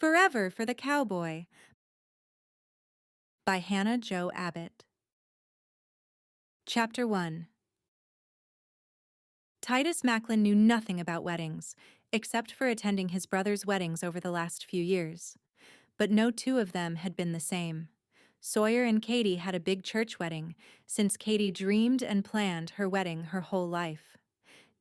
Forever for the Cowboy by Hannah Jo Abbott. Chapter 1. Titus Macklin knew nothing about weddings, except for attending his brother's weddings over the last few years. But no two of them had been the same. Sawyer and Katie had a big church wedding, since Katie dreamed and planned her wedding her whole life.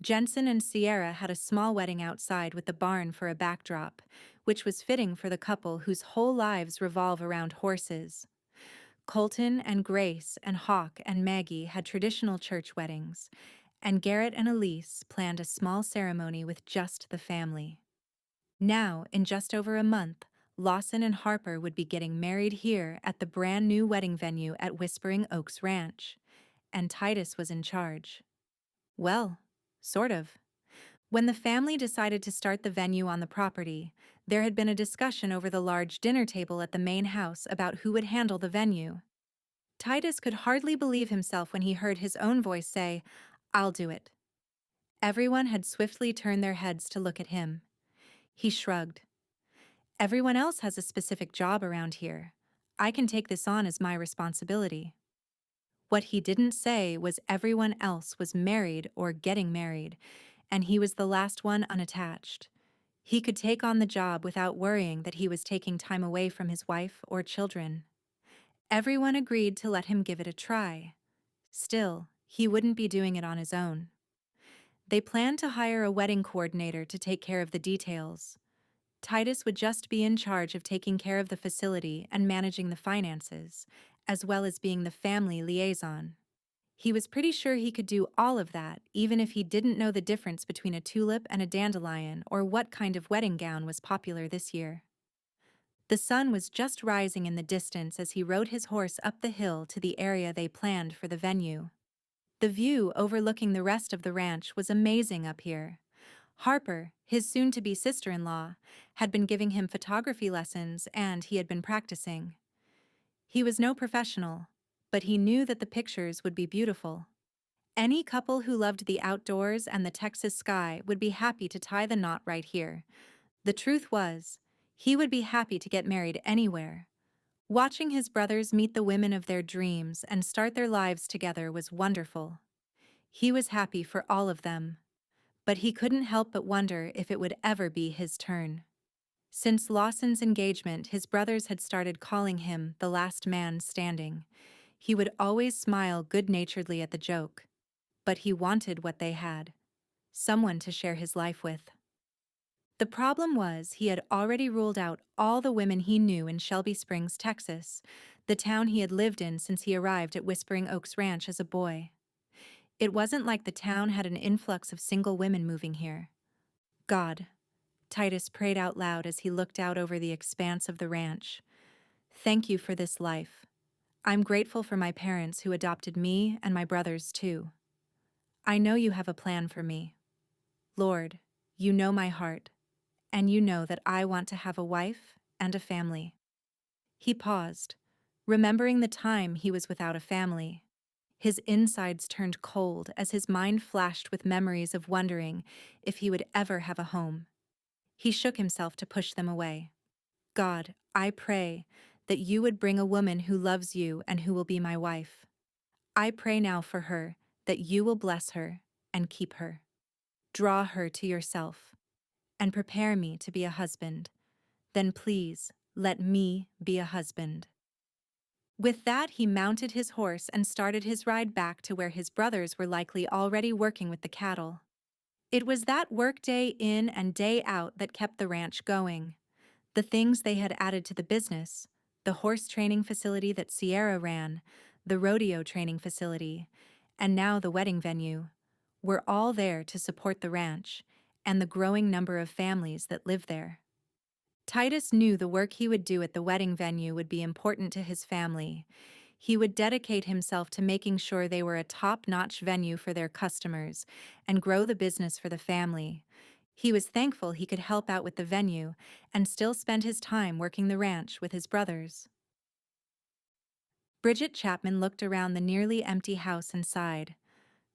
Jensen and Sierra had a small wedding outside with the barn for a backdrop, which was fitting for the couple whose whole lives revolve around horses. Colton and Grace and Hawk and Maggie had traditional church weddings, and Garrett and Elise planned a small ceremony with just the family. Now, in just over a month, Lawson and Harper would be getting married here at the brand new wedding venue at Whispering Oaks Ranch, and Titus was in charge. Well, sort of. When the family decided to start the venue on the property, there had been a discussion over the large dinner table at the main house about who would handle the venue. Titus could hardly believe himself when he heard his own voice say, "I'll do it." Everyone had swiftly turned their heads to look at him. He shrugged. "Everyone else has a specific job around here. I can take this on as my responsibility." What he didn't say was everyone else was married or getting married, and he was the last one unattached. He could take on the job without worrying that he was taking time away from his wife or children. Everyone agreed to let him give it a try. Still, he wouldn't be doing it on his own. They planned to hire a wedding coordinator to take care of the details. Titus would just be in charge of taking care of the facility and managing the finances, as well as being the family liaison. He was pretty sure he could do all of that, even if he didn't know the difference between a tulip and a dandelion or what kind of wedding gown was popular this year. The sun was just rising in the distance as he rode his horse up the hill to the area they planned for the venue. The view overlooking the rest of the ranch was amazing up here. Harper, his soon-to-be sister-in-law, had been giving him photography lessons and he had been practicing. He was no professional, but he knew that the pictures would be beautiful. Any couple who loved the outdoors and the Texas sky would be happy to tie the knot right here. The truth was, he would be happy to get married anywhere. Watching his brothers meet the women of their dreams and start their lives together was wonderful. He was happy for all of them. But he couldn't help but wonder if it would ever be his turn. Since Lawson's engagement, his brothers had started calling him the last man standing. He would always smile good-naturedly at the joke. But he wanted what they had. Someone to share his life with. The problem was he had already ruled out all the women he knew in Shelby Springs, Texas, the town he had lived in since he arrived at Whispering Oaks Ranch as a boy. It wasn't like the town had an influx of single women moving here. God, Titus prayed out loud as he looked out over the expanse of the ranch. Thank you for this life. I'm grateful for my parents who adopted me and my brothers too. I know you have a plan for me. Lord, you know my heart, and you know that I want to have a wife and a family. He paused, remembering the time he was without a family. His insides turned cold as his mind flashed with memories of wondering if he would ever have a home. He shook himself to push them away. God, I pray that you would bring a woman who loves you and who will be my wife. I pray now for her that you will bless her and keep her. Draw her to yourself and prepare me to be a husband. Then please let me be a husband. With that, he mounted his horse and started his ride back to where his brothers were likely already working with the cattle. It was that work day in and day out that kept the ranch going. The things they had added to the business, the horse training facility that Sierra ran, the rodeo training facility, and now the wedding venue, were all there to support the ranch and the growing number of families that live there. Titus knew the work he would do at the wedding venue would be important to his family. He would dedicate himself to making sure they were a top-notch venue for their customers and grow the business for the family. He was thankful he could help out with the venue and still spend his time working the ranch with his brothers. Bridgette Chapman looked around the nearly empty house and sighed.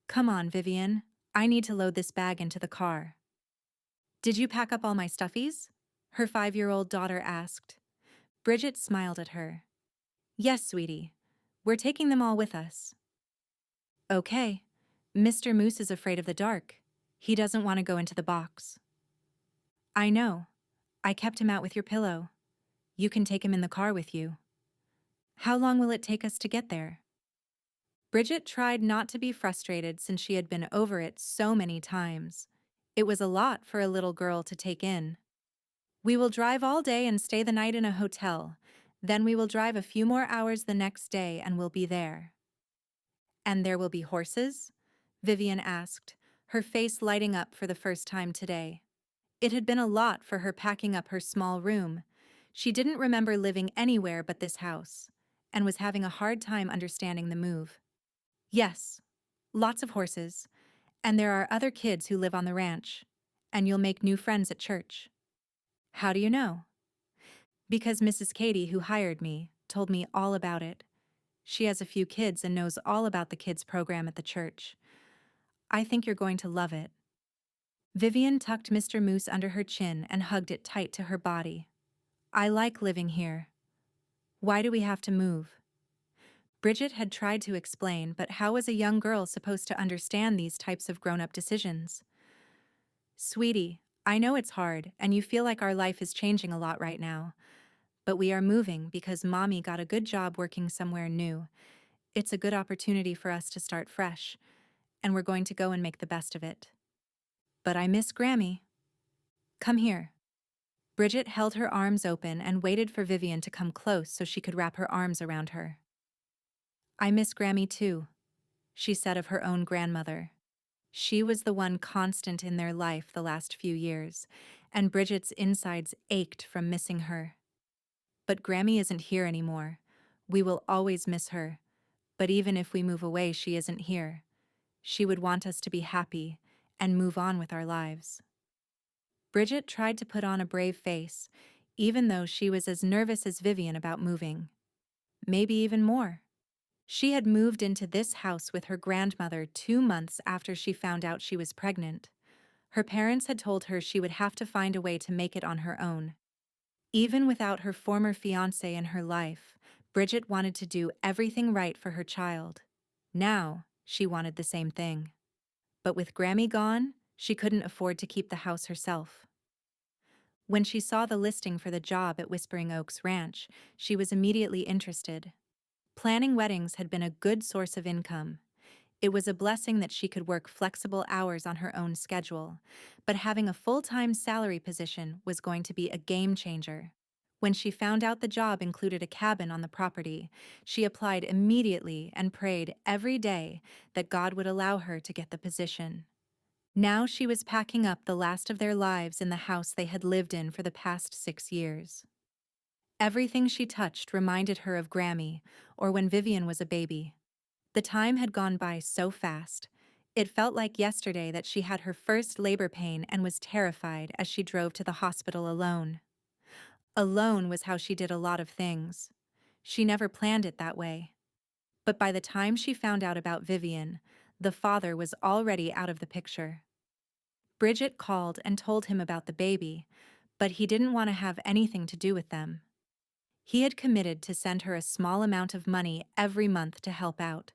"Come on, Vivian. I need to load this bag into the car." "Did you pack up all my stuffies?" her 5-year-old daughter asked. Bridget smiled at her. Yes, sweetie. We're taking them all with us. Okay. Mr. Moose is afraid of the dark. He doesn't want to go into the box. I know. I kept him out with your pillow. You can take him in the car with you. How long will it take us to get there? Bridget tried not to be frustrated since she had been over it so many times. It was a lot for a little girl to take in. We will drive all day and stay the night in a hotel. Then we will drive a few more hours the next day and we'll be there. And there will be horses? Vivian asked, her face lighting up for the first time today. It had been a lot for her packing up her small room. She didn't remember living anywhere but this house, and was having a hard time understanding the move. Yes, lots of horses, and there are other kids who live on the ranch, and you'll make new friends at church. How do you know? Because Mrs. Katie, who hired me, told me all about it. She has a few kids and knows all about the kids program at the church. I think you're going to love it. Vivian tucked Mr. Moose under her chin and hugged it tight to her body. I like living here. Why do we have to move? Bridget had tried to explain, but how was a young girl supposed to understand these types of grown-up decisions? Sweetie, I know it's hard, and you feel like our life is changing a lot right now. But we are moving because Mommy got a good job working somewhere new. It's a good opportunity for us to start fresh, and we're going to go and make the best of it. But I miss Grammy. Come here. Bridget held her arms open and waited for Vivian to come close so she could wrap her arms around her. I miss Grammy too, she said of her own grandmother. She was the one constant in their life the last few years, and Bridget's insides ached from missing her. But Grammy isn't here anymore. We will always miss her. But even if we move away, she isn't here. She would want us to be happy and move on with our lives. Bridget tried to put on a brave face, even though she was as nervous as Vivian about moving. Maybe even more. She had moved into this house with her grandmother 2 months after she found out she was pregnant. Her parents had told her she would have to find a way to make it on her own. Even without her former fiancé in her life, Bridget wanted to do everything right for her child. Now, she wanted the same thing. But with Grammy gone, she couldn't afford to keep the house herself. When she saw the listing for the job at Whispering Oaks Ranch, she was immediately interested. Planning weddings had been a good source of income. It was a blessing that she could work flexible hours on her own schedule, but having a full-time salary position was going to be a game changer. When she found out the job included a cabin on the property, she applied immediately and prayed every day that God would allow her to get the position. Now she was packing up the last of their lives in the house they had lived in for the past 6 years. Everything she touched reminded her of Grammy, or when Vivian was a baby. The time had gone by so fast. It felt like yesterday that she had her first labor pain and was terrified as she drove to the hospital alone. Alone was how she did a lot of things. She never planned it that way. But by the time she found out about Vivian, the father was already out of the picture. Bridget called and told him about the baby, but he didn't want to have anything to do with them. He had committed to send her a small amount of money every month to help out,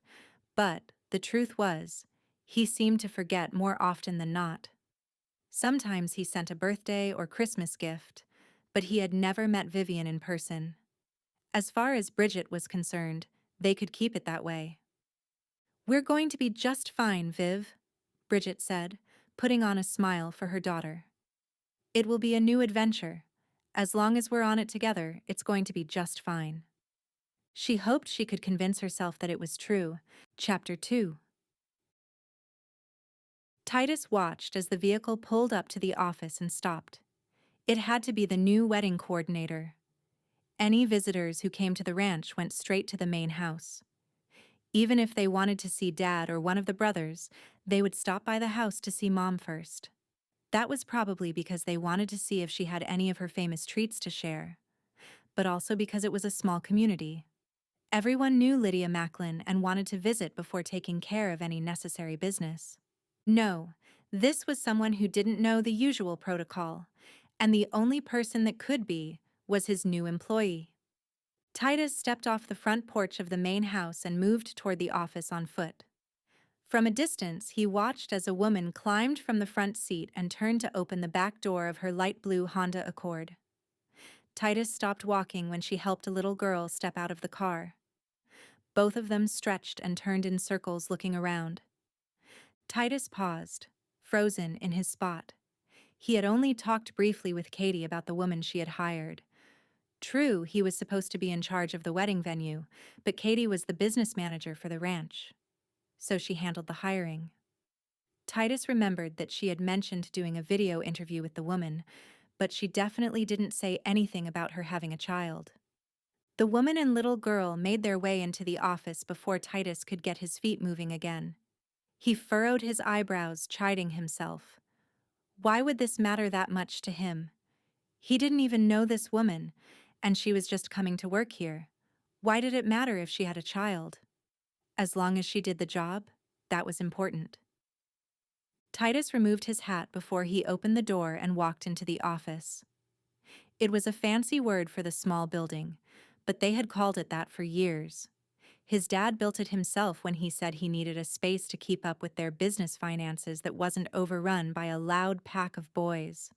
but the truth was, he seemed to forget more often than not. Sometimes he sent a birthday or Christmas gift, but he had never met Vivian in person. As far as Bridget was concerned, they could keep it that way. We're going to be just fine, Viv, Bridget said, putting on a smile for her daughter. It will be a new adventure. As long as we're on it together, it's going to be just fine. She hoped she could convince herself that it was true. Chapter 2. Titus watched as the vehicle pulled up to the office and stopped. It had to be the new wedding coordinator. Any visitors who came to the ranch went straight to the main house. Even if they wanted to see Dad or one of the brothers, they would stop by the house to see Mom first. That was probably because they wanted to see if she had any of her famous treats to share, but also because it was a small community. Everyone knew Lydia Macklin and wanted to visit before taking care of any necessary business. No, this was someone who didn't know the usual protocol, And the only person that could be was his new employee. Titus stepped off the front porch of the main house and moved toward the office on foot. From a distance, he watched as a woman climbed from the front seat and turned to open the back door of her light blue Honda Accord. Titus stopped walking when she helped a little girl step out of the car. Both of them stretched and turned in circles looking around. Titus paused, frozen in his spot. He had only talked briefly with Katie about the woman she had hired. True, he was supposed to be in charge of the wedding venue, but Katie was the business manager for the ranch. So she handled the hiring. Titus remembered that she had mentioned doing a video interview with the woman, but she definitely didn't say anything about her having a child. The woman and little girl made their way into the office before Titus could get his feet moving again. He furrowed his eyebrows, chiding himself. Why would this matter that much to him? He didn't even know this woman, and she was just coming to work here. Why did it matter if she had a child? As long as she did the job, that was important. Titus removed his hat before he opened the door and walked into the office. It was a fancy word for the small building, but they had called it that for years. His dad built it himself when he said he needed a space to keep up with their business finances that wasn't overrun by a loud pack of boys.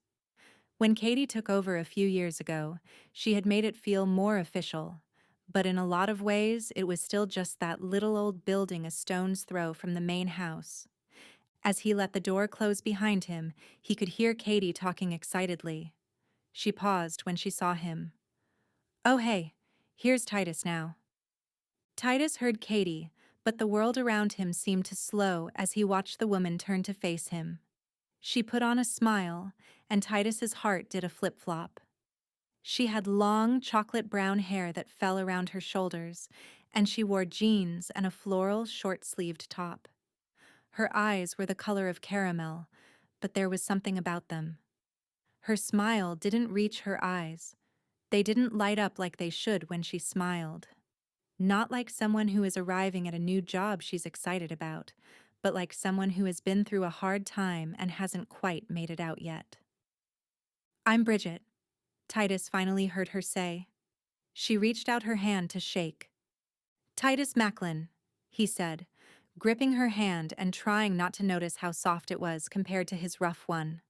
When Katie took over a few years ago, she had made it feel more official, but in a lot of ways it was still just that little old building a stone's throw from the main house. As he let the door close behind him, he could hear Katie talking excitedly. She paused when she saw him. "Oh hey, here's Titus now." Titus heard Katie, but the world around him seemed to slow as he watched the woman turn to face him. She put on a smile, and Titus's heart did a flip-flop. She had long, chocolate-brown hair that fell around her shoulders, and she wore jeans and a floral, short-sleeved top. Her eyes were the color of caramel, but there was something about them. Her smile didn't reach her eyes. They didn't light up like they should when she smiled. Not like someone who is arriving at a new job she's excited about, but like someone who has been through a hard time and hasn't quite made it out yet. "I'm Bridget," Titus finally heard her say. She reached out her hand to shake. "Titus Macklin," he said, gripping her hand and trying not to notice how soft it was compared to his rough one.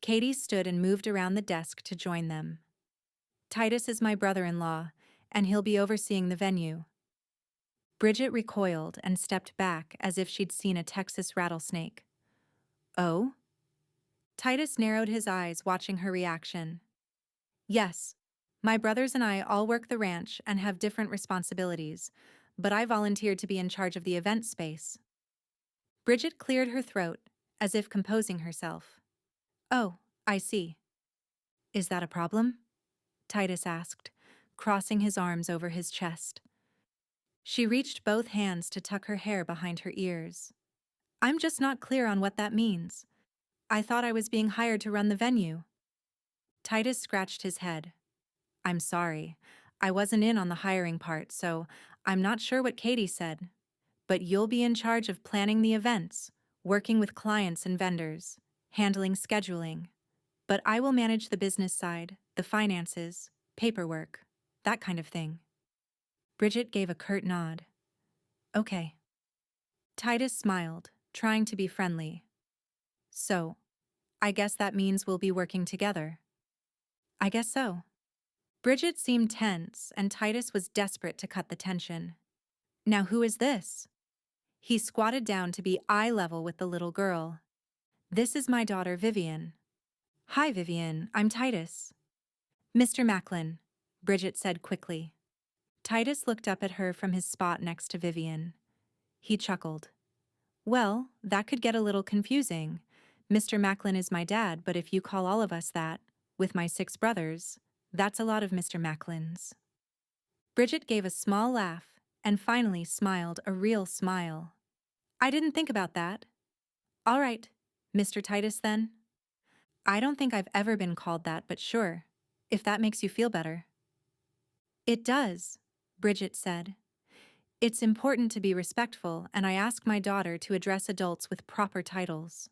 Katie stood and moved around the desk to join them. "Titus is my brother-in-law, and he'll be overseeing the venue." Bridget recoiled and stepped back as if she'd seen a Texas rattlesnake. "Oh?" Titus narrowed his eyes, watching her reaction. "Yes, my brothers and I all work the ranch and have different responsibilities, but I volunteered to be in charge of the event space." Bridget cleared her throat, as if composing herself. "Oh, I see. Is that a problem?" Titus asked, crossing his arms over his chest. She reached both hands to tuck her hair behind her ears. "I'm just not clear on what that means. I thought I was being hired to run the venue." Titus scratched his head. "I'm sorry. I wasn't in on the hiring part, so I'm not sure what Katie said. But you'll be in charge of planning the events, working with clients and vendors, handling scheduling. But I will manage the business side, the finances, paperwork, that kind of thing." Bridget gave a curt nod. "Okay." Titus smiled, trying to be friendly. "So, I guess that means we'll be working together." "I guess so." Bridget seemed tense, and Titus was desperate to cut the tension. "Now who is this?" He squatted down to be eye level with the little girl. "This is my daughter, Vivian." "Hi, Vivian, I'm Titus." "Mr. Macklin," Bridget said quickly. Titus looked up at her from his spot next to Vivian. He chuckled. "Well, that could get a little confusing. Mr. Macklin is my dad, but if you call all of us that, with my 6 brothers, that's a lot of Mr. Macklins." Bridget gave a small laugh and finally smiled a real smile. "I didn't think about that." "All right, Mr. Titus then." "I don't think I've ever been called that, but sure, if that makes you feel better." "It does," Bridget said. "It's important to be respectful, and I ask my daughter to address adults with proper titles."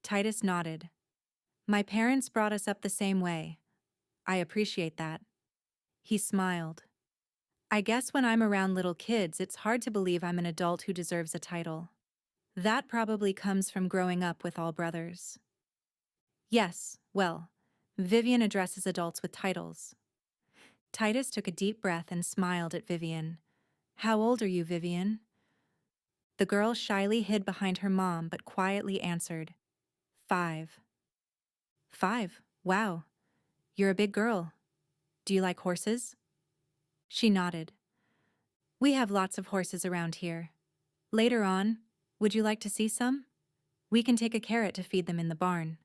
Titus nodded. My parents brought us up the same way. I appreciate that. He smiled. I guess when I'm around little kids, it's hard to believe I'm an adult who deserves a title. That probably comes from growing up with all brothers. Yes, well, Vivian addresses adults with titles. Titus took a deep breath and smiled at Vivian. How old are you, Vivian? The girl shyly hid behind her mom but quietly answered, 5. 5? Wow. You're a big girl. Do you like horses? She nodded. We have lots of horses around here. Later on, would you like to see some? We can take a carrot to feed them in the barn.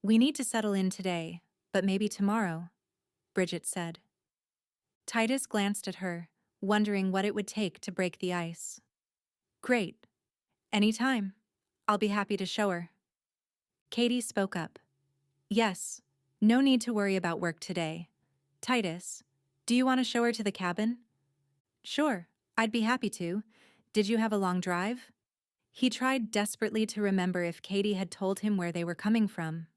We need to settle in today, but maybe tomorrow, Bridget said. Titus glanced at her, wondering what it would take to break the ice. Great. Anytime. I'll be happy to show her. Katie spoke up. Yes. No need to worry about work today. Titus, do you want to show her to the cabin? Sure, I'd be happy to. Did you have a long drive? He tried desperately to remember if Katie had told him where they were coming from.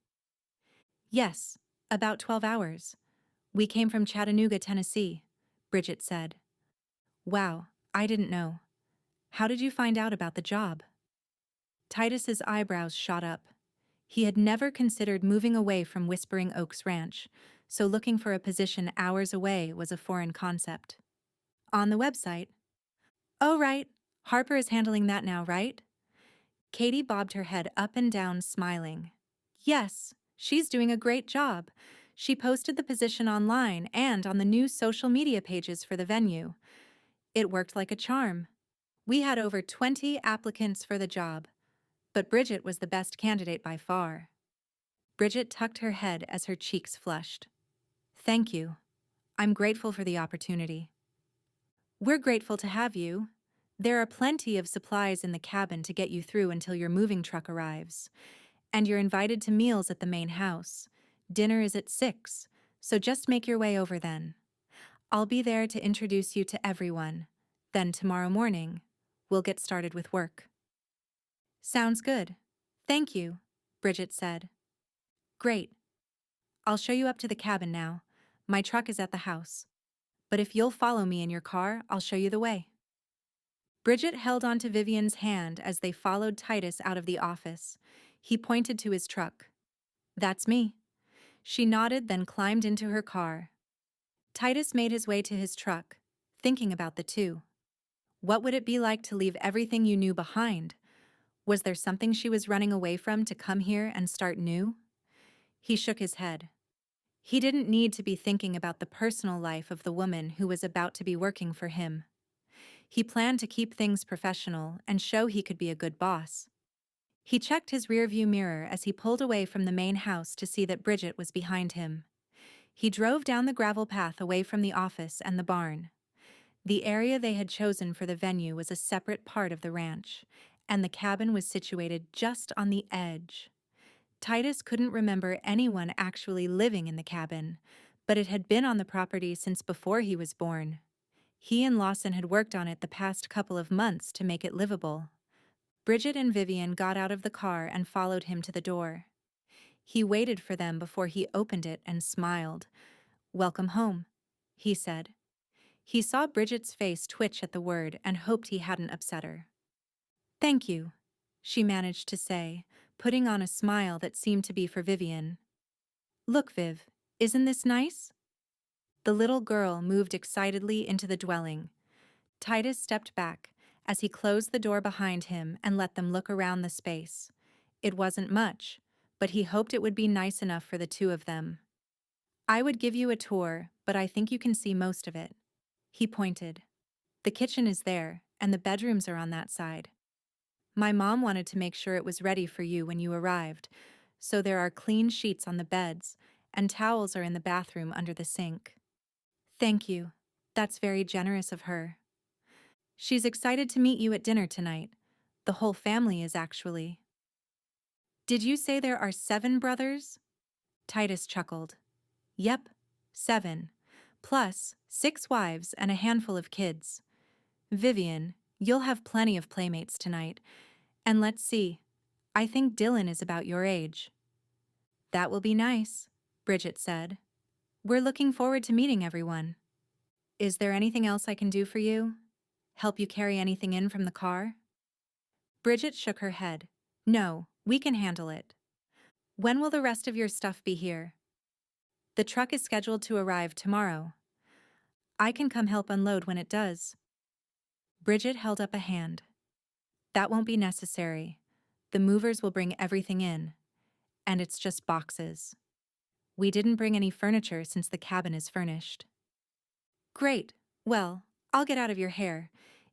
Yes, about 12 hours. We came from Chattanooga, Tennessee, Bridget said. Wow, I didn't know. How did you find out about the job? Titus's eyebrows shot up. He had never considered moving away from Whispering Oaks Ranch, so looking for a position hours away was a foreign concept. On the website. Oh, right. Harper is handling that now, right? Katie bobbed her head up and down, smiling. Yes, she's doing a great job. She posted the position online and on the new social media pages for the venue. It worked like a charm. We had over 20 applicants for the job, but Bridget was the best candidate by far. Bridget tucked her head as her cheeks flushed. Thank you. I'm grateful for the opportunity. We're grateful to have you. There are plenty of supplies in the cabin to get you through until your moving truck arrives. And you're invited to meals at the main house. Dinner is at 6, so just make your way over then. I'll be there to introduce you to everyone. Then tomorrow morning, we'll get started with work. Sounds good. Thank you, Bridget said. Great. I'll show you up to the cabin now. My truck is at the house. But if you'll follow me in your car, I'll show you the way. Bridget held onto Vivian's hand as they followed Titus out of the office. He pointed to his truck. That's me. She nodded, then climbed into her car. Titus made his way to his truck, thinking about the two. What would it be like to leave everything you knew behind? Was there something she was running away from to come here and start new? He shook his head. He didn't need to be thinking about the personal life of the woman who was about to be working for him. He planned to keep things professional and show he could be a good boss. He checked his rearview mirror as he pulled away from the main house to see that Bridget was behind him. He drove down the gravel path away from the office and the barn. The area they had chosen for the venue was a separate part of the ranch, and the cabin was situated just on the edge. Titus couldn't remember anyone actually living in the cabin, but it had been on the property since before he was born. He and Lawson had worked on it the past couple of months to make it livable. Bridget and Vivian got out of the car and followed him to the door. He waited for them before he opened it and smiled. Welcome home, he said. He saw Bridget's face twitch at the word and hoped he hadn't upset her. Thank you, she managed to say, putting on a smile that seemed to be for Vivian. Look, Viv, isn't this nice? The little girl moved excitedly into the dwelling. Titus stepped back as he closed the door behind him and let them look around the space. It wasn't much, but he hoped it would be nice enough for the two of them. I would give you a tour, but I think you can see most of it. He pointed. The kitchen is there, and the bedrooms are on that side. My mom wanted to make sure it was ready for you when you arrived, so there are clean sheets on the beds, and towels are in the bathroom under the sink. Thank you. That's very generous of her. She's excited to meet you at dinner tonight. The whole family is actually. Did you say there are 7 brothers? Titus chuckled. Yep, 7. Plus 6 wives and a handful of kids. Vivian, you'll have plenty of playmates tonight. And let's see, I think Dylan is about your age. That will be nice, Bridget said. We're looking forward to meeting everyone. Is there anything else I can do for you? Help you carry anything in from the car? Bridget shook her head. No, we can handle it. When will the rest of your stuff be here? The truck is scheduled to arrive tomorrow. I can come help unload when it does. Bridget held up a hand. That won't be necessary. The movers will bring everything in. And it's just boxes. We didn't bring any furniture since the cabin is furnished. Great. Well, I'll get out of your hair.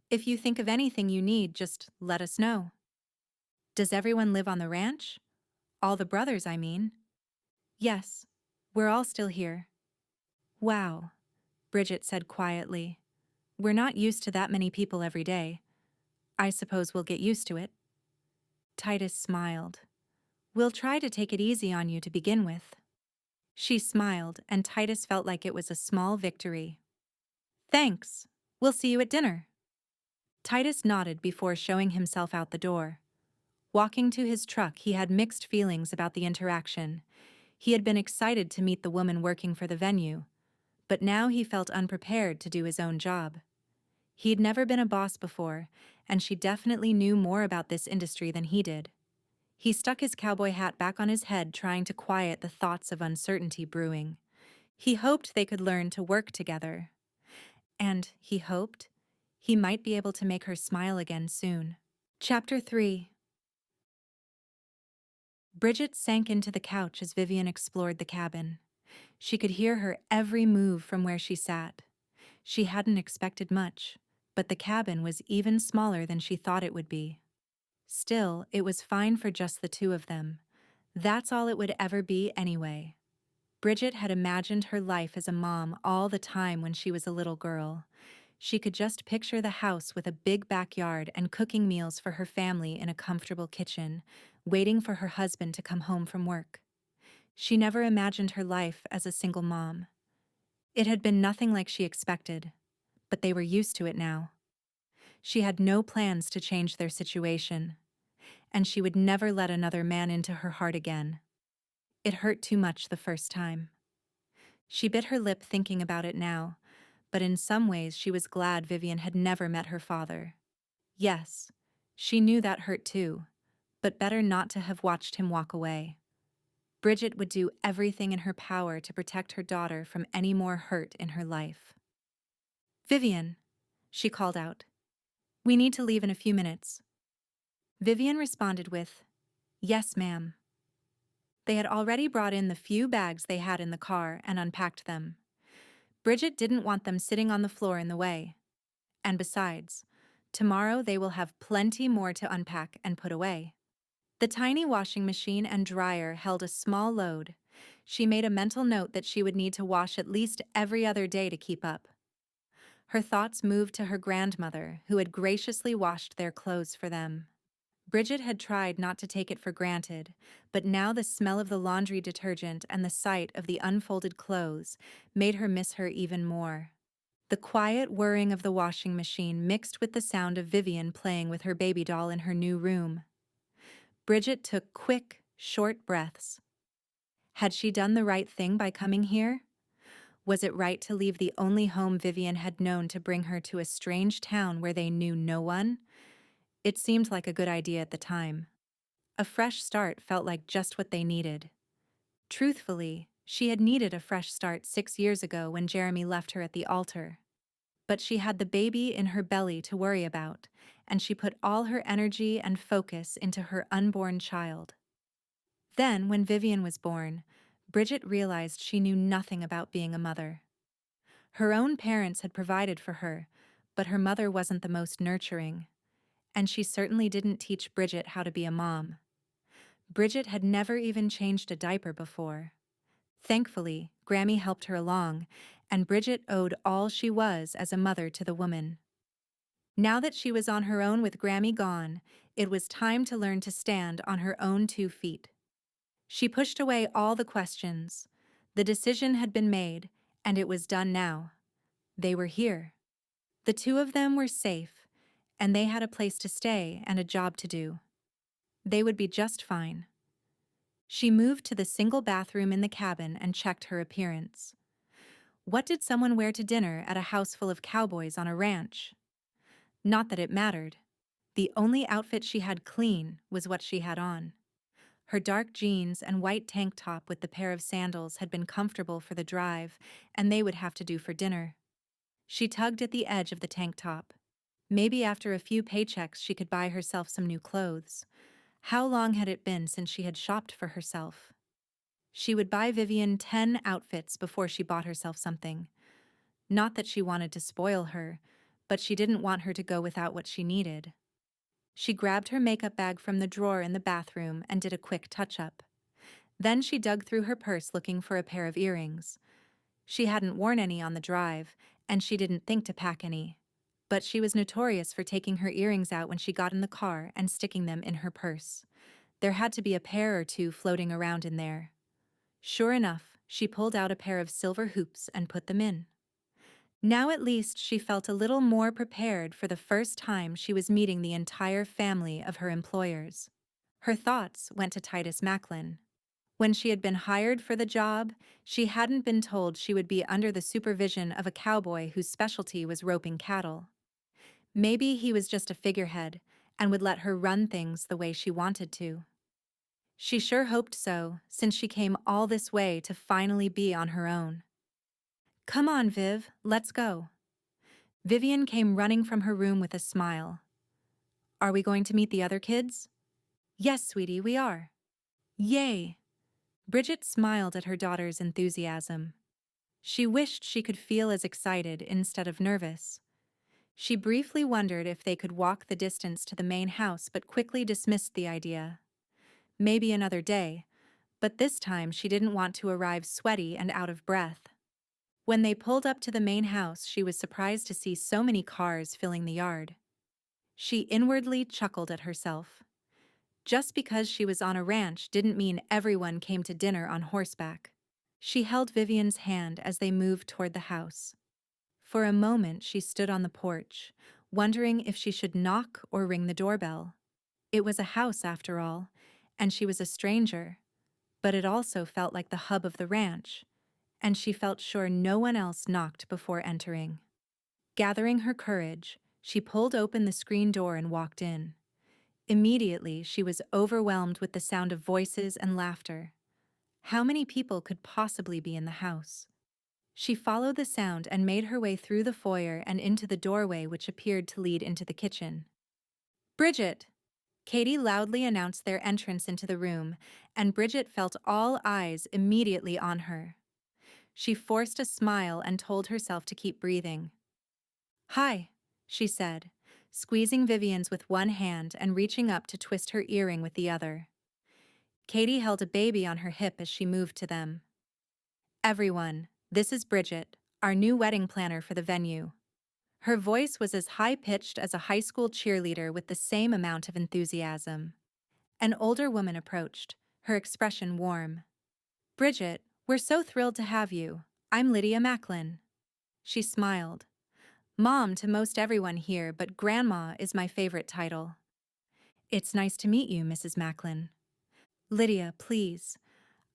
If you think of anything you need, just let us know. Does everyone live on the ranch? All the brothers, I mean. Yes. We're all still here. Wow, Bridget said quietly. We're not used to that many people every day. I suppose we'll get used to it. Titus smiled. We'll try to take it easy on you to begin with. She smiled, and Titus felt like it was a small victory. Thanks. We'll see you at dinner. Titus nodded before showing himself out the door. Walking to his truck, he had mixed feelings about the interaction. He had been excited to meet the woman working for the venue, but now he felt unprepared to do his own job. He'd never been a boss before, and she definitely knew more about this industry than he did. He stuck his cowboy hat back on his head, trying to quiet the thoughts of uncertainty brewing. He hoped they could learn to work together. And he hoped he might be able to make her smile again soon. Chapter 3. Bridget sank into the couch as Vivian explored the cabin. She could hear her every move from where she sat. She hadn't expected much, but the cabin was even smaller than she thought it would be. Still, it was fine for just the two of them. That's all it would ever be anyway. Bridget had imagined her life as a mom all the time when she was a little girl. She could just picture the house with a big backyard and cooking meals for her family in a comfortable kitchen, waiting for her husband to come home from work. She never imagined her life as a single mom. It had been nothing like she expected, but they were used to it now. She had no plans to change their situation, and she would never let another man into her heart again. It hurt too much the first time. She bit her lip thinking about it now, but in some ways she was glad Vivian had never met her father. Yes, she knew that hurt too, but better not to have watched him walk away. Bridget would do everything in her power to protect her daughter from any more hurt in her life. Vivian, she called out. We need to leave in a few minutes. Vivian responded with, Yes, ma'am. They had already brought in the few bags they had in the car and unpacked them. Bridget didn't want them sitting on the floor in the way. And besides, tomorrow they will have plenty more to unpack and put away. The tiny washing machine and dryer held a small load. She made a mental note that she would need to wash at least every other day to keep up. Her thoughts moved to her grandmother, who had graciously washed their clothes for them. Bridget had tried not to take it for granted, but now the smell of the laundry detergent and the sight of the unfolded clothes made her miss her even more. The quiet whirring of the washing machine mixed with the sound of Vivian playing with her baby doll in her new room. Bridget took quick, short breaths. Had she done the right thing by coming here? Was it right to leave the only home Vivian had known to bring her to a strange town where they knew no one? It seemed like a good idea at the time. A fresh start felt like just what they needed. Truthfully, she had needed a fresh start 6 years ago when Jeremy left her at the altar. But she had the baby in her belly to worry about, and she put all her energy and focus into her unborn child. Then, when Vivian was born, Bridget realized she knew nothing about being a mother. Her own parents had provided for her, but her mother wasn't the most nurturing. And she certainly didn't teach Bridget how to be a mom. Bridget had never even changed a diaper before. Thankfully, Grammy helped her along, and Bridget owed all she was as a mother to the woman. Now that she was on her own with Grammy gone, it was time to learn to stand on her own 2 feet. She pushed away all the questions. The decision had been made, and it was done now. They were here. The 2 of them were safe, and they had a place to stay and a job to do. They would be just fine. She moved to the single bathroom in the cabin and checked her appearance. What did someone wear to dinner at a house full of cowboys on a ranch? Not that it mattered. The only outfit she had clean was what she had on. Her dark jeans and white tank top with the pair of sandals had been comfortable for the drive, and they would have to do for dinner. She tugged at the edge of the tank top. Maybe after a few paychecks she could buy herself some new clothes. How long had it been since she had shopped for herself? She would buy Vivian 10 outfits before she bought herself something. Not that she wanted to spoil her, but she didn't want her to go without what she needed. She grabbed her makeup bag from the drawer in the bathroom and did a quick touch-up. Then she dug through her purse looking for a pair of earrings. She hadn't worn any on the drive, and she didn't think to pack any. But she was notorious for taking her earrings out when she got in the car and sticking them in her purse. There had to be a pair or two floating around in there. Sure enough, she pulled out a pair of silver hoops and put them in. Now at least she felt a little more prepared for the first time she was meeting the entire family of her employers. Her thoughts went to Titus Macklin. When she had been hired for the job, she hadn't been told she would be under the supervision of a cowboy whose specialty was roping cattle. Maybe he was just a figurehead and would let her run things the way she wanted to. She sure hoped so, since she came all this way to finally be on her own. "Come on, Viv, let's go." Vivian came running from her room with a smile. "Are we going to meet the other kids?" "Yes, sweetie, we are." "Yay!" Bridget smiled at her daughter's enthusiasm. She wished she could feel as excited instead of nervous. She briefly wondered if they could walk the distance to the main house but quickly dismissed the idea. Maybe another day, but this time she didn't want to arrive sweaty and out of breath. When they pulled up to the main house, she was surprised to see so many cars filling the yard. She inwardly chuckled at herself. Just because she was on a ranch didn't mean everyone came to dinner on horseback. She held Vivian's hand as they moved toward the house. For a moment she stood on the porch, wondering if she should knock or ring the doorbell. It was a house after all, and she was a stranger, but it also felt like the hub of the ranch, and she felt sure no one else knocked before entering. Gathering her courage, she pulled open the screen door and walked in. Immediately, she was overwhelmed with the sound of voices and laughter. How many people could possibly be in the house? She followed the sound and made her way through the foyer and into the doorway which appeared to lead into the kitchen. "Bridget!" Katie loudly announced their entrance into the room, and Bridget felt all eyes immediately on her. She forced a smile and told herself to keep breathing. "Hi," she said, squeezing Vivian's with one hand and reaching up to twist her earring with the other. Katie held a baby on her hip as she moved to them. "Everyone, this is Bridget, our new wedding planner for the venue." Her voice was as high-pitched as a high school cheerleader with the same amount of enthusiasm. An older woman approached, her expression warm. "Bridget, we're so thrilled to have you. I'm Lydia Macklin." She smiled. "Mom to most everyone here, but Grandma is my favorite title." "It's nice to meet you, Mrs. Macklin." "Lydia, please.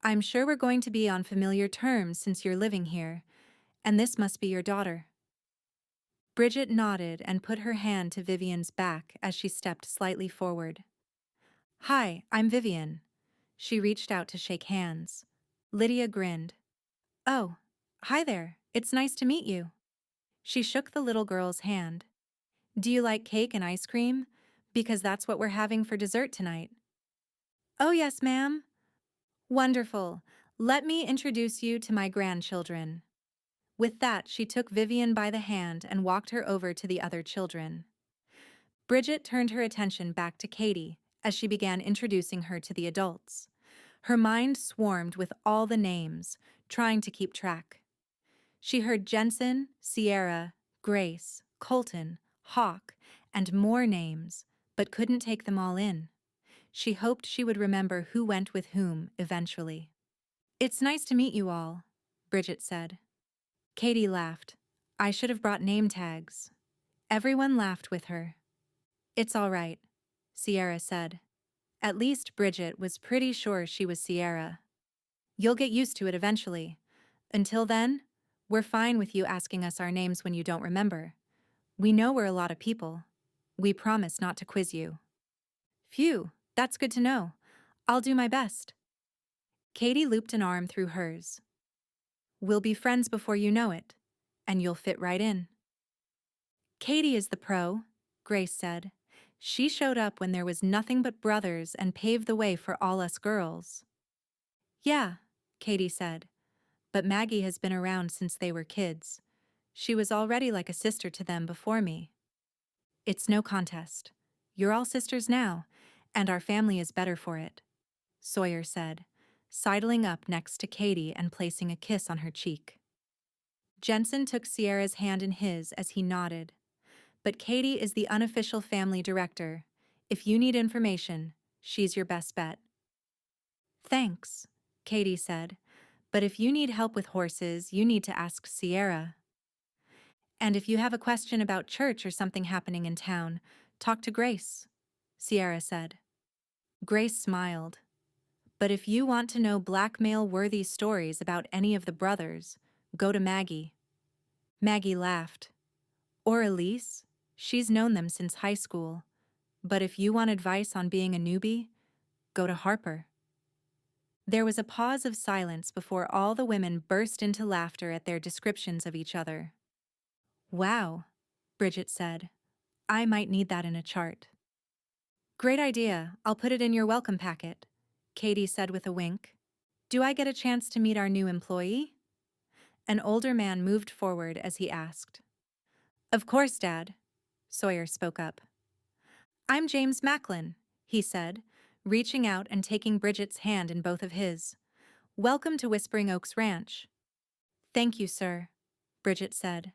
I'm sure we're going to be on familiar terms since you're living here, and this must be your daughter." Bridget nodded and put her hand to Vivian's back as she stepped slightly forward. "Hi, I'm Vivian." She reached out to shake hands. Lydia grinned. "Oh, hi there. It's nice to meet you." She shook the little girl's hand. "Do you like cake and ice cream? Because that's what we're having for dessert tonight." "Oh yes, ma'am." "Wonderful. Let me introduce you to my grandchildren." With that, she took Vivian by the hand and walked her over to the other children. Bridget turned her attention back to Katie as she began introducing her to the adults. Her mind swarmed with all the names, trying to keep track. She heard Jensen, Sierra, Grace, Colton, Hawk, and more names, but couldn't take them all in. She hoped she would remember who went with whom eventually. "It's nice to meet you all," Bridget said. Katie laughed. "I should have brought name tags." Everyone laughed with her. "It's all right," Sierra said. At least Bridget was pretty sure she was Sierra. You'll get used to it eventually. Until then, we're fine with you asking us our names when you don't remember. We know we're a lot of people. We promise not to quiz you. Phew, that's good to know. I'll do my best. Katie looped an arm through hers. We'll be friends before you know it, and you'll fit right in. Katie is the pro, Grace said. She showed up when there was nothing but brothers and paved the way for all us girls. Yeah, Katie said, but Maggie has been around since they were kids. She was already like a sister to them before me. It's no contest. You're all sisters now, and our family is better for it, Sawyer said, sidling up next to Katie and placing a kiss on her cheek. Jensen took Sierra's hand in his as he nodded. But Katie is the unofficial family director. If you need information, she's your best bet. Thanks, Katie said, but if you need help with horses, you need to ask Sierra. And if you have a question about church or something happening in town, talk to Grace, Sierra said. Grace smiled. But if you want to know blackmail-worthy stories about any of the brothers, go to Maggie. Maggie laughed. Or Elise? She's known them since high school. But if you want advice on being a newbie, go to Harper. There was a pause of silence before all the women burst into laughter at their descriptions of each other. Wow, Bridget said. I might need that in a chart. Great idea. I'll put it in your welcome packet, Katie said with a wink. Do I get a chance to meet our new employee? An older man moved forward as he asked. Of course, Dad, Sawyer spoke up. I'm James Macklin, he said, reaching out and taking Bridget's hand in both of his. Welcome to Whispering Oaks Ranch. Thank you, sir, Bridget said.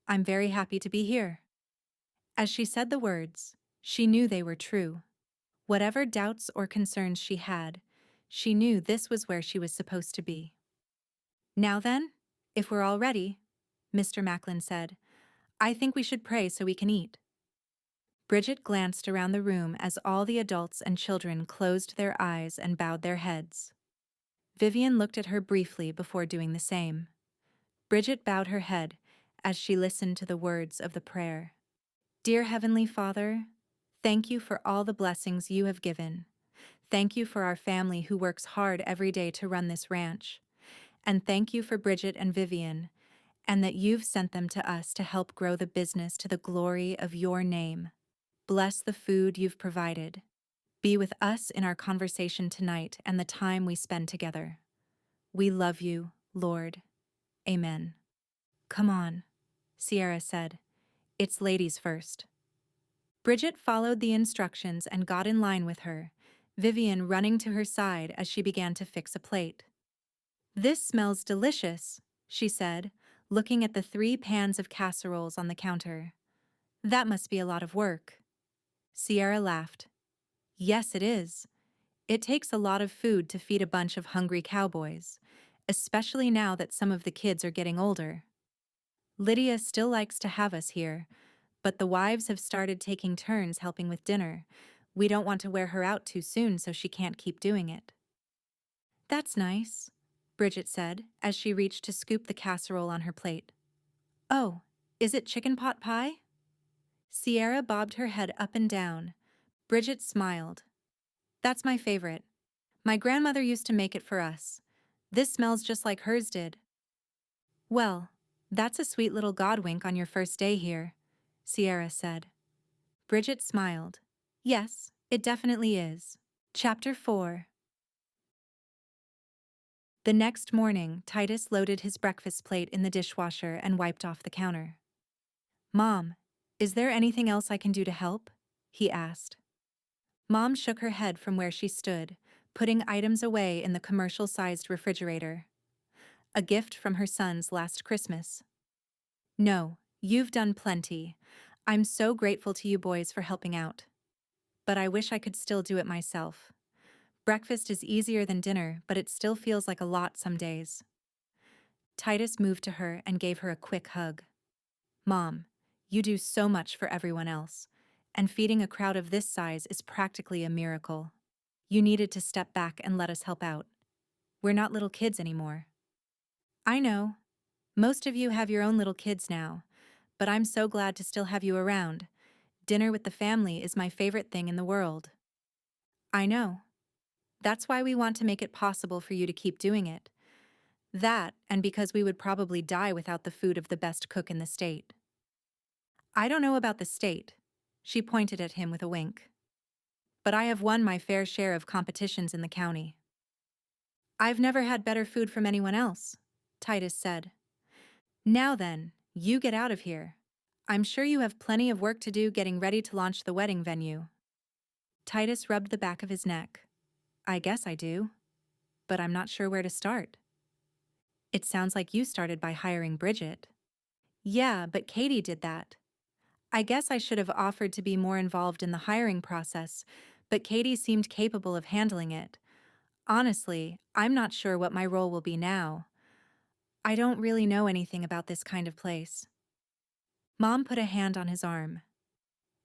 I'm very happy to be here. As she said the words, she knew they were true. Whatever doubts or concerns she had, she knew this was where she was supposed to be. Now then, if we're all ready, Mr. Macklin said, I think we should pray so we can eat. Bridget glanced around the room as all the adults and children closed their eyes and bowed their heads. Vivian looked at her briefly before doing the same. Bridget bowed her head as she listened to the words of the prayer. Dear Heavenly Father, thank you for all the blessings you have given. Thank you for our family who works hard every day to run this ranch. And thank you for Bridget and Vivian, and that you've sent them to us to help grow the business to the glory of your name. Bless the food you've provided. Be with us in our conversation tonight and the time we spend together. We love you, Lord. Amen. Come on, Sierra said. It's ladies first. Bridget followed the instructions and got in line with her, Vivian running to her side as she began to fix a plate. This smells delicious, she said, looking at the 3 pans of casseroles on the counter. That must be a lot of work. Sierra laughed. Yes, it is. It takes a lot of food to feed a bunch of hungry cowboys, especially now that some of the kids are getting older. Lydia still likes to have us here, but the wives have started taking turns helping with dinner. We don't want to wear her out too soon so she can't keep doing it. That's nice, Bridget said as she reached to scoop the casserole on her plate. Oh, is it chicken pot pie? Sierra bobbed her head up and down. Bridget smiled. That's my favorite. My grandmother used to make it for us. This smells just like hers did. Well, that's a sweet little godwink on your first day here, Sierra said. Bridget smiled. Yes, it definitely is. Chapter 4. The next morning, Titus loaded his breakfast plate in the dishwasher and wiped off the counter. Mom, is there anything else I can do to help? He asked. Mom shook her head from where she stood, putting items away in the commercial-sized refrigerator. A gift from her sons last Christmas. No, you've done plenty. I'm so grateful to you boys for helping out. But I wish I could still do it myself. Breakfast is easier than dinner, but it still feels like a lot some days. Titus moved to her and gave her a quick hug. Mom, you do so much for everyone else, and feeding a crowd of this size is practically a miracle. You needed to step back and let us help out. We're not little kids anymore. I know. Most of you have your own little kids now, but I'm so glad to still have you around. Dinner with the family is my favorite thing in the world. I know. That's why we want to make it possible for you to keep doing it. That, and because we would probably die without the food of the best cook in the state. I don't know about the state. She pointed at him with a wink. But I have won my fair share of competitions in the county. I've never had better food from anyone else, Titus said. Now then, you get out of here. I'm sure you have plenty of work to do getting ready to launch the wedding venue. Titus rubbed the back of his neck. I guess I do. But I'm not sure where to start. It sounds like you started by hiring Bridget. Yeah, but Katie did that. I guess I should have offered to be more involved in the hiring process, but Katie seemed capable of handling it. Honestly, I'm not sure what my role will be now. I don't really know anything about this kind of place. Mom put a hand on his arm.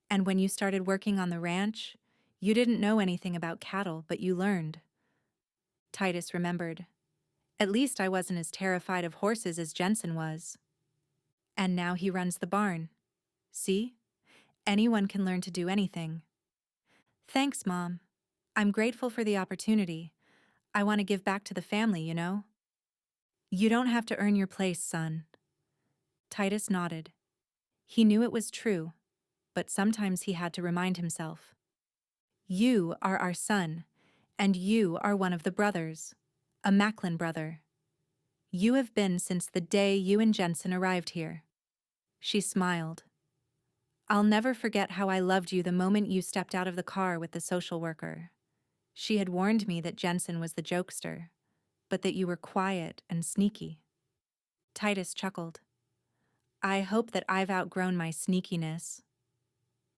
And when you started working on the ranch, you didn't know anything about cattle, but you learned. Titus remembered. At least I wasn't as terrified of horses as Jensen was. And now he runs the barn. See? Anyone can learn to do anything. Thanks, Mom. I'm grateful for the opportunity. I want to give back to the family, you know? You don't have to earn your place, son. Titus nodded. He knew it was true, but sometimes he had to remind himself. You are our son, and you are one of the brothers, a Macklin brother. You have been since the day you and Jensen arrived here. She smiled. I'll never forget how I loved you the moment you stepped out of the car with the social worker. She had warned me that Jensen was the jokester, but that you were quiet and sneaky. Titus chuckled. I hope that I've outgrown my sneakiness.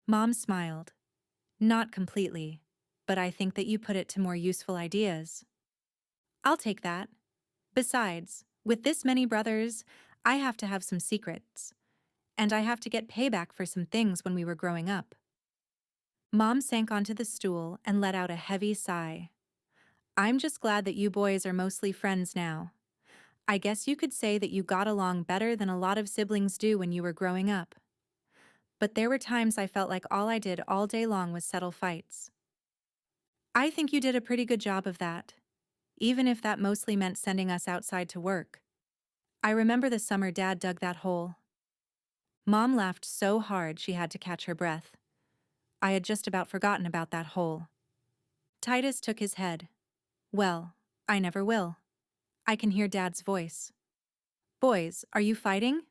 Mom smiled. Not completely, but I think that you put it to more useful ideas. I'll take that. Besides, with this many brothers, I have to have some secrets, and I have to get payback for some things when we were growing up. Mom sank onto the stool and let out a heavy sigh. I'm just glad that you boys are mostly friends now. I guess you could say that you got along better than a lot of siblings do when you were growing up. But there were times I felt like all I did all day long was settle fights. I think you did a pretty good job of that, even if that mostly meant sending us outside to work. I remember the summer Dad dug that hole. Mom laughed so hard she had to catch her breath. I had just about forgotten about that hole. Titus took his head. Well, I never will. I can hear Dad's voice. Boys, are you fighting?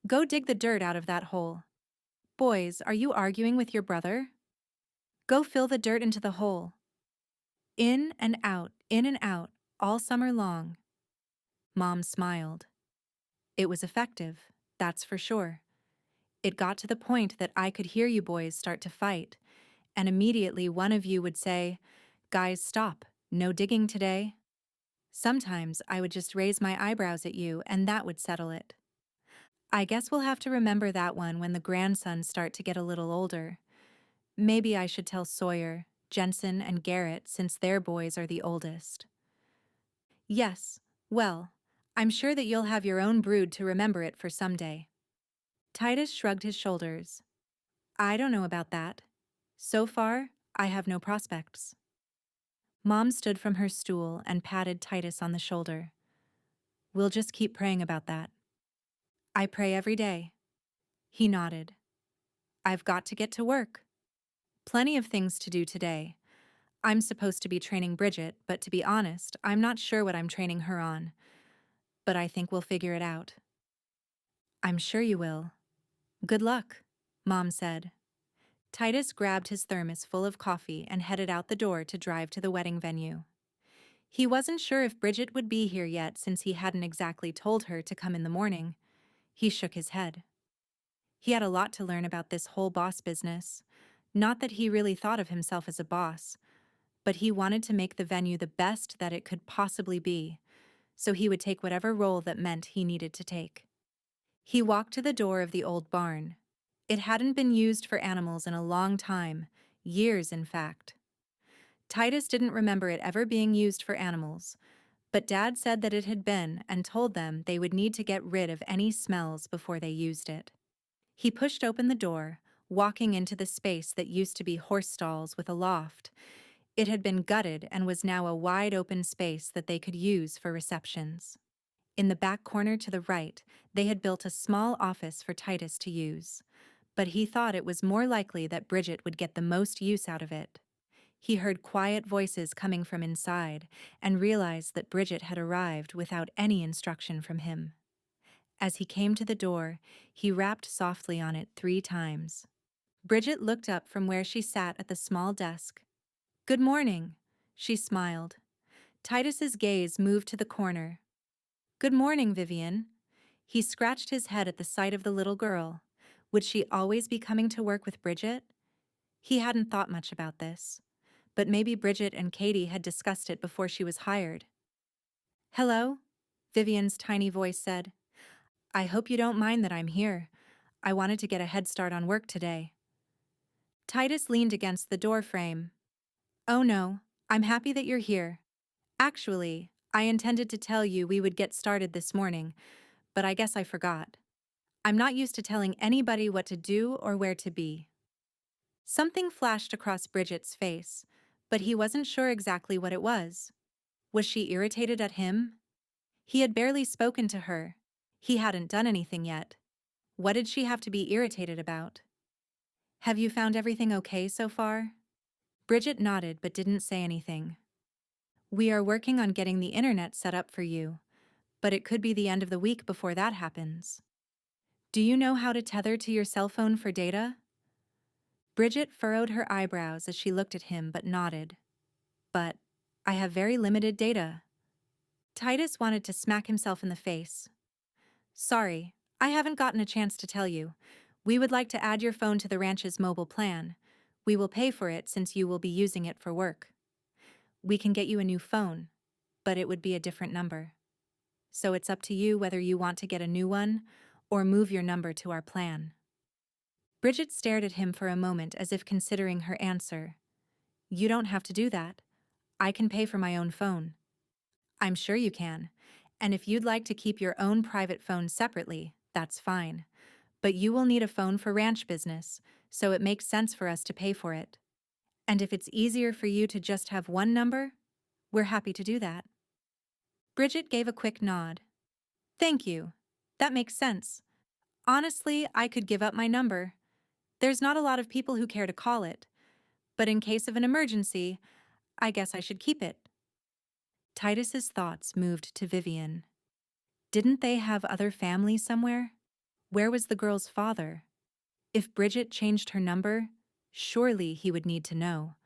Go dig the dirt out of that hole. Boys, are you arguing with your brother? Go fill the dirt into the hole. In and out, all summer long. Mom smiled. It was effective, that's for sure. It got to the point that I could hear you boys start to fight, and immediately one of you would say, Guys, stop, no digging today. Sometimes I would just raise my eyebrows at you and that would settle it. I guess we'll have to remember that one when the grandsons start to get a little older. Maybe I should tell Sawyer, Jensen, and Garrett since their boys are the oldest. Yes, well, I'm sure that you'll have your own brood to remember it for someday. Titus shrugged his shoulders. I don't know about that. So far, I have no prospects. Mom stood from her stool and patted Titus on the shoulder. We'll just keep praying about that. I pray every day. He nodded. I've got to get to work. Plenty of things to do today. I'm supposed to be training Bridget, but to be honest, I'm not sure what I'm training her on. But I think we'll figure it out. I'm sure you will. Good luck, Mom said. Titus grabbed his thermos full of coffee and headed out the door to drive to the wedding venue. He wasn't sure if Bridget would be here yet since he hadn't exactly told her to come in the morning. He shook his head. He had a lot to learn about this whole boss business. Not that he really thought of himself as a boss, but he wanted to make the venue the best that it could possibly be, so he would take whatever role that meant he needed to take. He walked to the door of the old barn. It hadn't been used for animals in a long time, years in fact. Titus didn't remember it ever being used for animals, but Dad said that it had been and told them they would need to get rid of any smells before they used it. He pushed open the door, walking into the space that used to be horse stalls with a loft. It had been gutted and was now a wide open space that they could use for receptions. In the back corner to the right, they had built a small office for Titus to use, but he thought it was more likely that Bridget would get the most use out of it. He heard quiet voices coming from inside and realized that Bridget had arrived without any instruction from him. As he came to the door, he rapped softly on it 3 times. Bridget looked up from where she sat at the small desk. "Good morning," she smiled. Titus's gaze moved to the corner. "Good morning, Vivian." He scratched his head at the sight of the little girl. Would she always be coming to work with Bridget? He hadn't thought much about this, but maybe Bridget and Katie had discussed it before she was hired. "Hello," Vivian's tiny voice said. "I hope you don't mind that I'm here. I wanted to get a head start on work today." Titus leaned against the door frame. "Oh no, I'm happy that you're here. Actually, I intended to tell you we would get started this morning, but I guess I forgot. I'm not used to telling anybody what to do or where to be." Something flashed across Bridget's face, but he wasn't sure exactly what it was. Was she irritated at him? He had barely spoken to her. He hadn't done anything yet. What did she have to be irritated about? "Have you found everything okay so far?" Bridget nodded but didn't say anything. "We are working on getting the internet set up for you, but it could be the end of the week before that happens. Do you know how to tether to your cell phone for data?" Bridget furrowed her eyebrows as she looked at him but nodded. "But I have very limited data." Titus wanted to smack himself in the face. "Sorry, I haven't gotten a chance to tell you. We would like to add your phone to the ranch's mobile plan. We will pay for it since you will be using it for work. We can get you a new phone, but it would be a different number. So it's up to you whether you want to get a new one or move your number to our plan." Bridget stared at him for a moment as if considering her answer. "You don't have to do that. I can pay for my own phone." "I'm sure you can. And if you'd like to keep your own private phone separately, that's fine. But you will need a phone for ranch business, so it makes sense for us to pay for it. And if it's easier for you to just have one number, we're happy to do that." Bridget gave a quick nod. "Thank you. That makes sense. Honestly, I could give up my number. There's not a lot of people who care to call it. But in case of an emergency, I guess I should keep it." Titus's thoughts moved to Vivian. Didn't they have other family somewhere? Where was the girl's father? If Bridget changed her number, surely he would need to know,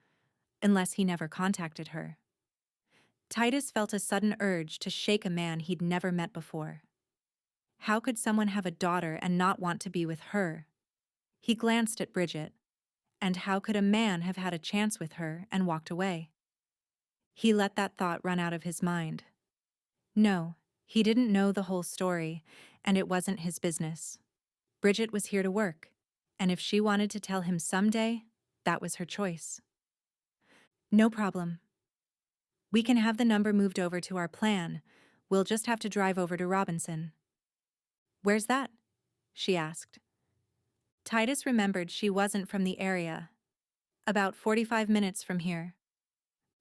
unless he never contacted her. Titus felt a sudden urge to shake a man he'd never met before. How could someone have a daughter and not want to be with her? He glanced at Bridget. And how could a man have had a chance with her and walked away? He let that thought run out of his mind. No, he didn't know the whole story, and it wasn't his business. Bridget was here to work, and if she wanted to tell him someday, that was her choice. "No problem. We can have the number moved over to our plan. We'll just have to drive over to Robinson." "Where's that?" she asked. Titus remembered she wasn't from the area. "About 45 minutes from here."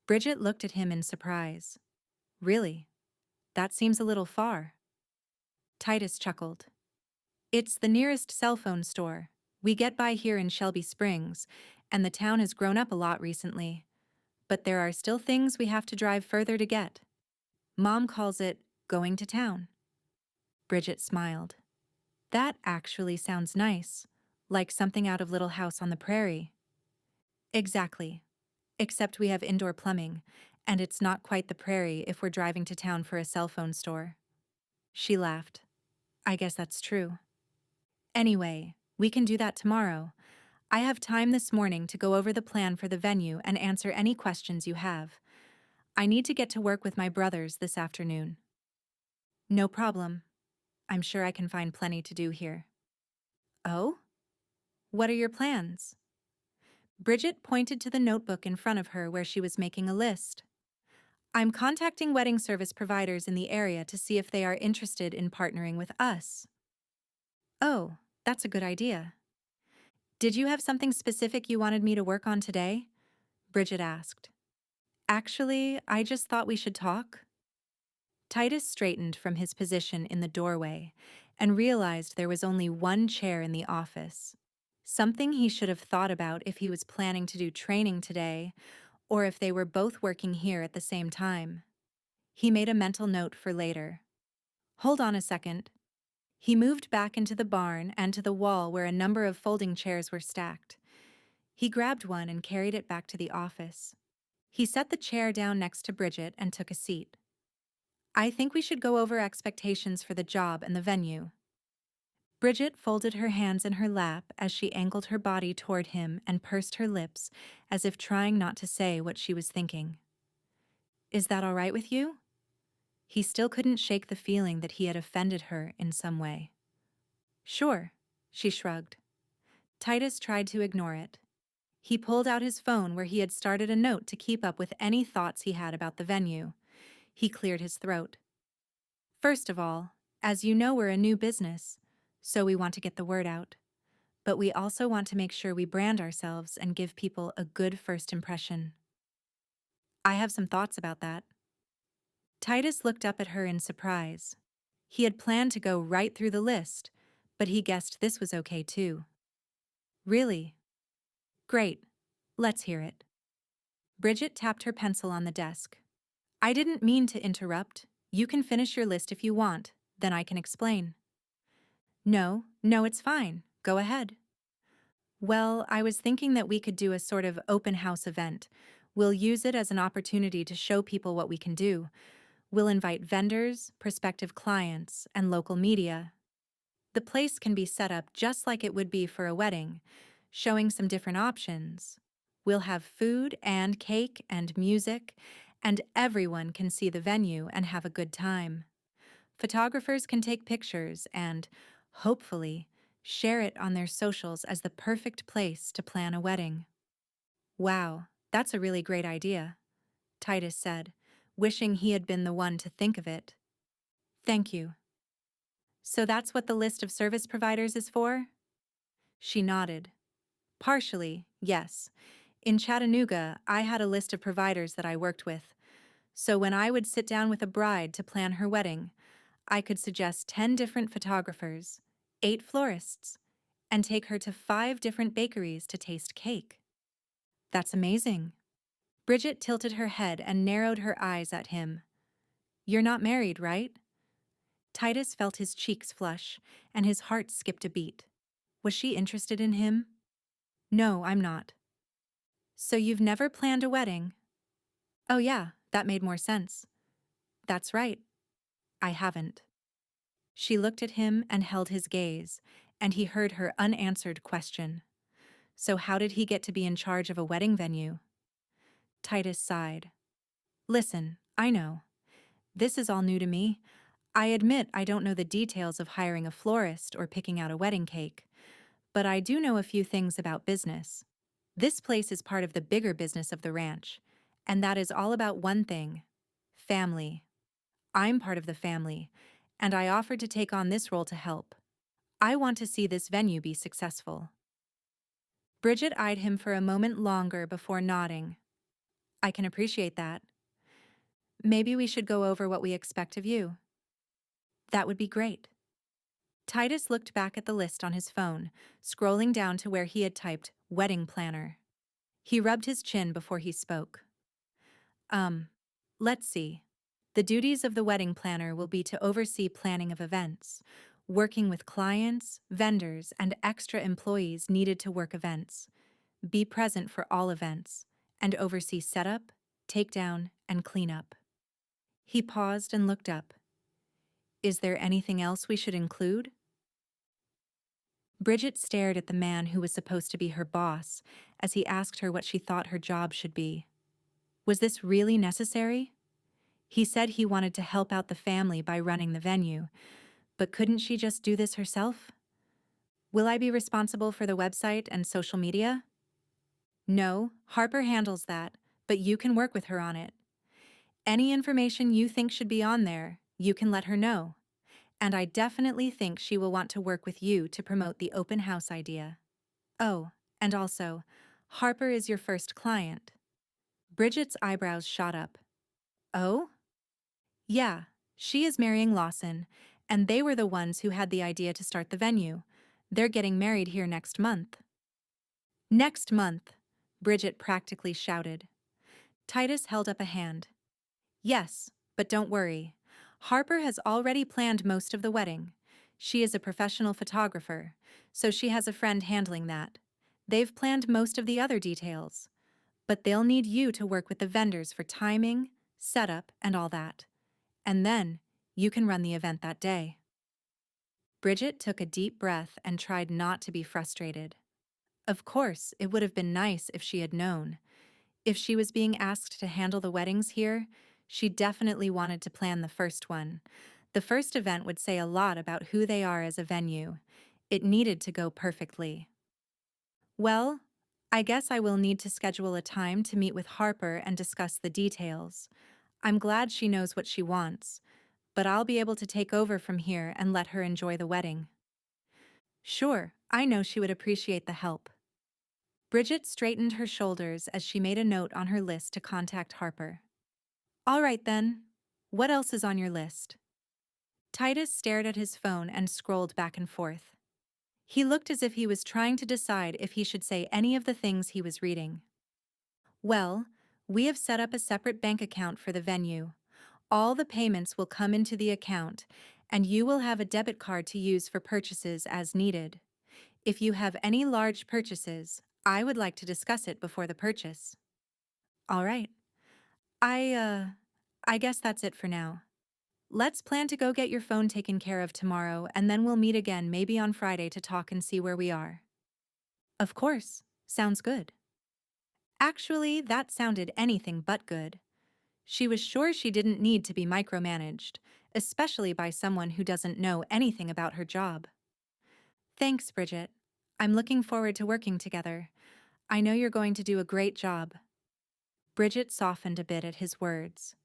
Bridget looked at him in surprise. "Really? That seems a little far." Titus chuckled. "It's the nearest cell phone store. We get by here in Shelby Springs, and the town has grown up a lot recently. But there are still things we have to drive further to get. Mom calls it going to town." Bridget smiled. "That actually sounds nice, like something out of Little House on the Prairie." "Exactly. Except we have indoor plumbing, and it's not quite the prairie if we're driving to town for a cell phone store." She laughed. "I guess that's true. Anyway, we can do that tomorrow. I have time this morning to go over the plan for the venue and answer any questions you have. I need to get to work with my brothers this afternoon." "No problem. I'm sure I can find plenty to do here." "Oh? What are your plans?" Bridget pointed to the notebook in front of her where she was making a list. I'm contacting wedding service providers in the area to see if they are interested in partnering with us. Oh, that's a good idea. Did you have something specific you wanted me to work on today? Bridget asked. Actually, I just thought we should talk. Titus straightened from his position in the doorway and realized there was only one chair in the office. Something he should have thought about if he was planning to do training today, or if they were both working here at the same time. He made a mental note for later. Hold on a second. He moved back into the barn and to the wall where a number of folding chairs were stacked. He grabbed one and carried it back to the office. He set the chair down next to Bridget and took a seat. I think we should go over expectations for the job and the venue. Bridget folded her hands in her lap as she angled her body toward him and pursed her lips as if trying not to say what she was thinking. Is that all right with you? He still couldn't shake the feeling that he had offended her in some way. Sure, she shrugged. Titus tried to ignore it. He pulled out his phone where he had started a note to keep up with any thoughts he had about the venue. He cleared his throat. First of all, as you know, we're a new business, so we want to get the word out. But we also want to make sure we brand ourselves and give people a good first impression. I have some thoughts about that. Titus looked up at her in surprise. He had planned to go right through the list, but he guessed this was okay too. Really? Great. Let's hear it. Bridget tapped her pencil on the desk. I didn't mean to interrupt. You can finish your list if you want, then I can explain. No, it's fine. Go ahead. Well, I was thinking that we could do a sort of open house event. We'll use it as an opportunity to show people what we can do. We'll invite vendors, prospective clients, and local media. The place can be set up just like it would be for a wedding, showing some different options. We'll have food and cake and music, and everyone can see the venue and have a good time. Photographers can take pictures and, hopefully, share it on their socials as the perfect place to plan a wedding. Wow, that's a really great idea, Titus said, wishing he had been the one to think of it. Thank you. So that's what the list of service providers is for? She nodded. Partially, yes. In Chattanooga, I had a list of providers that I worked with. So when I would sit down with a bride to plan her wedding, I could suggest 10 different photographers, 8 florists, and take her to 5 different bakeries to taste cake. That's amazing. Bridget tilted her head and narrowed her eyes at him. You're not married, right? Titus felt his cheeks flush, and his heart skipped a beat. Was she interested in him? No, I'm not. So you've never planned a wedding? Oh yeah, that made more sense. That's right. I haven't. She looked at him and held his gaze, and he heard her unanswered question. So how did he get to be in charge of a wedding venue? Titus sighed. Listen, I know. This is all new to me. I admit I don't know the details of hiring a florist or picking out a wedding cake, but I do know a few things about business. This place is part of the bigger business of the ranch, and that is all about one thing: family. I'm part of the family, and I offered to take on this role to help. I want to see this venue be successful. Bridget eyed him for a moment longer before nodding. I can appreciate that. Maybe we should go over what we expect of you. That would be great. Titus looked back at the list on his phone, scrolling down to where he had typed wedding planner. He rubbed his chin before he spoke. Let's see. The duties of the wedding planner will be to oversee planning of events, working with clients, vendors, and extra employees needed to work events, be present for all events, and oversee setup, takedown, and cleanup. He paused and looked up. Is there anything else we should include? Bridget stared at the man who was supposed to be her boss as he asked her what she thought her job should be. Was this really necessary? He said he wanted to help out the family by running the venue, but couldn't she just do this herself? Will I be responsible for the website and social media? No, Harper handles that, but you can work with her on it. Any information you think should be on there, you can let her know. And I definitely think she will want to work with you to promote the open house idea. Oh, and also, Harper is your first client. Bridget's eyebrows shot up. Oh? Yeah, she is marrying Lawson, and they were the ones who had the idea to start the venue. They're getting married here next month. Next month, Bridget practically shouted. Titus held up a hand. Yes, but don't worry. Harper has already planned most of the wedding. She is a professional photographer, so she has a friend handling that. They've planned most of the other details, but they'll need you to work with the vendors for timing, setup, and all that. And then, you can run the event that day. Bridget took a deep breath and tried not to be frustrated. Of course, it would have been nice if she had known. If she was being asked to handle the weddings here, she definitely wanted to plan the first one. The first event would say a lot about who they are as a venue. It needed to go perfectly. Well, I guess I will need to schedule a time to meet with Harper and discuss the details. I'm glad she knows what she wants, but I'll be able to take over from here and let her enjoy the wedding. Sure, I know she would appreciate the help. Bridget straightened her shoulders as she made a note on her list to contact Harper. All right then. What else is on your list? Titus stared at his phone and scrolled back and forth. He looked as if he was trying to decide if he should say any of the things he was reading. Well, we have set up a separate bank account for the venue. All the payments will come into the account, and you will have a debit card to use for purchases as needed. If you have any large purchases, I would like to discuss it before the purchase. All right. I guess that's it for now. Let's plan to go get your phone taken care of tomorrow, and then we'll meet again maybe on Friday to talk and see where we are. Of course. Sounds good. Actually, that sounded anything but good. She was sure she didn't need to be micromanaged, especially by someone who doesn't know anything about her job. Thanks, Bridget. I'm looking forward to working together. I know you're going to do a great job. Bridget softened a bit at his words.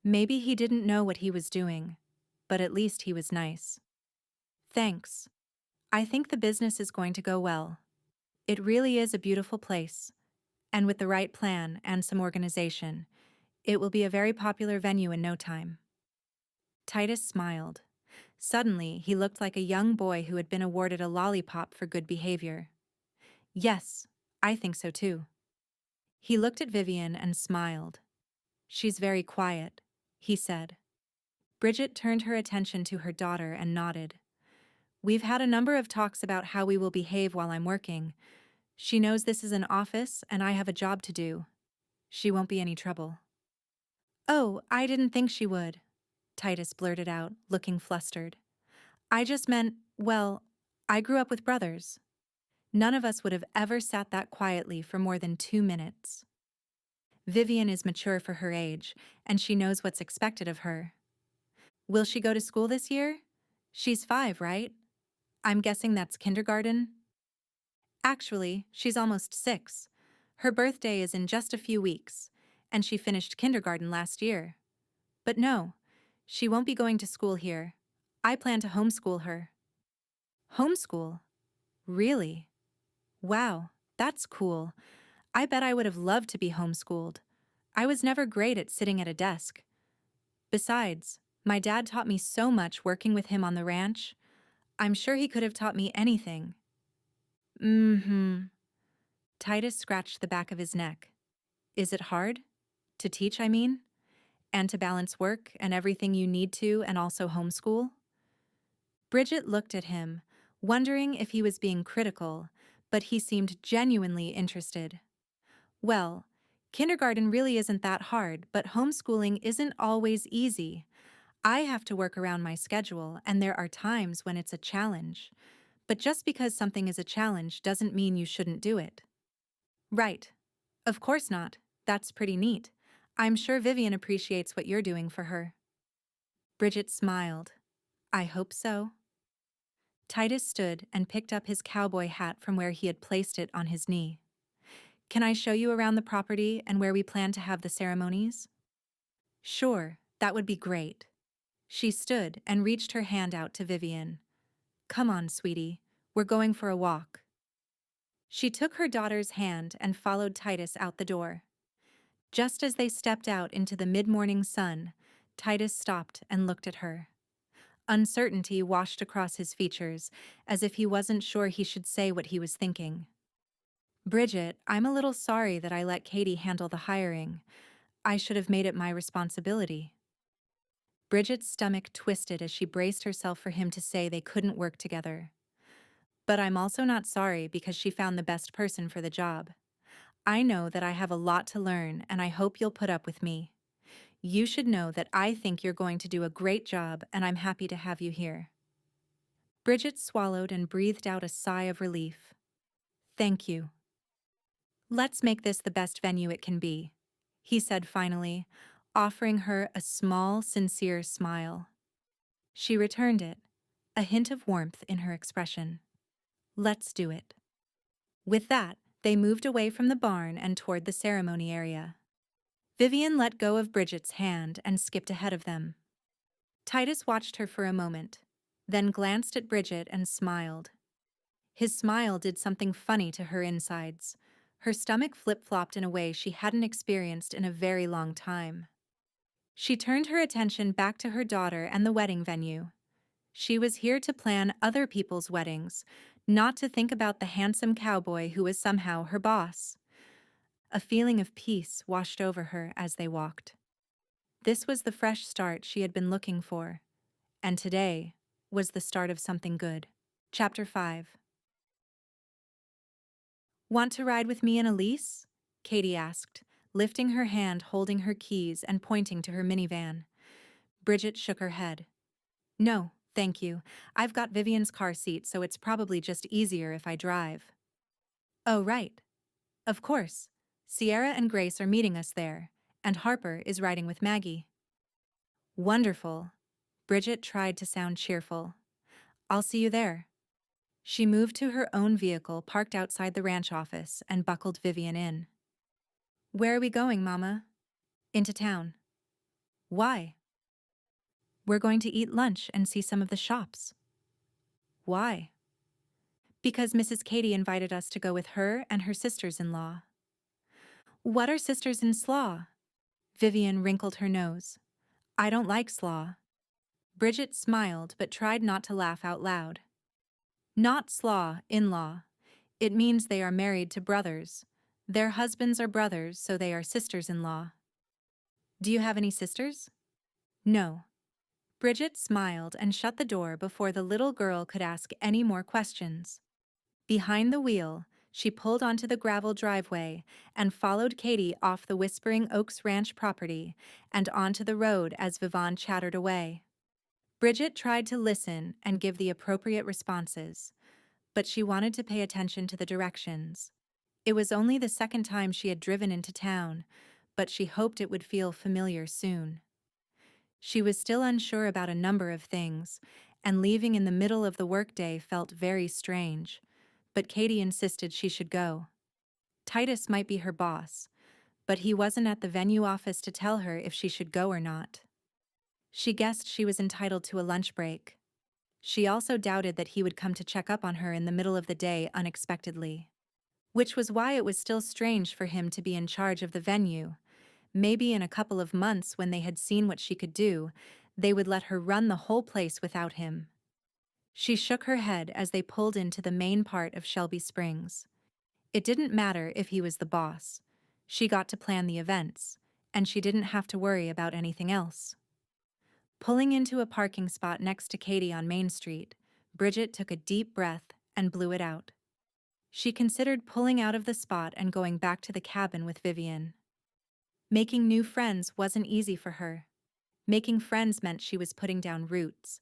Maybe he didn't know what he was doing, but at least he was nice. Thanks. I think the business is going to go well. It really is a beautiful place, and with the right plan and some organization, it will be a very popular venue in no time. Titus smiled. Suddenly, he looked like a young boy who had been awarded a lollipop for good behavior. Yes, I think so too. He looked at Vivian and smiled. She's very quiet, he said. Bridget turned her attention to her daughter and nodded. We've had a number of talks about how we will behave while I'm working. She knows this is an office and I have a job to do. She won't be any trouble. Oh, I didn't think she would, Titus blurted out, looking flustered. I just meant, well, I grew up with brothers. None of us would have ever sat that quietly for more than 2 minutes. Vivian is mature for her age, and she knows what's expected of her. Will she go to school this year? She's 5, right? I'm guessing that's kindergarten? Actually, she's almost 6. Her birthday is in just a few weeks, and she finished kindergarten last year. But no, she won't be going to school here. I plan to homeschool her. Homeschool? Really? Wow, that's cool. I bet I would have loved to be homeschooled. I was never great at sitting at a desk. Besides, my dad taught me so much working with him on the ranch. I'm sure he could have taught me anything. Titus scratched the back of his neck. Is it hard? To teach, I mean? And to balance work and everything you need to and also homeschool? Bridget looked at him, wondering if he was being critical, but he seemed genuinely interested. Well, kindergarten really isn't that hard, but homeschooling isn't always easy. I have to work around my schedule, and there are times when it's a challenge. But just because something is a challenge doesn't mean you shouldn't do it. Right. Of course not. That's pretty neat. I'm sure Vivian appreciates what you're doing for her. Bridget smiled. I hope so. Titus stood and picked up his cowboy hat from where he had placed it on his knee. Can I show you around the property and where we plan to have the ceremonies? Sure, that would be great. She stood and reached her hand out to Vivian. Come on, sweetie, we're going for a walk. She took her daughter's hand and followed Titus out the door. Just as they stepped out into the mid-morning sun, Titus stopped and looked at her. Uncertainty washed across his features, as if he wasn't sure he should say what he was thinking. Bridget, I'm a little sorry that I let Katie handle the hiring. I should have made it my responsibility. Bridget's stomach twisted as she braced herself for him to say they couldn't work together. But I'm also not sorry because she found the best person for the job. I know that I have a lot to learn, and I hope you'll put up with me. You should know that I think you're going to do a great job, and I'm happy to have you here. Bridget swallowed and breathed out a sigh of relief. Thank you. Let's make this the best venue it can be, he said finally, offering her a small, sincere smile. She returned it, a hint of warmth in her expression. Let's do it. With that, they moved away from the barn and toward the ceremony area. Vivian let go of Bridget's hand and skipped ahead of them. Titus watched her for a moment, then glanced at Bridget and smiled. His smile did something funny to her insides. Her stomach flip-flopped in a way she hadn't experienced in a very long time. She turned her attention back to her daughter and the wedding venue. She was here to plan other people's weddings, not to think about the handsome cowboy who was somehow her boss. A feeling of peace washed over her as they walked. This was the fresh start she had been looking for, and today was the start of something good. Chapter 5. Want to ride with me and Elise? Katie asked, lifting her hand holding her keys and pointing to her minivan. Bridget shook her head. No, thank you. I've got Vivian's car seat, so it's probably just easier if I drive. Oh, right. Of course. Sierra and Grace are meeting us there, and Harper is riding with Maggie. Wonderful. Bridget tried to sound cheerful. I'll see you there. She moved to her own vehicle parked outside the ranch office and buckled Vivian in. Where are we going, Mama? Into town. Why? We're going to eat lunch and see some of the shops. Why? Because Mrs. Katie invited us to go with her and her sisters-in-law. What are sisters-in-slaw? Vivian wrinkled her nose. I don't like slaw. Bridget smiled but tried not to laugh out loud. Not slaw, in-law. It means they are married to brothers. Their husbands are brothers, so they are sisters-in-law. Do you have any sisters? No. Bridget smiled and shut the door before the little girl could ask any more questions. Behind the wheel, she pulled onto the gravel driveway and followed Katie off the Whispering Oaks Ranch property and onto the road as Vivon chattered away. Bridget tried to listen and give the appropriate responses, but she wanted to pay attention to the directions. It was only the second time she had driven into town, but she hoped it would feel familiar soon. She was still unsure about a number of things, and leaving in the middle of the workday felt very strange, but Katie insisted she should go. Titus might be her boss, but he wasn't at the venue office to tell her if she should go or not. She guessed she was entitled to a lunch break. She also doubted that he would come to check up on her in the middle of the day unexpectedly. Which was why it was still strange for him to be in charge of the venue. Maybe in a couple of months, when they had seen what she could do, they would let her run the whole place without him. She shook her head as they pulled into the main part of Shelby Springs. It didn't matter if he was the boss. She got to plan the events, and she didn't have to worry about anything else. Pulling into a parking spot next to Katie on Main Street, Bridget took a deep breath and blew it out. She considered pulling out of the spot and going back to the cabin with Vivian. Making new friends wasn't easy for her. Making friends meant she was putting down roots.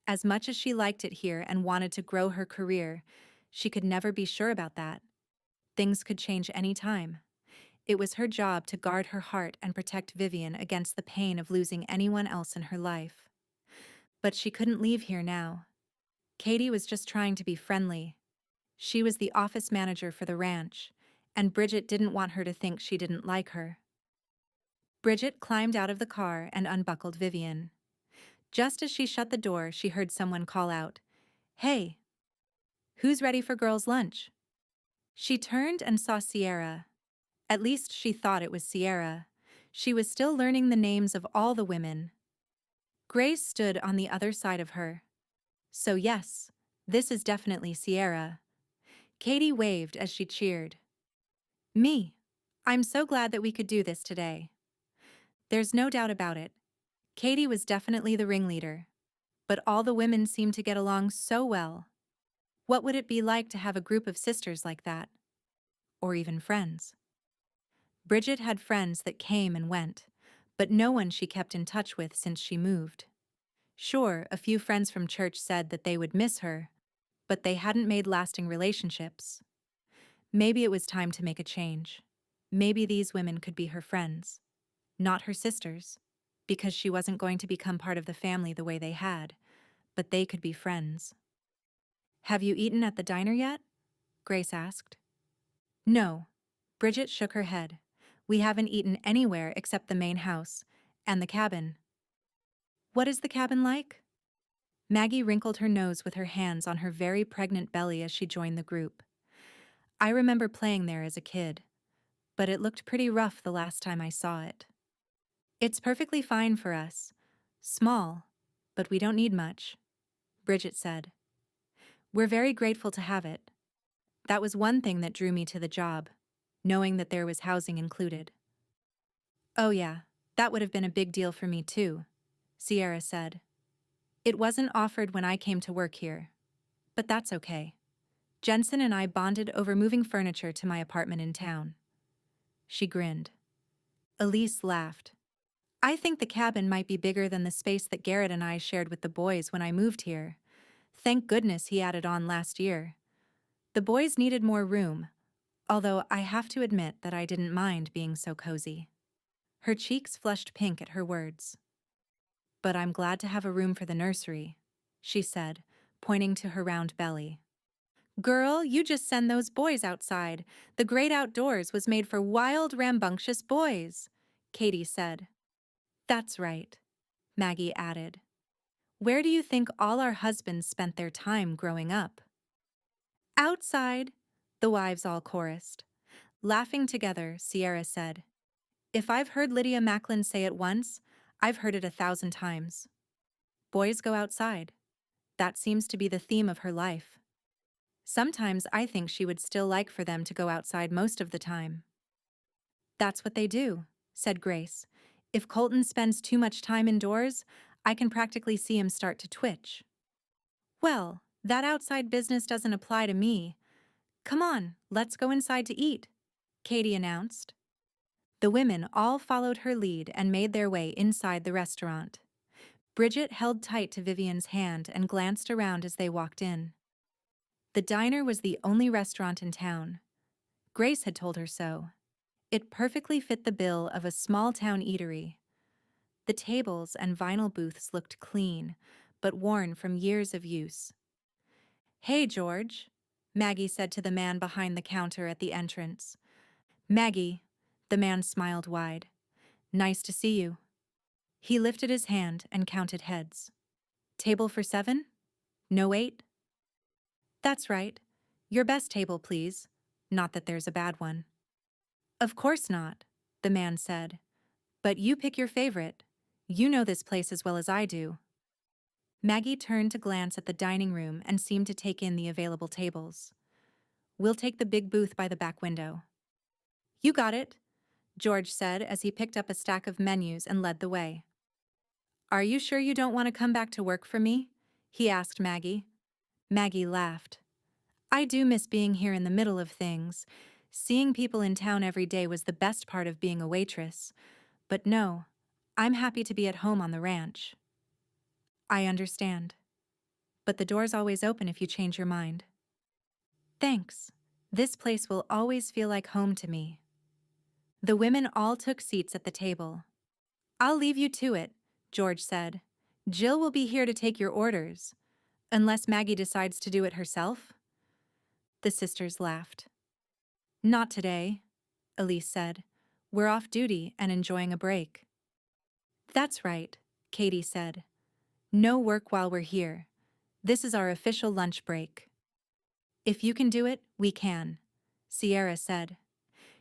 As much as she liked it here and wanted to grow her career, she could never be sure about that. Things could change any time. It was her job to guard her heart and protect Vivian against the pain of losing anyone else in her life. But she couldn't leave here now. Katie was just trying to be friendly. She was the office manager for the ranch, and Bridget didn't want her to think she didn't like her. Bridget climbed out of the car and unbuckled Vivian. Just as she shut the door, she heard someone call out, "Hey, who's ready for girls' lunch?" She turned and saw Sierra. At least she thought it was Sierra. She was still learning the names of all the women. Grace stood on the other side of her. So yes, this is definitely Sierra. Katie waved as she cheered. Me. I'm so glad that we could do this today. There's no doubt about it. Katie was definitely the ringleader. But all the women seemed to get along so well. What would it be like to have a group of sisters like that? Or even friends? Bridget had friends that came and went, but no one she kept in touch with since she moved. Sure, a few friends from church said that they would miss her, but they hadn't made lasting relationships. Maybe it was time to make a change. Maybe these women could be her friends, not her sisters, because she wasn't going to become part of the family the way they had, but they could be friends. "Have you eaten at the diner yet?" Grace asked. "No." Bridget shook her head. "We haven't eaten anywhere except the main house and the cabin." "What is the cabin like?" Maggie wrinkled her nose with her hands on her very pregnant belly as she joined the group. "I remember playing there as a kid, but it looked pretty rough the last time I saw it." "It's perfectly fine for us. Small, but we don't need much," Bridget said. "We're very grateful to have it. That was one thing that drew me to the job, knowing that there was housing included." "Oh yeah, that would have been a big deal for me too," Sierra said. "It wasn't offered when I came to work here, but that's okay. Jensen and I bonded over moving furniture to my apartment in town." She grinned. Elise laughed. "I think the cabin might be bigger than the space that Garrett and I shared with the boys when I moved here. Thank goodness he added on last year. The boys needed more room, although I have to admit that I didn't mind being so cozy." Her cheeks flushed pink at her words. "But I'm glad to have a room for the nursery," she said, pointing to her round belly. "Girl, you just send those boys outside. The great outdoors was made for wild, rambunctious boys," Katie said. "That's right," Maggie added. "Where do you think all our husbands spent their time growing up?" "Outside," the wives all chorused. Laughing together, Sierra said, "If I've heard Lydia Macklin say it once, I've heard it 1,000 times. Boys go outside. That seems to be the theme of her life. Sometimes I think she would still like for them to go outside most of the time." "That's what they do," said Grace. "If Colton spends too much time indoors, I can practically see him start to twitch." "Well, that outside business doesn't apply to me. Come on, let's go inside to eat," Katie announced. The women all followed her lead and made their way inside the restaurant. Bridget held tight to Vivian's hand and glanced around as they walked in. The diner was the only restaurant in town. Grace had told her so. It perfectly fit the bill of a small-town eatery. The tables and vinyl booths looked clean, but worn from years of use. "Hey, George," Maggie said to the man behind the counter at the entrance. "Maggie," the man smiled wide. "Nice to see you." He lifted his hand and counted heads. "Table for 7? No 8? "That's right. Your best table, please. Not that there's a bad one." "Of course not," the man said. "But you pick your favorite. You know this place as well as I do." Maggie turned to glance at the dining room and seemed to take in the available tables. "We'll take the big booth by the back window." "You got it," George said as he picked up a stack of menus and led the way. "Are you sure you don't want to come back to work for me?" he asked Maggie. Maggie laughed. "I do miss being here in the middle of things. Seeing people in town every day was the best part of being a waitress. But no, I'm happy to be at home on the ranch." "I understand. But the door's always open if you change your mind." "Thanks. This place will always feel like home to me." The women all took seats at the table. "I'll leave you to it," George said. "Jill will be here to take your orders. Unless Maggie decides to do it herself." The sisters laughed. Not today, Elise said. We're off duty and enjoying a break. That's right, Katie said. No work while we're here. This is our official lunch break. If you can do it, we can, Sierra said.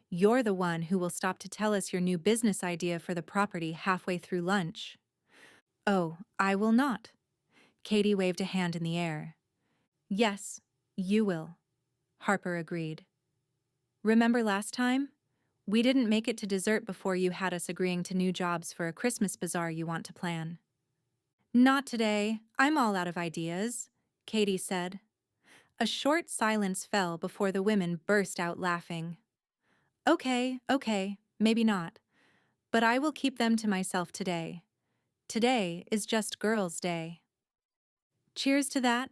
You're the one who will stop to tell us your new business idea for the property halfway through lunch. Oh, I will not. Katie waved a hand in the air. Yes, you will, Harper agreed. Remember last time? We didn't make it to dessert before you had us agreeing to new jobs for a Christmas bazaar you want to plan. Not today. I'm all out of ideas, Katie said. A short silence fell before the women burst out laughing. Okay, maybe not. But I will keep them to myself today. Today is just Girls' Day. Cheers to that.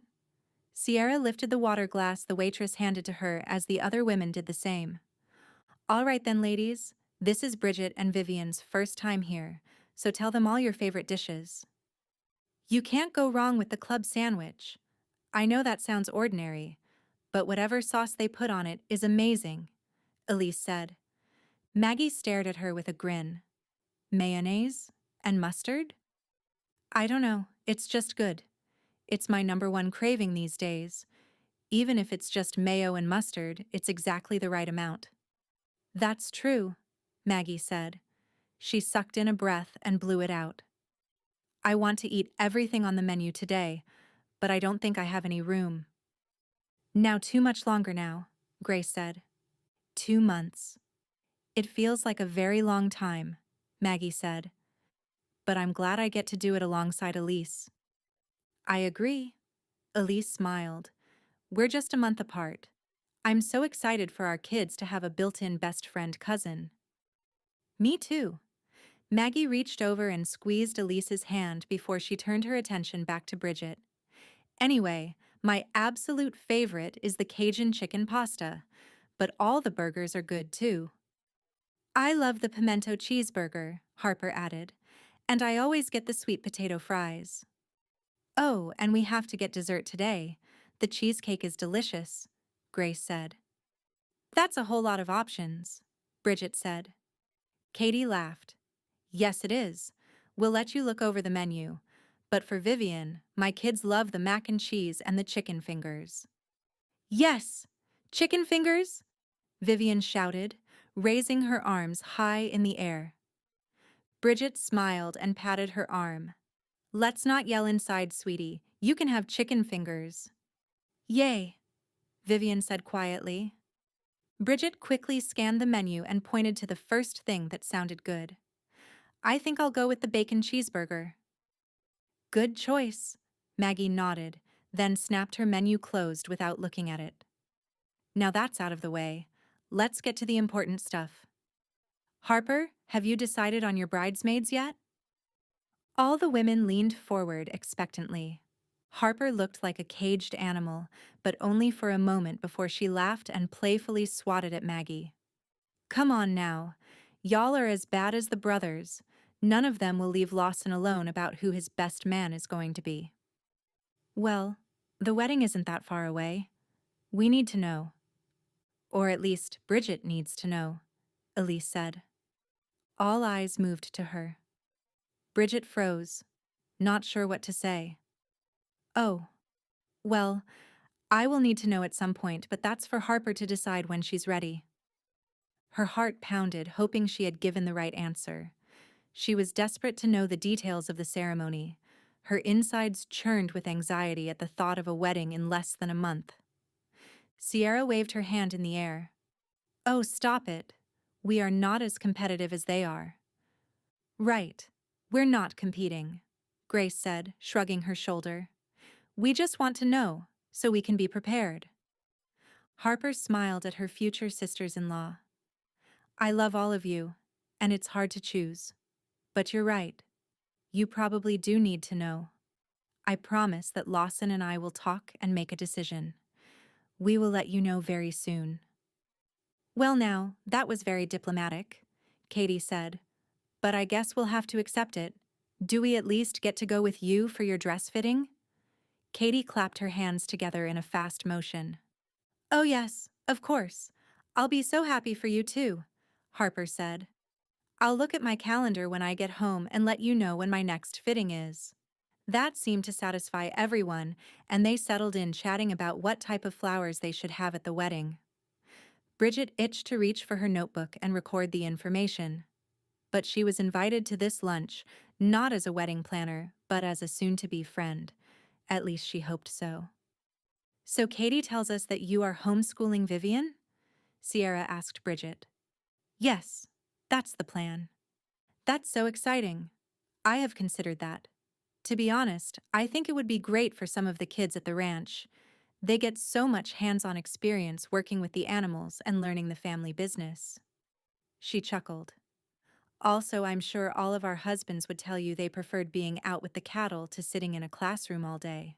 Sierra lifted the water glass the waitress handed to her as the other women did the same. All right then, ladies. This is Bridget and Vivian's first time here, so tell them all your favorite dishes. You can't go wrong with the club sandwich. I know that sounds ordinary, but whatever sauce they put on it is amazing, Elise said. Maggie stared at her with a grin. Mayonnaise? And mustard? I don't know, it's just good. It's my #1 craving these days. Even if it's just mayo and mustard, it's exactly the right amount. That's true, Maggie said. She sucked in a breath and blew it out. I want to eat everything on the menu today, but I don't think I have any room. Now too much longer now, Grace said. 2 months. It feels like a very long time, Maggie said. But I'm glad I get to do it alongside Elise. I agree. Elise smiled. We're just a month apart. I'm so excited for our kids to have a built-in best friend cousin. Me too. Maggie reached over and squeezed Elise's hand before she turned her attention back to Bridget. Anyway, my absolute favorite is the Cajun chicken pasta, but all the burgers are good too. I love the pimento cheeseburger, Harper added, and I always get the sweet potato fries. Oh, and we have to get dessert today. The cheesecake is delicious, Grace said. That's a whole lot of options, Bridget said. Katie laughed. Yes, it is. We'll let you look over the menu. But for Vivian, my kids love the mac and cheese and the chicken fingers. Yes! Chicken fingers? Vivian shouted, raising her arms high in the air. Bridget smiled and patted her arm. Let's not yell inside, sweetie. You can have chicken fingers. Yay, Vivian said quietly. Bridget quickly scanned the menu and pointed to the first thing that sounded good. I think I'll go with the bacon cheeseburger. Good choice, Maggie nodded, then snapped her menu closed without looking at it. Now that's out of the way. Let's get to the important stuff. Harper, have you decided on your bridesmaids yet? All the women leaned forward expectantly. Harper looked like a caged animal, but only for a moment before she laughed and playfully swatted at Maggie. Come on now. Y'all are as bad as the brothers. None of them will leave Lawson alone about who his best man is going to be. Well, the wedding isn't that far away. We need to know. Or at least Bridget needs to know, Elise said. All eyes moved to her. Bridget froze, not sure what to say. Oh, well, I will need to know at some point, but that's for Harper to decide when she's ready. Her heart pounded, hoping she had given the right answer. She was desperate to know the details of the ceremony. Her insides churned with anxiety at the thought of a wedding in less than a month. Sierra waved her hand in the air. Oh, stop it. We are not as competitive as they are. Right. We're not competing, Grace said, shrugging her shoulder. We just want to know, so we can be prepared. Harper smiled at her future sisters-in-law. I love all of you, and it's hard to choose. But you're right. You probably do need to know. I promise that Lawson and I will talk and make a decision. We will let you know very soon. Well now, that was very diplomatic, Katie said. But I guess we'll have to accept it. Do we at least get to go with you for your dress fitting? Katie clapped her hands together in a fast motion. Oh yes, of course. I'll be so happy for you too, Harper said. I'll look at my calendar when I get home and let you know when my next fitting is. That seemed to satisfy everyone, and they settled in chatting about what type of flowers they should have at the wedding. Bridget itched to reach for her notebook and record the information. But she was invited to this lunch, not as a wedding planner, but as a soon-to-be friend. At least she hoped so. So Katie tells us that you are homeschooling Vivian? Sierra asked Bridget. Yes, that's the plan. That's so exciting. I have considered that. To be honest, I think it would be great for some of the kids at the ranch. They get so much hands-on experience working with the animals and learning the family business. She chuckled. Also, I'm sure all of our husbands would tell you they preferred being out with the cattle to sitting in a classroom all day.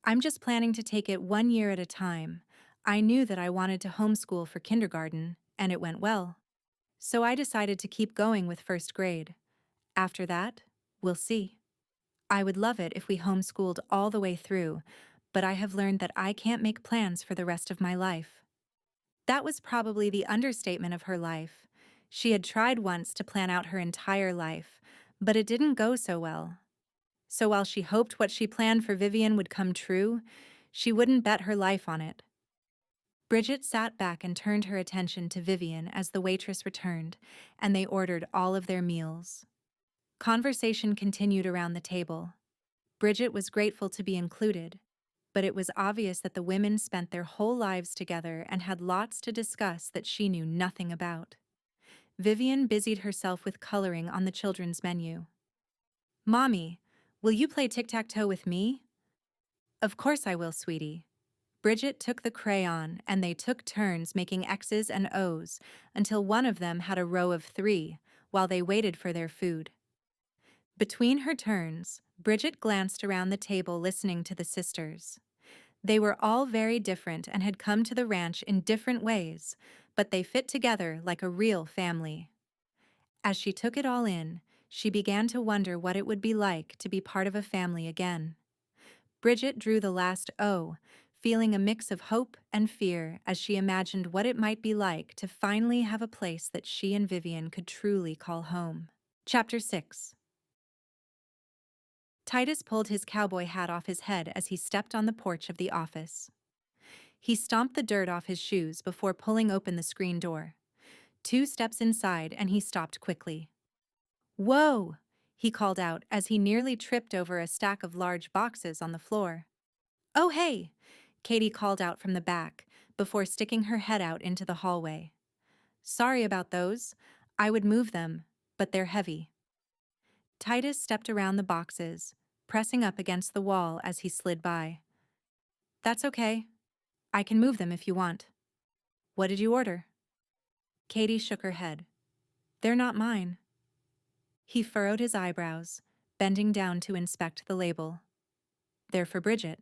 I'm just planning to take it 1 year at a time. I knew that I wanted to homeschool for kindergarten, and it went well. So I decided to keep going with first grade. After that, we'll see. I would love it if we homeschooled all the way through, but I have learned that I can't make plans for the rest of my life. That was probably the understatement of her life. She had tried once to plan out her entire life, but it didn't go so well. So while she hoped what she planned for Vivian would come true, she wouldn't bet her life on it. Bridget sat back and turned her attention to Vivian as the waitress returned, and they ordered all of their meals. Conversation continued around the table. Bridget was grateful to be included, but it was obvious that the women spent their whole lives together and had lots to discuss that she knew nothing about. Vivian busied herself with coloring on the children's menu. Mommy, will you play tic-tac-toe with me? Of course I will, sweetie. Bridget took the crayon and they took turns making X's and O's until one of them had a row of 3 while they waited for their food. Between her turns, Bridget glanced around the table listening to the sisters. They were all very different and had come to the ranch in different ways, but they fit together like a real family. As she took it all in, she began to wonder what it would be like to be part of a family again. Bridget drew the last O, feeling a mix of hope and fear as she imagined what it might be like to finally have a place that she and Vivian could truly call home. Chapter 6. Titus pulled his cowboy hat off his head as he stepped on the porch of the office. He stomped the dirt off his shoes before pulling open the screen door. 2 steps inside and he stopped quickly. Whoa! He called out as he nearly tripped over a stack of large boxes on the floor. Oh, hey! Katie called out from the back before sticking her head out into the hallway. Sorry about those. I would move them, but they're heavy. Titus stepped around the boxes, pressing up against the wall as he slid by. That's okay. I can move them if you want. What did you order? Katie shook her head. They're not mine. He furrowed his eyebrows, bending down to inspect the label. They're for Bridget.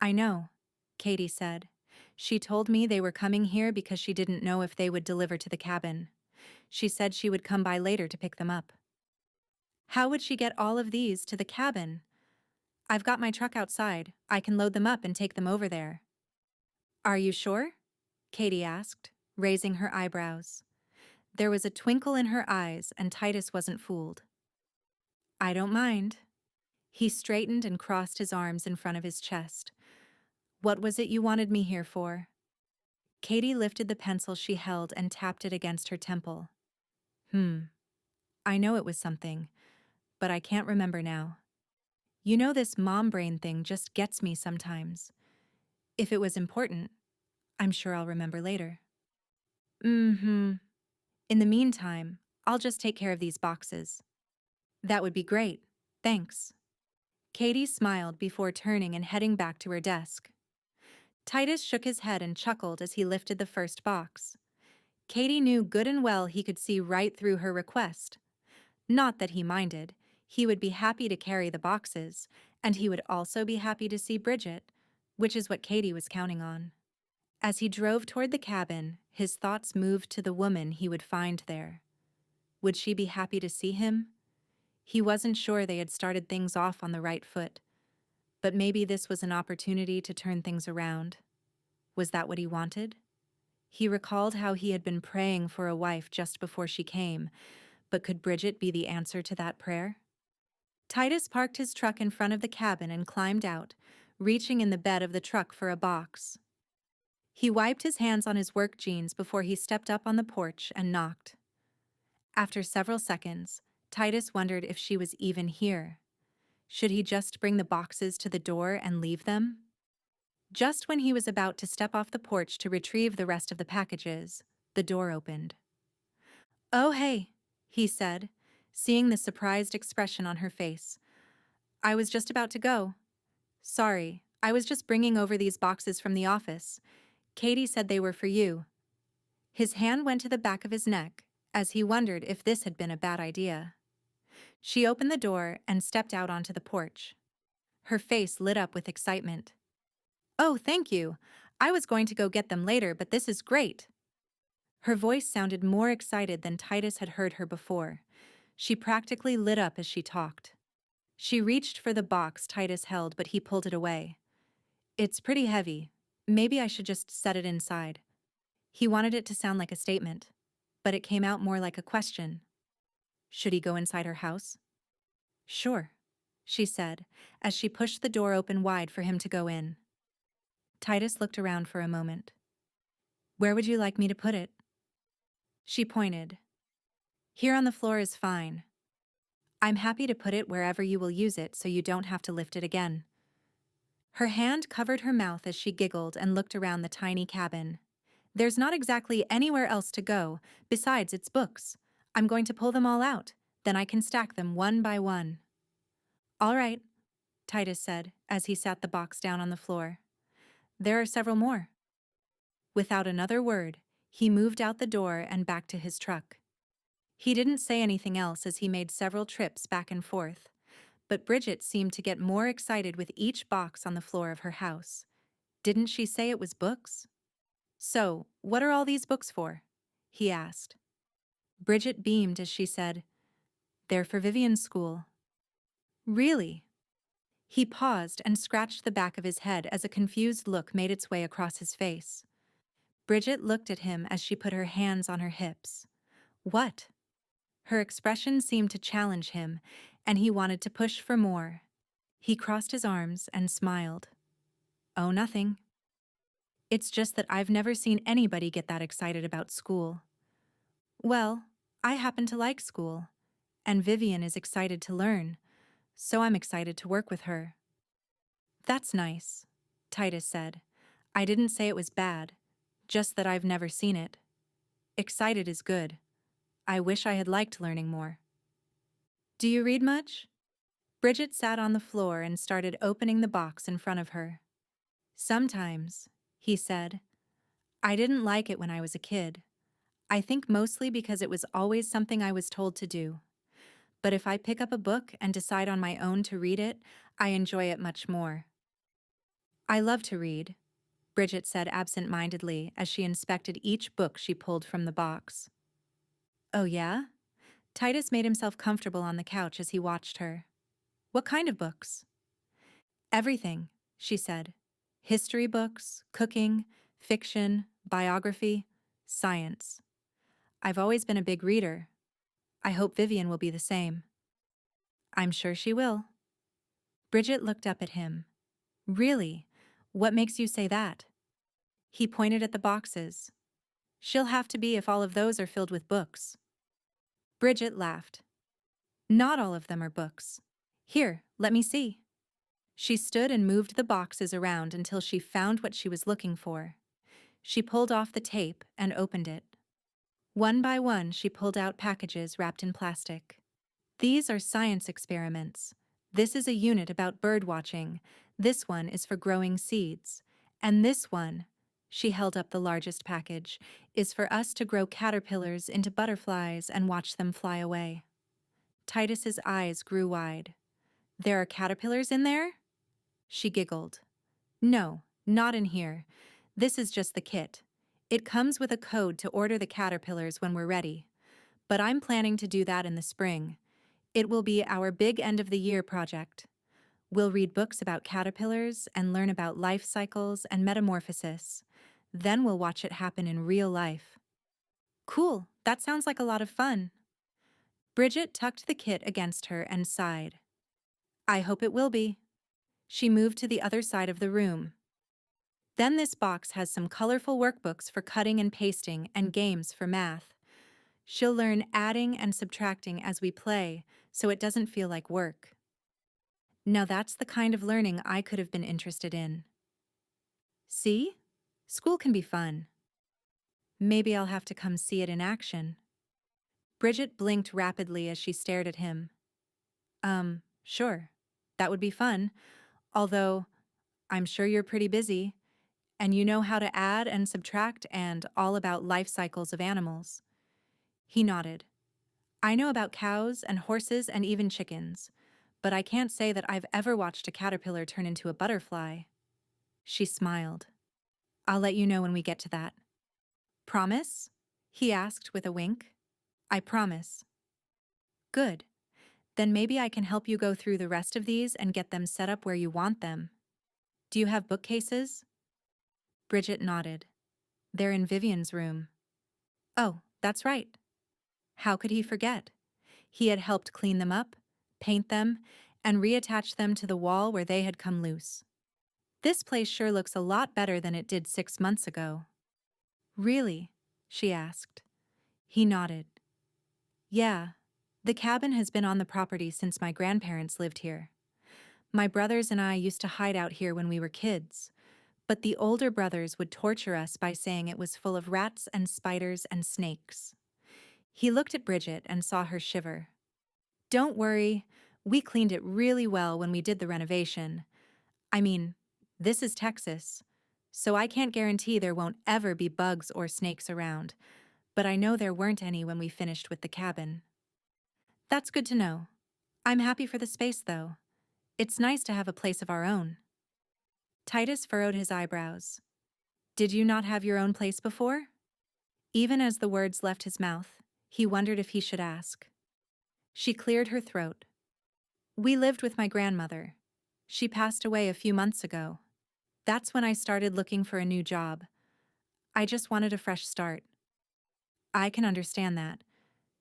I know, Katie said. She told me they were coming here because she didn't know if they would deliver to the cabin. She said she would come by later to pick them up. How would she get all of these to the cabin? I've got my truck outside. I can load them up and take them over there. Are you sure? Katie asked, raising her eyebrows. There was a twinkle in her eyes, and Titus wasn't fooled. I don't mind. He straightened and crossed his arms in front of his chest. What was it you wanted me here for? Katie lifted the pencil she held and tapped it against her temple. I know it was something, but I can't remember now. You know, this mom brain thing just gets me sometimes. If it was important, I'm sure I'll remember later. In the meantime, I'll just take care of these boxes. That would be great. Thanks. Katie smiled before turning and heading back to her desk. Titus shook his head and chuckled as he lifted the first box. Katie knew good and well he could see right through her request. Not that he minded. He would be happy to carry the boxes, and he would also be happy to see Bridget, which is what Katie was counting on. As he drove toward the cabin, his thoughts moved to the woman he would find there. Would she be happy to see him? He wasn't sure they had started things off on the right foot, but maybe this was an opportunity to turn things around. Was that what he wanted? He recalled how he had been praying for a wife just before she came, but could Bridget be the answer to that prayer? Titus parked his truck in front of the cabin and climbed out, reaching in the bed of the truck for a box. He wiped his hands on his work jeans before he stepped up on the porch and knocked. After several seconds, Titus wondered if she was even here. Should he just bring the boxes to the door and leave them? Just when he was about to step off the porch to retrieve the rest of the packages, the door opened. "Oh, hey," he said, seeing the surprised expression on her face. "I was just about to go. Sorry, I was just bringing over these boxes from the office. Katie said they were for you." His hand went to the back of his neck, as he wondered if this had been a bad idea. She opened the door and stepped out onto the porch. Her face lit up with excitement. "Oh, thank you. I was going to go get them later, but this is great." Her voice sounded more excited than Titus had heard her before. She practically lit up as she talked. She reached for the box Titus held, but he pulled it away. "It's pretty heavy. Maybe I should just set it inside." He wanted it to sound like a statement, but it came out more like a question. Should he go inside her house? "Sure," she said, as she pushed the door open wide for him to go in. Titus looked around for a moment. "Where would you like me to put it?" She pointed. "Here on the floor is fine. I'm happy to put it wherever you will use it so you don't have to lift it again." Her hand covered her mouth as she giggled and looked around the tiny cabin. "There's not exactly anywhere else to go, besides its books. I'm going to pull them all out, then I can stack them one by one." "All right," Titus said, as he sat the box down on the floor. "There are several more." Without another word, he moved out the door and back to his truck. He didn't say anything else as he made several trips back and forth, but Bridget seemed to get more excited with each box on the floor of her house. Didn't she say it was books? "So, what are all these books for?" he asked. Bridget beamed as she said, "They're for Vivian's school." "Really?" He paused and scratched the back of his head as a confused look made its way across his face. Bridget looked at him as she put her hands on her hips. "What?" Her expression seemed to challenge him, and he wanted to push for more. He crossed his arms and smiled. "Oh, nothing. It's just that I've never seen anybody get that excited about school." "Well, I happen to like school, and Vivian is excited to learn, so I'm excited to work with her." "That's nice," Titus said. "I didn't say it was bad, just that I've never seen it. Excited is good. I wish I had liked learning more." "Do you read much?" Bridget sat on the floor and started opening the box in front of her. "Sometimes," he said. "I didn't like it when I was a kid. I think mostly because it was always something I was told to do. But if I pick up a book and decide on my own to read it, I enjoy it much more." "I love to read," Bridget said absent-mindedly as she inspected each book she pulled from the box. "Oh, yeah?" Titus made himself comfortable on the couch as he watched her. "What kind of books?" "Everything," she said. "History books, cooking, fiction, biography, science. I've always been a big reader. I hope Vivian will be the same." "I'm sure she will." Bridget looked up at him. "Really? What makes you say that?" He pointed at the boxes. "She'll have to be if all of those are filled with books." Bridget laughed. "Not all of them are books. Here, let me see." She stood and moved the boxes around until she found what she was looking for. She pulled off the tape and opened it. One by one, she pulled out packages wrapped in plastic. "These are science experiments. This is a unit about bird watching. This one is for growing seeds. And this one," she held up the largest package, "is for us to grow caterpillars into butterflies and watch them fly away." Titus's eyes grew wide. "There are caterpillars in there?" She giggled. "No, not in here. This is just the kit. It comes with a code to order the caterpillars when we're ready. But I'm planning to do that in the spring. It will be our big end-of-the-year project. We'll read books about caterpillars and learn about life cycles and metamorphosis. Then we'll watch it happen in real life. Cool, that sounds like a lot of fun. Bridget tucked the kit against her and sighed. I hope it will be. She moved to the other side of the room. Then this box has some colorful workbooks for cutting and pasting and games for math. She'll learn adding and subtracting as we play, so it doesn't feel like work. Now that's the kind of learning I could have been interested in. See? School can be fun. Maybe I'll have to come see it in action. Bridget blinked rapidly as she stared at him. Sure. That would be fun. Although, I'm sure you're pretty busy, and you know how to add and subtract and all about life cycles of animals. He nodded. I know about cows and horses and even chickens, but I can't say that I've ever watched a caterpillar turn into a butterfly. She smiled. I'll let you know when we get to that. Promise? He asked with a wink. I promise. Good. Then maybe I can help you go through the rest of these and get them set up where you want them. Do you have bookcases? Bridget nodded. They're in Vivian's room. Oh, that's right. How could he forget? He had helped clean them up, paint them, and reattach them to the wall where they had come loose. This place sure looks a lot better than it did 6 months ago. Really? She asked. He nodded. Yeah, the cabin has been on the property since my grandparents lived here. My brothers and I used to hide out here when we were kids, but the older brothers would torture us by saying it was full of rats and spiders and snakes. He looked at Bridget and saw her shiver. Don't worry, we cleaned it really well when we did the renovation. I mean, this is Texas, so I can't guarantee there won't ever be bugs or snakes around, but I know there weren't any when we finished with the cabin. That's good to know. I'm happy for the space, though. It's nice to have a place of our own. Titus furrowed his eyebrows. Did you not have your own place before? Even as the words left his mouth, he wondered if he should ask. She cleared her throat. We lived with my grandmother. She passed away a few months ago. That's when I started looking for a new job. I just wanted a fresh start. I can understand that.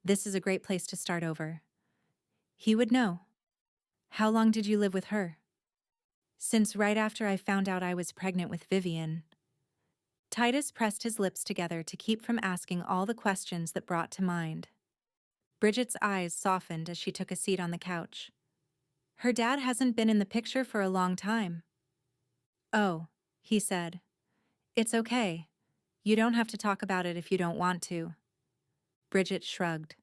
This is a great place to start over. He would know. How long did you live with her? Since right after I found out I was pregnant with Vivian. Titus pressed his lips together to keep from asking all the questions that brought to mind. Bridget's eyes softened as she took a seat on the couch. Her dad hasn't been in the picture for a long time. Oh, he said. It's okay. You don't have to talk about it if you don't want to. Bridget shrugged.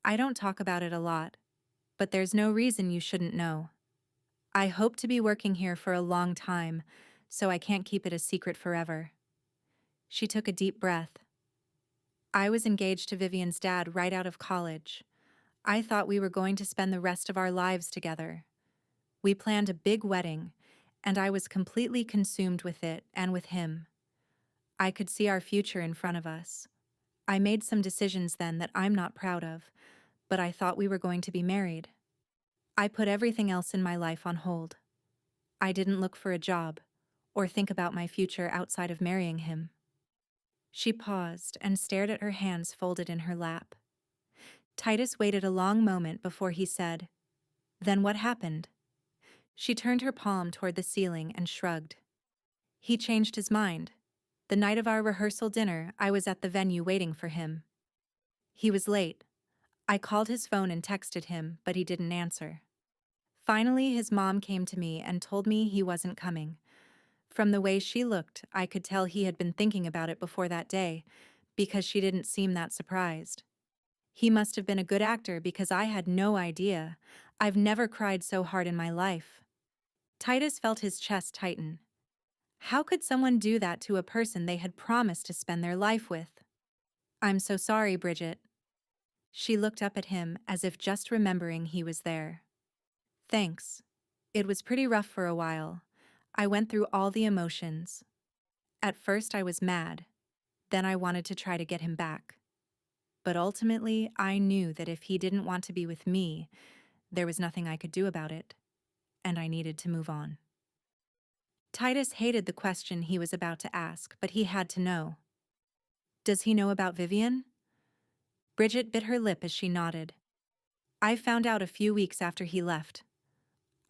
I don't talk about it a lot, but there's no reason you shouldn't know. I hope to be working here for a long time, so I can't keep it a secret forever. She took a deep breath. I was engaged to Vivian's dad right out of college. I thought we were going to spend the rest of our lives together. We planned a big wedding, and I was completely consumed with it and with him. I could see our future in front of us. I made some decisions then that I'm not proud of, but I thought we were going to be married. I put everything else in my life on hold. I didn't look for a job or think about my future outside of marrying him. She paused and stared at her hands folded in her lap. Titus waited a long moment before he said, Then what happened? She turned her palm toward the ceiling and shrugged. He changed his mind. The night of our rehearsal dinner, I was at the venue waiting for him. He was late. I called his phone and texted him, but he didn't answer. Finally, his mom came to me and told me he wasn't coming. From the way she looked, I could tell he had been thinking about it before that day, because she didn't seem that surprised. He must have been a good actor because I had no idea. I've never cried so hard in my life. Titus felt his chest tighten. How could someone do that to a person they had promised to spend their life with? I'm so sorry, Bridget. She looked up at him as if just remembering he was there. Thanks. It was pretty rough for a while. I went through all the emotions. At first I was mad. Then I wanted to try to get him back. But ultimately, I knew that if he didn't want to be with me, there was nothing I could do about it, and I needed to move on. Titus hated the question he was about to ask, but he had to know. Does he know about Vivian? Bridget bit her lip as she nodded. I found out a few weeks after he left.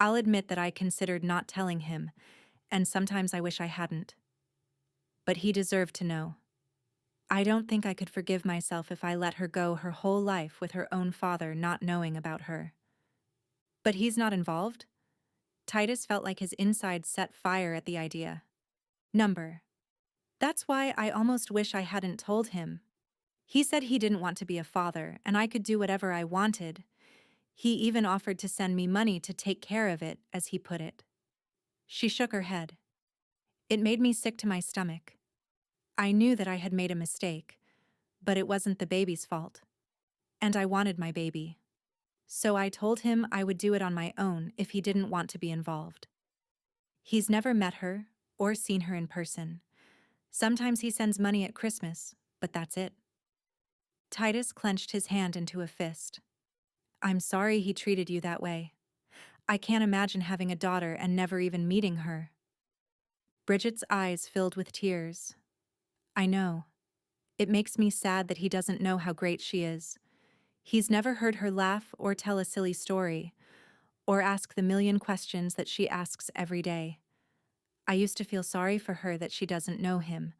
I'll admit that I considered not telling him, and sometimes I wish I hadn't. But he deserved to know. I don't think I could forgive myself if I let her go her whole life with her own father not knowing about her. But he's not involved? Titus felt like his insides set fire at the idea. Number. That's why I almost wish I hadn't told him. He said he didn't want to be a father, and I could do whatever I wanted. He even offered to send me money to take care of it, as he put it. She shook her head. It made me sick to my stomach. I knew that I had made a mistake, but it wasn't the baby's fault. And I wanted my baby. So I told him I would do it on my own if he didn't want to be involved. He's never met her or seen her in person. Sometimes he sends money at Christmas, but that's it. Titus clenched his hand into a fist. I'm sorry he treated you that way. I can't imagine having a daughter and never even meeting her. Bridget's eyes filled with tears. I know. It makes me sad that he doesn't know how great she is. He's never heard her laugh or tell a silly story, or ask the million questions that she asks every day. I used to feel sorry for her that she doesn't know him,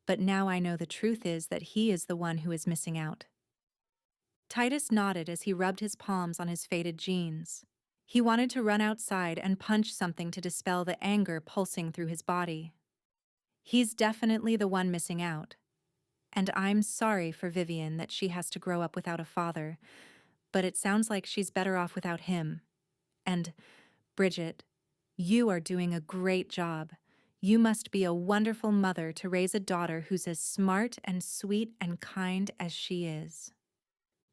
but now I know the truth is that he is the one who is missing out. Titus nodded as he rubbed his palms on his faded jeans. He wanted to run outside and punch something to dispel the anger pulsing through his body. He's definitely the one missing out. And I'm sorry for Vivian that she has to grow up without a father, but it sounds like she's better off without him. And, Bridget, you are doing a great job. You must be a wonderful mother to raise a daughter who's as smart and sweet and kind as she is.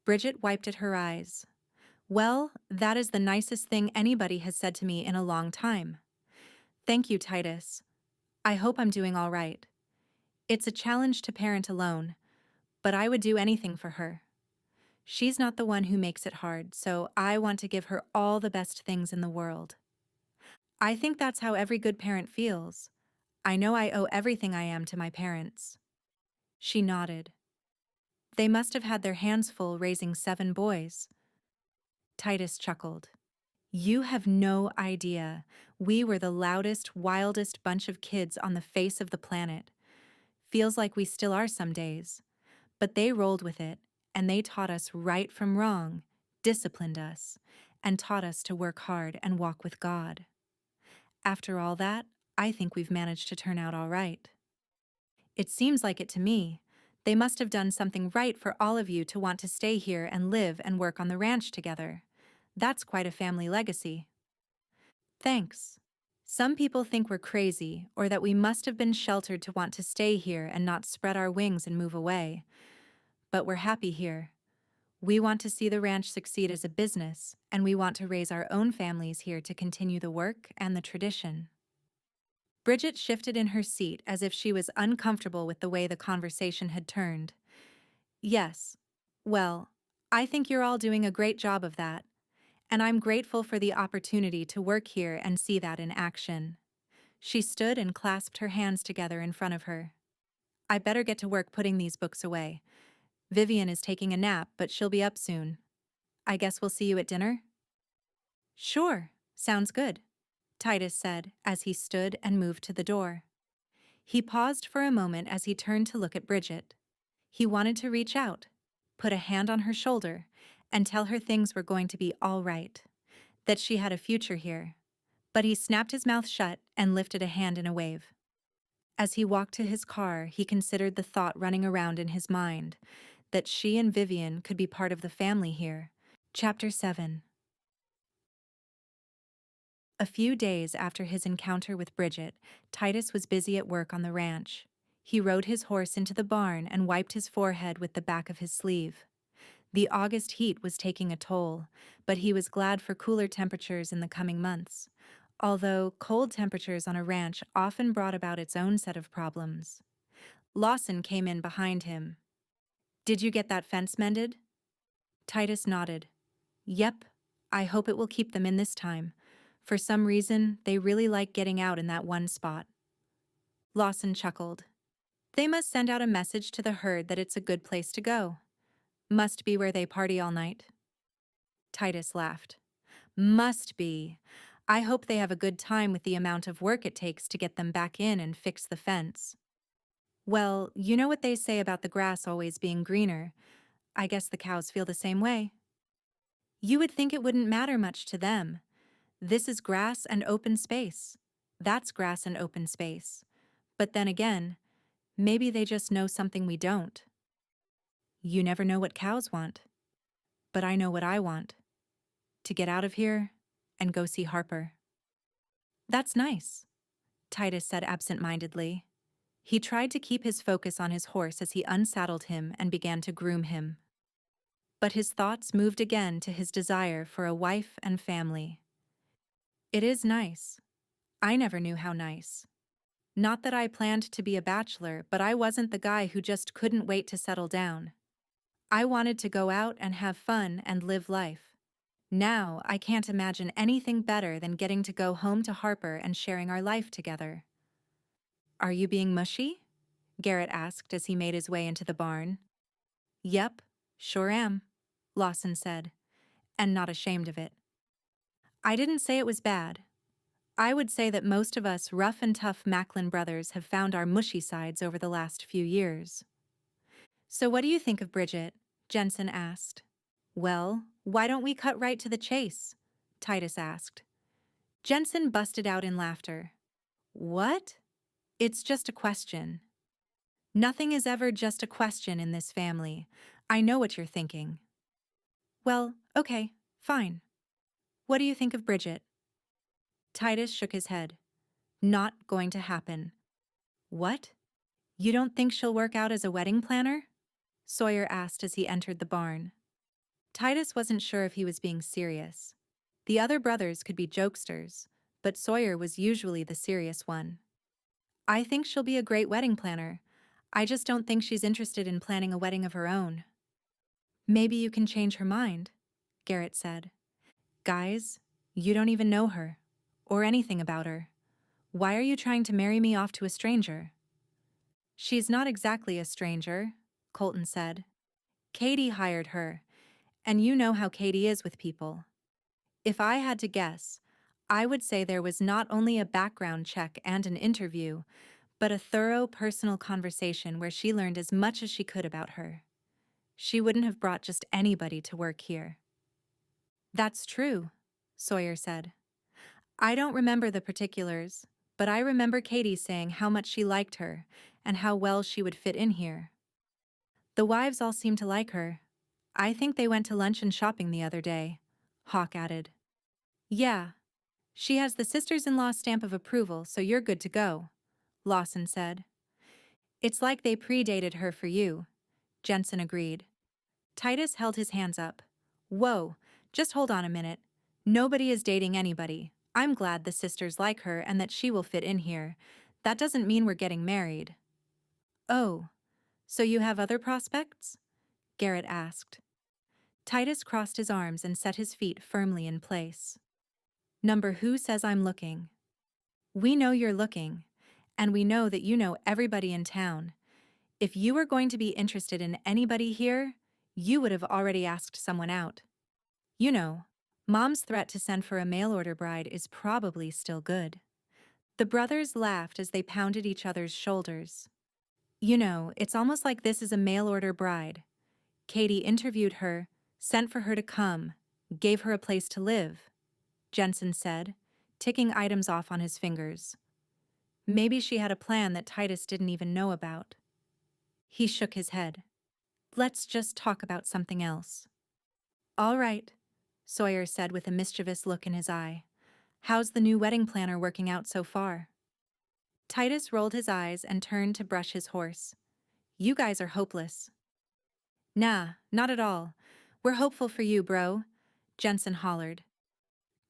Bridget wiped at her eyes. Well, that is the nicest thing anybody has said to me in a long time. Thank you, Titus. I hope I'm doing all right. It's a challenge to parent alone, but I would do anything for her. She's not the one who makes it hard, so I want to give her all the best things in the world. I think that's how every good parent feels. I know I owe everything I am to my parents. She nodded. They must have had their hands full raising 7 boys. Titus chuckled. You have no idea. We were the loudest, wildest bunch of kids on the face of the planet. Feels like we still are some days. But they rolled with it, and they taught us right from wrong, disciplined us, and taught us to work hard and walk with God. After all that, I think we've managed to turn out all right. It seems like it to me. They must have done something right for all of you to want to stay here and live and work on the ranch together. That's quite a family legacy. Thanks. Some people think we're crazy or that we must have been sheltered to want to stay here and not spread our wings and move away. But we're happy here. We want to see the ranch succeed as a business, and we want to raise our own families here to continue the work and the tradition. Bridget shifted in her seat as if she was uncomfortable with the way the conversation had turned. Yes. Well, I think you're all doing a great job of that, and I'm grateful for the opportunity to work here and see that in action. She stood and clasped her hands together in front of her. I better get to work putting these books away. Vivian is taking a nap, but she'll be up soon. I guess we'll see you at dinner? Sure, sounds good, Titus said as he stood and moved to the door. He paused for a moment as he turned to look at Bridget. He wanted to reach out, put a hand on her shoulder, and tell her things were going to be all right, that she had a future here. But he snapped his mouth shut and lifted a hand in a wave. As he walked to his car, he considered the thought running around in his mind, that she and Vivian could be part of the family here. Chapter 7. A few days after his encounter with Bridget, Titus was busy at work on the ranch. He rode his horse into the barn and wiped his forehead with the back of his sleeve. The August heat was taking a toll, but he was glad for cooler temperatures in the coming months, although cold temperatures on a ranch often brought about its own set of problems. Lawson came in behind him. Did you get that fence mended? Titus nodded. Yep, I hope it will keep them in this time. For some reason, they really like getting out in that one spot. Lawson chuckled. They must send out a message to the herd that it's a good place to go. Must be where they party all night. Titus laughed. Must be. I hope they have a good time with the amount of work it takes to get them back in and fix the fence. Well, you know what they say about the grass always being greener. I guess the cows feel the same way. You would think it wouldn't matter much to them. This is grass and open space. That's grass and open space. But then again, maybe they just know something we don't. You never know what cows want. But I know what I want. To get out of here and go see Harper. That's nice, Titus said absent-mindedly. He tried to keep his focus on his horse as he unsaddled him and began to groom him. But his thoughts moved again to his desire for a wife and family. It is nice. I never knew how nice. Not that I planned to be a bachelor, but I wasn't the guy who just couldn't wait to settle down. I wanted to go out and have fun and live life. Now, I can't imagine anything better than getting to go home to Harper and sharing our life together. Are you being mushy? Garrett asked as he made his way into the barn. Yep, sure am, Lawson said, and not ashamed of it. I didn't say it was bad. I would say that most of us rough and tough Macklin brothers have found our mushy sides over the last few years. So what do you think of Bridget? Jensen asked. Well, why don't we cut right to the chase? Titus asked. Jensen busted out in laughter. What? It's just a question. Nothing is ever just a question in this family. I know what you're thinking. Well, okay, fine. What do you think of Bridget? Titus shook his head. Not going to happen. What? You don't think she'll work out as a wedding planner? Sawyer asked as he entered the barn. Titus wasn't sure if he was being serious. The other brothers could be jokesters, but Sawyer was usually the serious one. I think she'll be a great wedding planner. I just don't think she's interested in planning a wedding of her own. Maybe you can change her mind, Garrett said. Guys, you don't even know her, or anything about her. Why are you trying to marry me off to a stranger? She's not exactly a stranger, Colton said. Katie hired her, and you know how Katie is with people. If I had to guess, I would say there was not only a background check and an interview, but a thorough personal conversation where she learned as much as she could about her. She wouldn't have brought just anybody to work here. That's true, Sawyer said. I don't remember the particulars, but I remember Katie saying how much she liked her and how well she would fit in here. The wives all seem to like her. I think they went to lunch and shopping the other day, Hawk added. Yeah. She has the sisters-in-law stamp of approval, so you're good to go, Lawson said. It's like they predated her for you, Jensen agreed. Titus held his hands up. Whoa, just hold on a minute. Nobody is dating anybody. I'm glad the sisters like her and that she will fit in here. That doesn't mean we're getting married. Oh, so you have other prospects? Garrett asked. Titus crossed his arms and set his feet firmly in place. Number who says I'm looking? We know you're looking, and we know that you know everybody in town. If you were going to be interested in anybody here, you would have already asked someone out. You know, Mom's threat to send for a mail-order bride is probably still good. The brothers laughed as they pounded each other's shoulders. You know, it's almost like this is a mail-order bride. Katie interviewed her, sent for her to come, gave her a place to live, Jensen said, ticking items off on his fingers. Maybe she had a plan that Titus didn't even know about. He shook his head. Let's just talk about something else. All right, Sawyer said with a mischievous look in his eye. How's the new wedding planner working out so far? Titus rolled his eyes and turned to brush his horse. You guys are hopeless. Nah, not at all. We're hopeful for you, bro, Jensen hollered.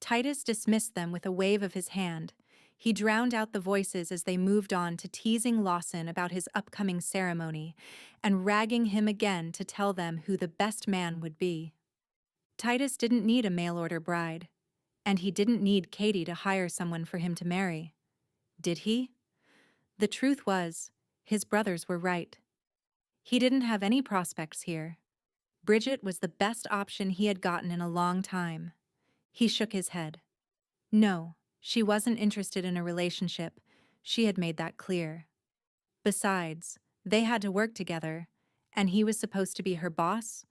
Titus dismissed them with a wave of his hand. He drowned out the voices as they moved on to teasing Lawson about his upcoming ceremony and ragging him again to tell them who the best man would be. Titus didn't need a mail-order bride. And he didn't need Katie to hire someone for him to marry. Did he? The truth was, his brothers were right. He didn't have any prospects here. Bridget was the best option he had gotten in a long time. He shook his head. No, she wasn't interested in a relationship. She had made that clear. Besides, they had to work together, and he was supposed to be her boss,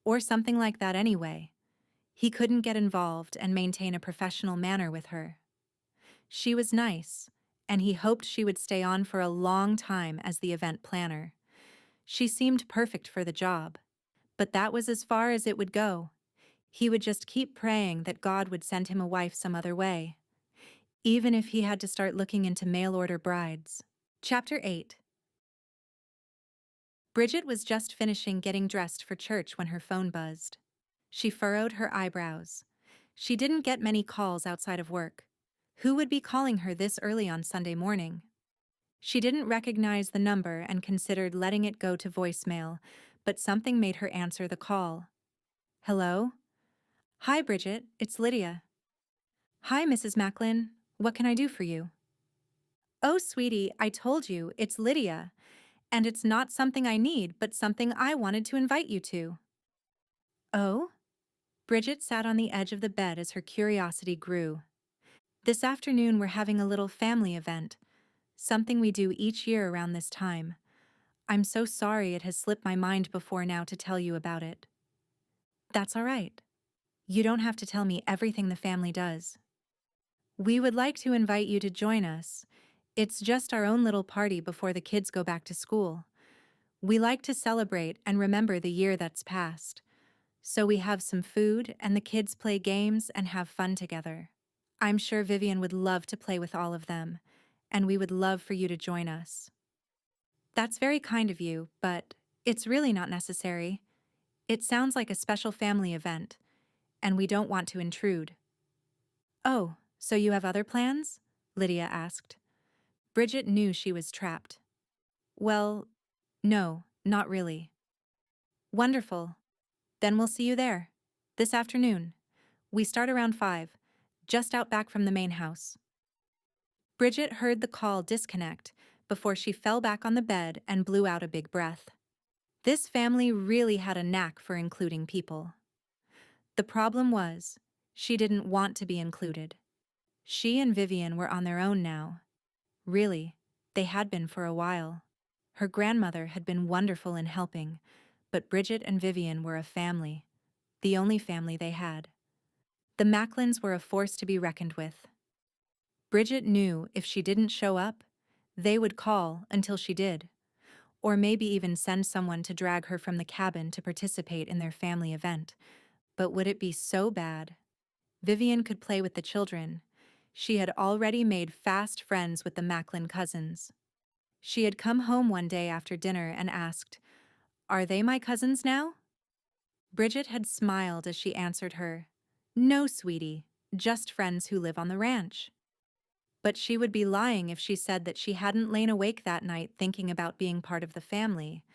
or something like that anyway. He couldn't get involved and maintain a professional manner with her. She was nice, and he hoped she would stay on for a long time as the event planner. She seemed perfect for the job, but that was as far as it would go. He would just keep praying that God would send him a wife some other way, even if he had to start looking into mail-order brides. Chapter 8. Bridget was just finishing getting dressed for church when her phone buzzed. She furrowed her eyebrows. She didn't get many calls outside of work. Who would be calling her this early on Sunday morning? She didn't recognize the number and considered letting it go to voicemail, but something made her answer the call. Hello? Hi, Bridget, it's Lydia. Hi, Mrs. Macklin. What can I do for you? Oh, sweetie, I told you, it's Lydia. And it's not something I need, but something I wanted to invite you to. Oh? Bridget sat on the edge of the bed as her curiosity grew. This afternoon we're having a little family event, something we do each year around this time. I'm so sorry it has slipped my mind before now to tell you about it. That's all right. You don't have to tell me everything the family does. We would like to invite you to join us. It's just our own little party before the kids go back to school. We like to celebrate and remember the year that's passed. So we have some food and the kids play games and have fun together. I'm sure Vivian would love to play with all of them, and we would love for you to join us. That's very kind of you, but it's really not necessary. It sounds like a special family event, and we don't want to intrude. Oh, so you have other plans? Lydia asked. Bridget knew she was trapped. Well, no, not really. Wonderful. Then we'll see you there. This afternoon. We start around 5, just out back from the main house. Bridget heard the call disconnect before she fell back on the bed and blew out a big breath. This family really had a knack for including people. The problem was, she didn't want to be included. She and Vivian were on their own now. Really, they had been for a while. Her grandmother had been wonderful in helping, but Bridget and Vivian were a family, the only family they had. The Macklins were a force to be reckoned with. Bridget knew if she didn't show up, they would call until she did, or maybe even send someone to drag her from the cabin to participate in their family event. But would it be so bad? Vivian could play with the children. She had already made fast friends with the Macklin cousins. She had come home one day after dinner and asked, "Are they my cousins now?" Bridget had smiled as she answered her, "No, sweetie, just friends who live on the ranch." But she would be lying if she said that she hadn't lain awake that night thinking about being part of the family.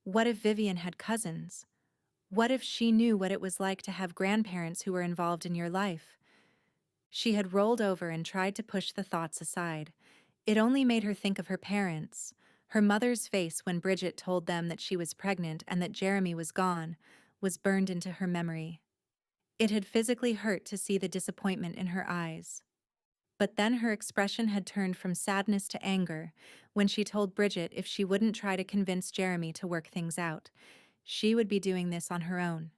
What if Vivian had cousins? What if she knew what it was like to have grandparents who were involved in your life? She had rolled over and tried to push the thoughts aside. It only made her think of her parents. Her mother's face when Bridget told them that she was pregnant and that Jeremy was gone was burned into her memory. It had physically hurt to see the disappointment in her eyes. But then her expression had turned from sadness to anger when she told Bridget if she wouldn't try to convince Jeremy to work things out, she would be doing this on her own.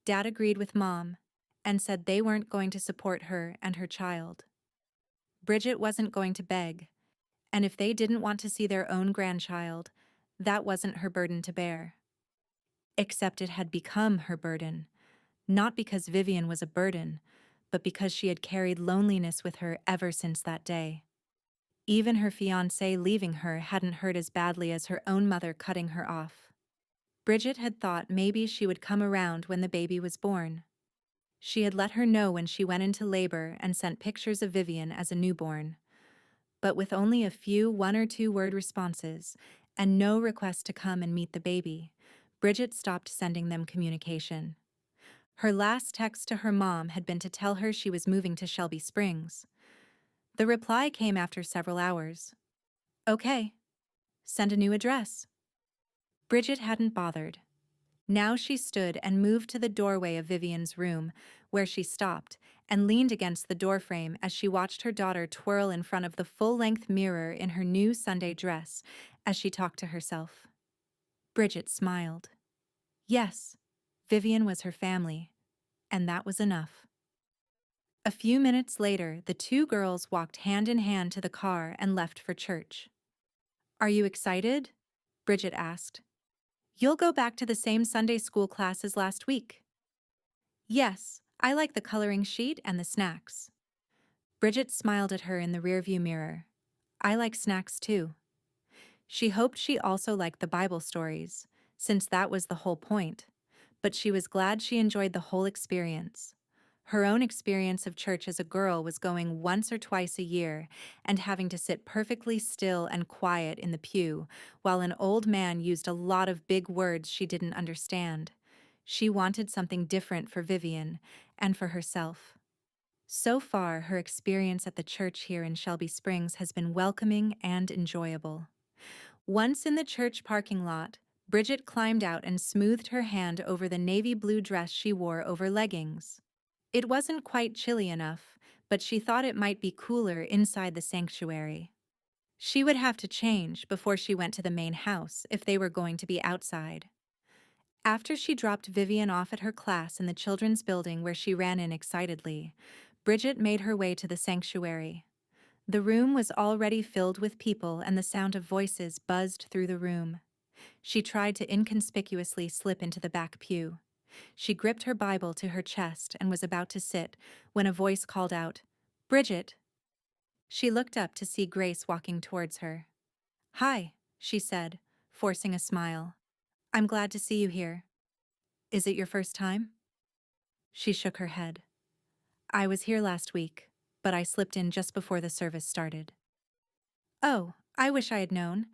Dad agreed with Mom and said they weren't going to support her and her child. Bridget wasn't going to beg, and if they didn't want to see their own grandchild, that wasn't her burden to bear. Except it had become her burden, not because Vivian was a burden, but because she had carried loneliness with her ever since that day. Even her fiancé leaving her hadn't hurt as badly as her own mother cutting her off. Bridget had thought maybe she would come around when the baby was born. She had let her know when she went into labor and sent pictures of Vivian as a newborn. But with only a few 1 or 2 word responses and no request to come and meet the baby, Bridget stopped sending them communication. Her last text to her mom had been to tell her she was moving to Shelby Springs. The reply came after several hours. Okay. Send a new address. Bridget hadn't bothered. Now she stood and moved to the doorway of Vivian's room, where she stopped and leaned against the doorframe as she watched her daughter twirl in front of the full-length mirror in her new Sunday dress as she talked to herself. Bridget smiled. Yes, Vivian was her family, and that was enough. A few minutes later, the two girls walked hand in hand to the car and left for church. Are you excited? Bridget asked. You'll go back to the same Sunday school class as last week. Yes, I like the coloring sheet and the snacks. Bridget smiled at her in the rearview mirror. I like snacks too. She hoped she also liked the Bible stories, since that was the whole point, but she was glad she enjoyed the whole experience. Her own experience of church as a girl was going once or twice a year and having to sit perfectly still and quiet in the pew while an old man used a lot of big words she didn't understand. She wanted something different for Vivian and for herself. So far, her experience at the church here in Shelby Springs has been welcoming and enjoyable. Once in the church parking lot, Bridget climbed out and smoothed her hand over the navy blue dress she wore over leggings. It wasn't quite chilly enough, but she thought it might be cooler inside the sanctuary. She would have to change before she went to the main house if they were going to be outside. After she dropped Vivian off at her class in the children's building where she ran in excitedly, Bridget made her way to the sanctuary. The room was already filled with people and the sound of voices buzzed through the room. She tried to inconspicuously slip into the back pew. She gripped her Bible to her chest and was about to sit when a voice called out, "Bridget!" She looked up to see Grace walking towards her. "Hi," she said, forcing a smile. "I'm glad to see you here. Is it your first time?" She shook her head. "I was here last week, but I slipped in just before the service started." "Oh, I wish I had known.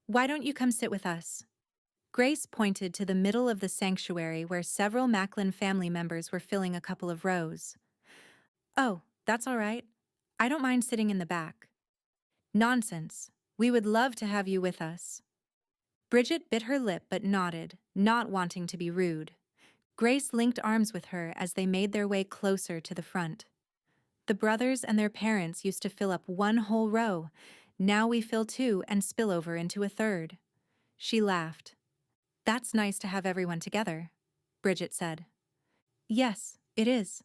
Why don't you come sit with us?" Grace pointed to the middle of the sanctuary where several Macklin family members were filling a couple of rows. "Oh, that's all right. I don't mind sitting in the back." "Nonsense. We would love to have you with us." Bridget bit her lip but nodded, not wanting to be rude. Grace linked arms with her as they made their way closer to the front. "The brothers and their parents used to fill up one whole row. Now we fill two and spill over into a third." She laughed. "That's nice to have everyone together," Bridget said. "Yes, it is.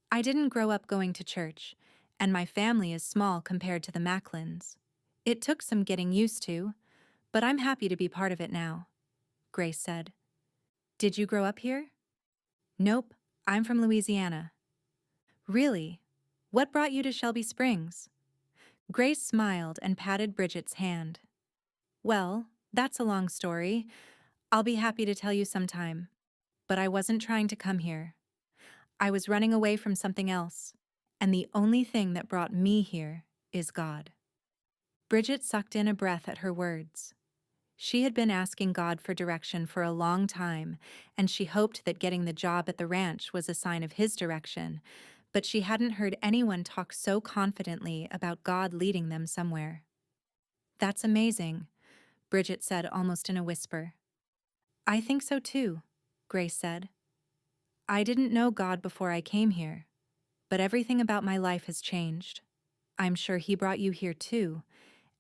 I didn't grow up going to church, and my family is small compared to the Macklins. It took some getting used to, but I'm happy to be part of it now," Grace said. "Did you grow up here?" "Nope, I'm from Louisiana." "Really? What brought you to Shelby Springs?" Grace smiled and patted Bridget's hand. "Well, that's a long story. I'll be happy to tell you sometime. But I wasn't trying to come here. I was running away from something else, and the only thing that brought me here is God." Bridget sucked in a breath at her words. She had been asking God for direction for a long time, and she hoped that getting the job at the ranch was a sign of His direction, but she hadn't heard anyone talk so confidently about God leading them somewhere. "That's amazing," Bridget said almost in a whisper. "I think so too," Grace said. "I didn't know God before I came here, but everything about my life has changed. I'm sure He brought you here too,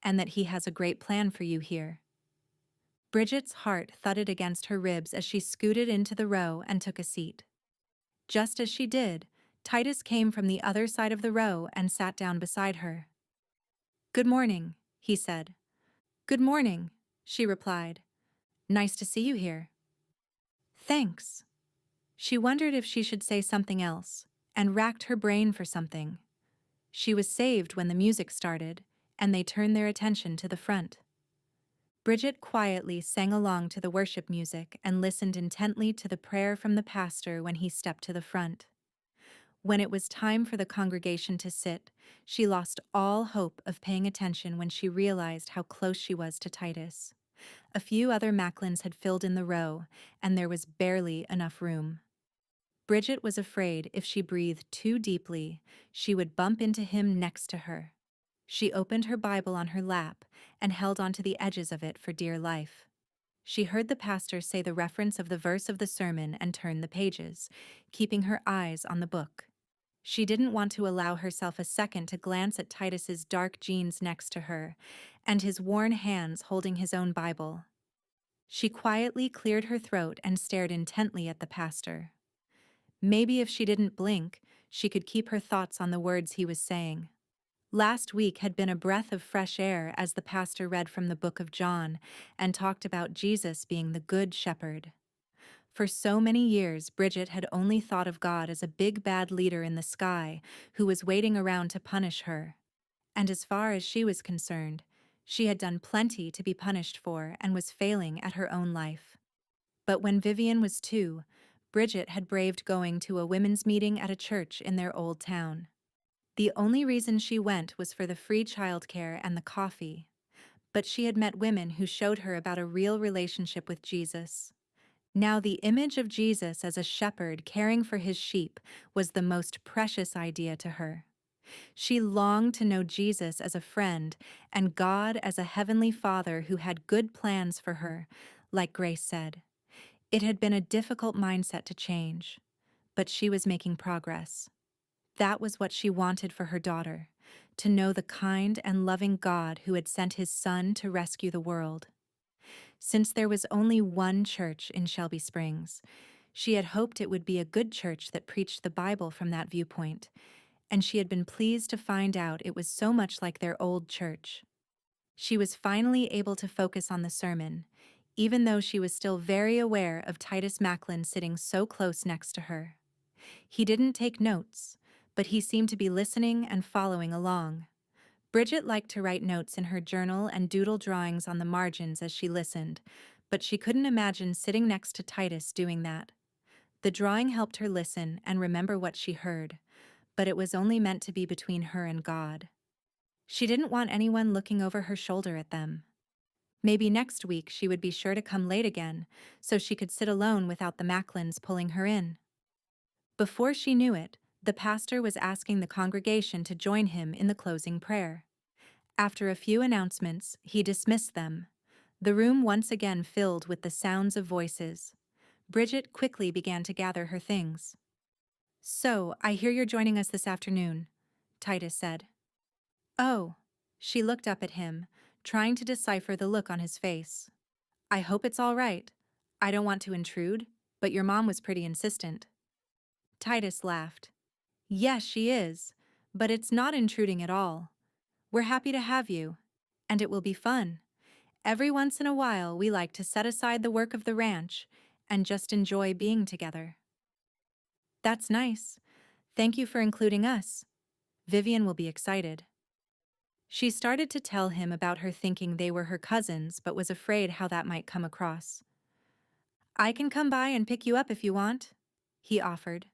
and that He has a great plan for you here." Bridget's heart thudded against her ribs as she scooted into the row and took a seat. Just as she did, Titus came from the other side of the row and sat down beside her. "Good morning," he said. "Good morning," she replied. "Nice to see you here." "Thanks." She wondered if she should say something else, and racked her brain for something. She was saved when the music started, and they turned their attention to the front. Bridget quietly sang along to the worship music and listened intently to the prayer from the pastor when he stepped to the front. When it was time for the congregation to sit, she lost all hope of paying attention when she realized how close she was to Titus. A few other Macklins had filled in the row, and there was barely enough room. Bridget was afraid if she breathed too deeply, she would bump into him next to her. She opened her Bible on her lap and held onto the edges of it for dear life. She heard the pastor say the reference of the verse of the sermon and turn the pages, keeping her eyes on the book. She didn't want to allow herself a second to glance at Titus's dark jeans next to her and his worn hands holding his own Bible. She quietly cleared her throat and stared intently at the pastor. Maybe if she didn't blink, she could keep her thoughts on the words he was saying. Last week had been a breath of fresh air as the pastor read from the book of John and talked about Jesus being the Good Shepherd. For so many years, Bridget had only thought of God as a big bad leader in the sky who was waiting around to punish her. And as far as she was concerned, she had done plenty to be punished for and was failing at her own life. But when Vivian was 2, Bridget had braved going to a women's meeting at a church in their old town. The only reason she went was for the free childcare and the coffee. But she had met women who showed her about a real relationship with Jesus. Now the image of Jesus as a shepherd caring for his sheep was the most precious idea to her. She longed to know Jesus as a friend and God as a heavenly Father who had good plans for her, like Grace said. It had been a difficult mindset to change, but she was making progress. That was what she wanted for her daughter, to know the kind and loving God who had sent his Son to rescue the world. Since there was only one church in Shelby Springs, she had hoped it would be a good church that preached the Bible from that viewpoint, and she had been pleased to find out it was so much like their old church. She was finally able to focus on the sermon, even though she was still very aware of Titus Macklin sitting so close next to her. He didn't take notes, but he seemed to be listening and following along. Bridget liked to write notes in her journal and doodle drawings on the margins as she listened, but she couldn't imagine sitting next to Titus doing that. The drawing helped her listen and remember what she heard, but it was only meant to be between her and God. She didn't want anyone looking over her shoulder at them. Maybe next week she would be sure to come late again, so she could sit alone without the Macklins pulling her in. Before she knew it, the pastor was asking the congregation to join him in the closing prayer. After a few announcements, he dismissed them. The room once again filled with the sounds of voices. Bridget quickly began to gather her things. "So, I hear you're joining us this afternoon," Titus said. "Oh." She looked up at him, trying to decipher the look on his face. "I hope it's all right. I don't want to intrude, but your mom was pretty insistent." Titus laughed. "Yes, she is, but it's not intruding at all. We're happy to have you, and it will be fun. Every once in a while, we like to set aside the work of the ranch and just enjoy being together." "That's nice. Thank you for including us. Vivian will be excited." She started to tell him about her thinking they were her cousins, but was afraid how that might come across. "I can come by and pick you up if you want," he offered.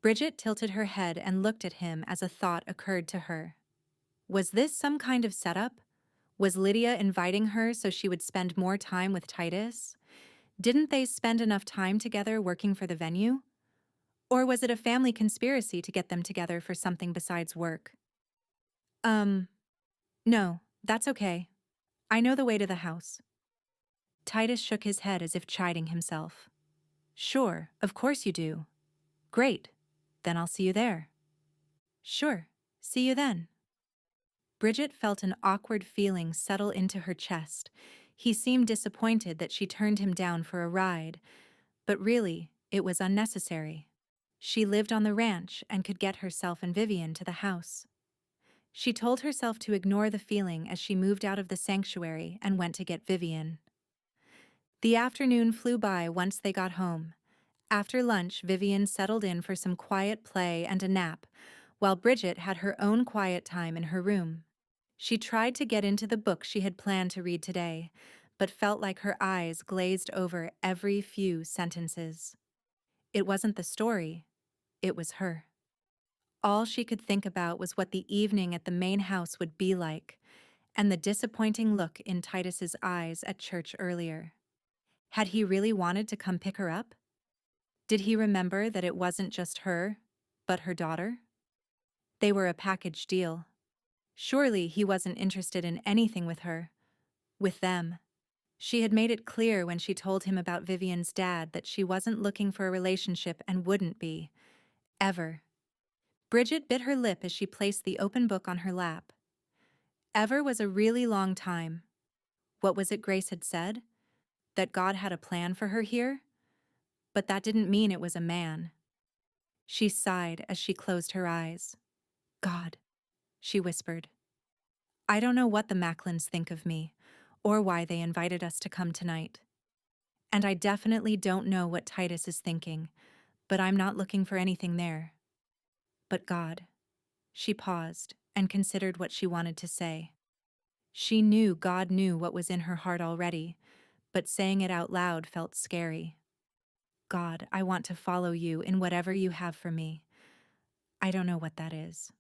Bridget tilted her head and looked at him as a thought occurred to her. Was this some kind of setup? Was Lydia inviting her so she would spend more time with Titus? Didn't they spend enough time together working for the venue? Or was it a family conspiracy to get them together for something besides work? No, that's okay. I know the way to the house." Titus shook his head as if chiding himself. "Sure, of course you do. Great. Then I'll see you there." "Sure. See you then." Bridget felt an awkward feeling settle into her chest. He seemed disappointed that she turned him down for a ride, but really, it was unnecessary. She lived on the ranch and could get herself and Vivian to the house. She told herself to ignore the feeling as she moved out of the sanctuary and went to get Vivian. The afternoon flew by once they got home. After lunch, Vivian settled in for some quiet play and a nap, while Bridget had her own quiet time in her room. She tried to get into the book she had planned to read today, but felt like her eyes glazed over every few sentences. It wasn't the story, it was her. All she could think about was what the evening at the main house would be like, and the disappointing look in Titus's eyes at church earlier. Had he really wanted to come pick her up? Did he remember that it wasn't just her, but her daughter? They were a package deal. Surely he wasn't interested in anything with her, with them. She had made it clear when she told him about Vivian's dad that she wasn't looking for a relationship and wouldn't be. Ever. Bridget bit her lip as she placed the open book on her lap. Ever was a really long time. What was it Grace had said? That God had a plan for her here? But that didn't mean it was a man. She sighed as she closed her eyes. God, she whispered. I don't know what the Macklins think of me, or why they invited us to come tonight. And I definitely don't know what Titus is thinking, but I'm not looking for anything there. But God. She paused and considered what she wanted to say. She knew God knew what was in her heart already, but saying it out loud felt scary. God, I want to follow you in whatever you have for me. I don't know what that is.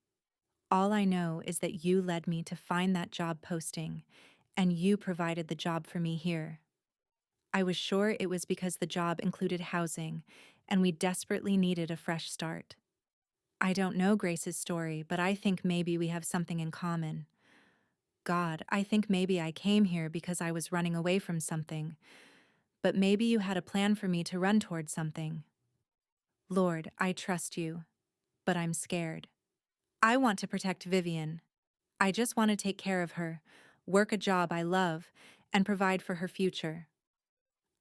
All I know is that you led me to find that job posting, and you provided the job for me here. I was sure it was because the job included housing, and we desperately needed a fresh start. I don't know Grace's story, but I think maybe we have something in common. God, I think maybe I came here because I was running away from something, but maybe you had a plan for me to run toward something. Lord, I trust you, but I'm scared. I want to protect Vivian. I just want to take care of her, work a job I love, and provide for her future.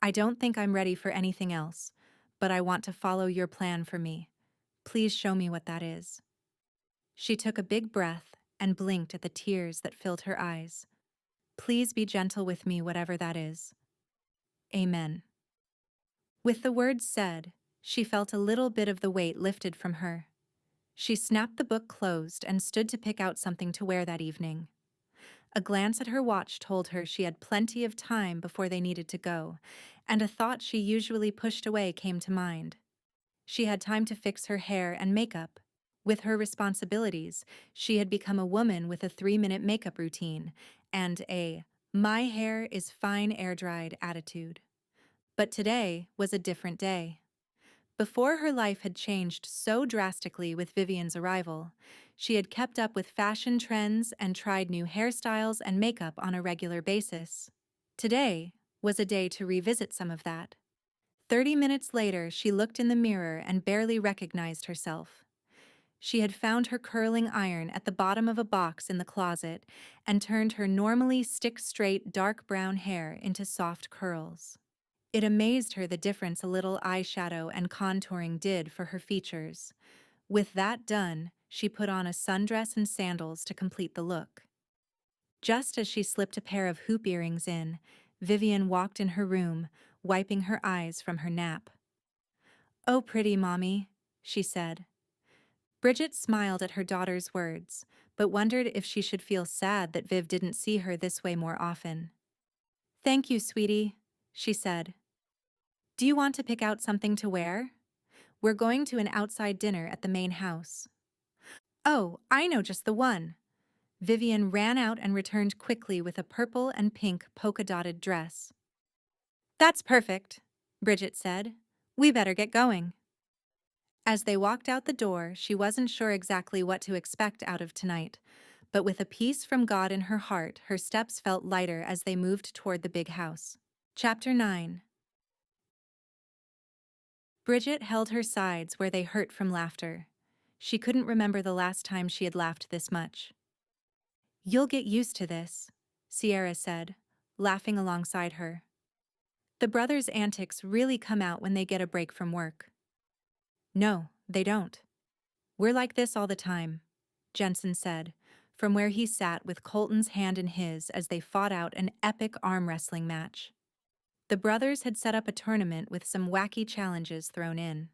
I don't think I'm ready for anything else, but I want to follow your plan for me. Please show me what that is. She took a big breath and blinked at the tears that filled her eyes. Please be gentle with me, whatever that is. Amen. With the words said, she felt a little bit of the weight lifted from her. She snapped the book closed and stood to pick out something to wear that evening. A glance at her watch told her she had plenty of time before they needed to go, and a thought she usually pushed away came to mind. She had time to fix her hair and makeup. With her responsibilities, she had become a woman with a 3-minute makeup routine and a "my hair is fine air-dried" attitude. But today was a different day. Before her life had changed so drastically with Vivian's arrival, she had kept up with fashion trends and tried new hairstyles and makeup on a regular basis. Today was a day to revisit some of that. 30 minutes later, she looked in the mirror and barely recognized herself. She had found her curling iron at the bottom of a box in the closet and turned her normally stick-straight dark brown hair into soft curls. It amazed her the difference a little eyeshadow and contouring did for her features. With that done, she put on a sundress and sandals to complete the look. Just as she slipped a pair of hoop earrings in, Vivian walked in her room, wiping her eyes from her nap. "Oh, pretty mommy," she said. Bridget smiled at her daughter's words, but wondered if she should feel sad that Viv didn't see her this way more often. "Thank you, sweetie," she said. "Do you want to pick out something to wear? We're going to an outside dinner at the main house." "Oh, I know just the one." Vivian ran out and returned quickly with a purple and pink polka-dotted dress. "That's perfect," Bridget said. "We better get going." As they walked out the door, she wasn't sure exactly what to expect out of tonight, but with a peace from God in her heart, her steps felt lighter as they moved toward the big house. Chapter 9. Bridget held her sides where they hurt from laughter. She couldn't remember the last time she had laughed this much. "You'll get used to this," Sierra said, laughing alongside her. "The brothers' antics really come out when they get a break from work." "No, they don't. We're like this all the time," Jensen said, from where he sat with Colton's hand in his as they fought out an epic arm wrestling match. The brothers had set up a tournament with some wacky challenges thrown in.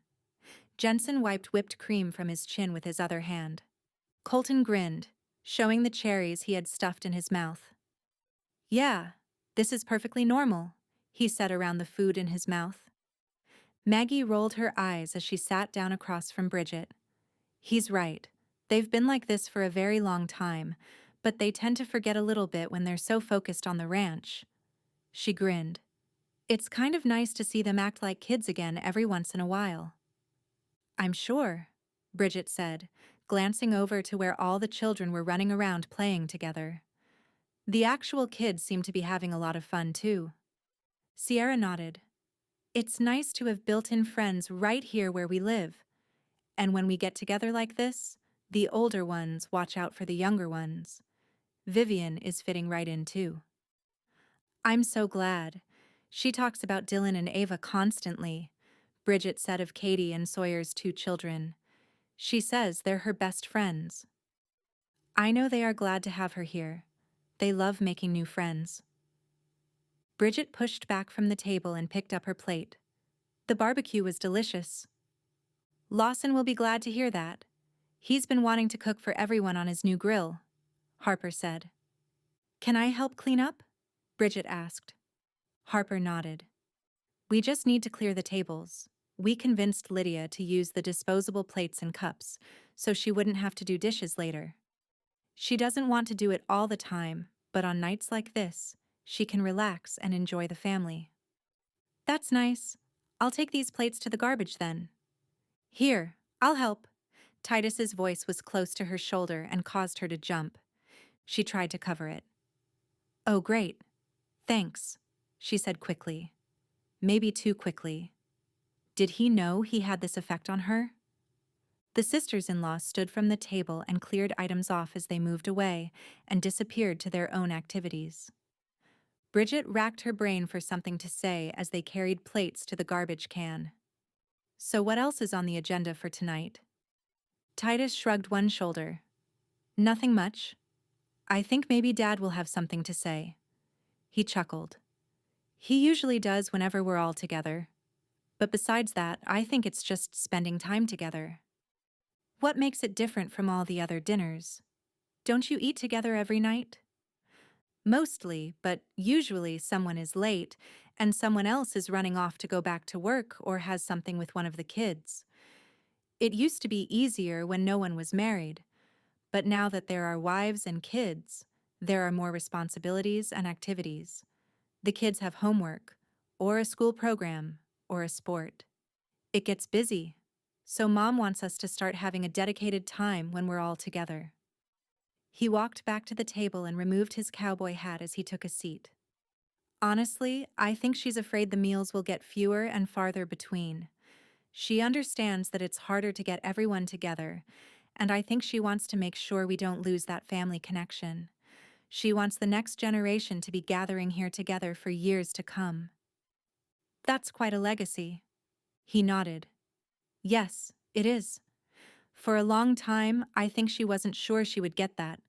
Jensen wiped whipped cream from his chin with his other hand. Colton grinned, showing the cherries he had stuffed in his mouth. "Yeah, this is perfectly normal," he said around the food in his mouth. Maggie rolled her eyes as she sat down across from Bridget. "He's right. They've been like this for a very long time, but they tend to forget a little bit when they're so focused on the ranch." She grinned. It's kind of nice to see them act like kids again every once in a while. I'm sure, Bridget said, glancing over to where all the children were running around playing together. The actual kids seemed to be having a lot of fun, too. Sierra nodded. It's nice to have built-in friends right here where we live. And when we get together like this, the older ones watch out for the younger ones. Vivian is fitting right in, too. I'm so glad. She talks about Dylan and Ava constantly, Bridget said of Katie and Sawyer's 2 children. She says they're her best friends. I know they are glad to have her here. They love making new friends. Bridget pushed back from the table and picked up her plate. The barbecue was delicious. Lawson will be glad to hear that. He's been wanting to cook for everyone on his new grill, Harper said. Can I help clean up? Bridget asked. Harper nodded. We just need to clear the tables. We convinced Lydia to use the disposable plates and cups, so she wouldn't have to do dishes later. She doesn't want to do it all the time, but on nights like this, she can relax and enjoy the family. That's nice. I'll take these plates to the garbage then. Here, I'll help. Titus's voice was close to her shoulder and caused her to jump. She tried to cover it. Oh, great. Thanks, she said quickly. Maybe too quickly. Did he know he had this effect on her? The sisters-in-law stood from the table and cleared items off as they moved away and disappeared to their own activities. Bridget racked her brain for something to say as they carried plates to the garbage can. So what else is on the agenda for tonight? Titus shrugged one shoulder. Nothing much. I think maybe Dad will have something to say. He chuckled. He usually does whenever we're all together. But besides that, I think it's just spending time together. What makes it different from all the other dinners? Don't you eat together every night? Mostly, but usually someone is late, and someone else is running off to go back to work or has something with one of the kids. It used to be easier when no one was married, but now that there are wives and kids, there are more responsibilities and activities. The kids have homework, or a school program, or a sport. It gets busy, so Mom wants us to start having a dedicated time when we're all together. He walked back to the table and removed his cowboy hat as he took a seat. Honestly, I think she's afraid the meals will get fewer and farther between. She understands that it's harder to get everyone together, and I think she wants to make sure we don't lose that family connection. She wants the next generation to be gathering here together for years to come. That's quite a legacy. He nodded. Yes, it is. For a long time, I think she wasn't sure she would get that.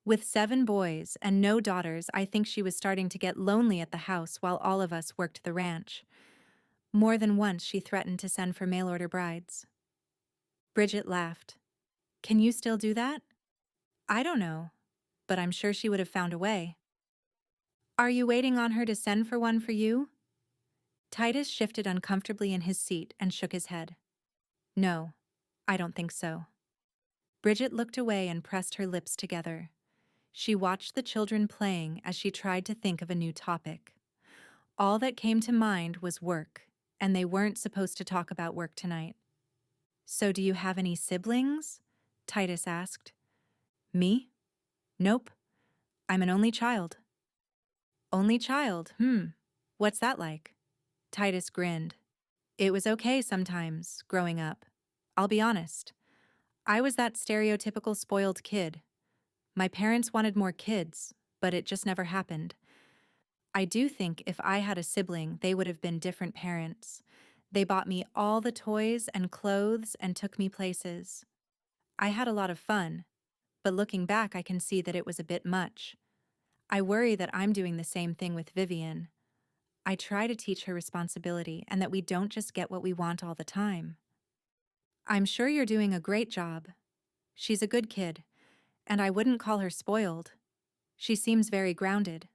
With 7 boys and no daughters, I think she was starting to get lonely at the house while all of us worked the ranch. More than once, she threatened to send for mail-order brides. Bridget laughed. Can you still do that? I don't know, but I'm sure she would have found a way. Are you waiting on her to send for one for you? Titus shifted uncomfortably in his seat and shook his head. No, I don't think so. Bridget looked away and pressed her lips together. She watched the children playing as she tried to think of a new topic. All that came to mind was work, and they weren't supposed to talk about work tonight. So do you have any siblings? Titus asked. Me? Nope. I'm an only child. Only child, What's that like? Titus grinned. It was okay sometimes, growing up. I'll be honest. I was that stereotypical spoiled kid. My parents wanted more kids, but it just never happened. I do think if I had a sibling, they would have been different parents. They bought me all the toys and clothes and took me places. I had a lot of fun, but looking back, I can see that it was a bit much. I worry that I'm doing the same thing with Vivian. I try to teach her responsibility and that we don't just get what we want all the time. I'm sure you're doing a great job. She's a good kid, and I wouldn't call her spoiled. She seems very grounded.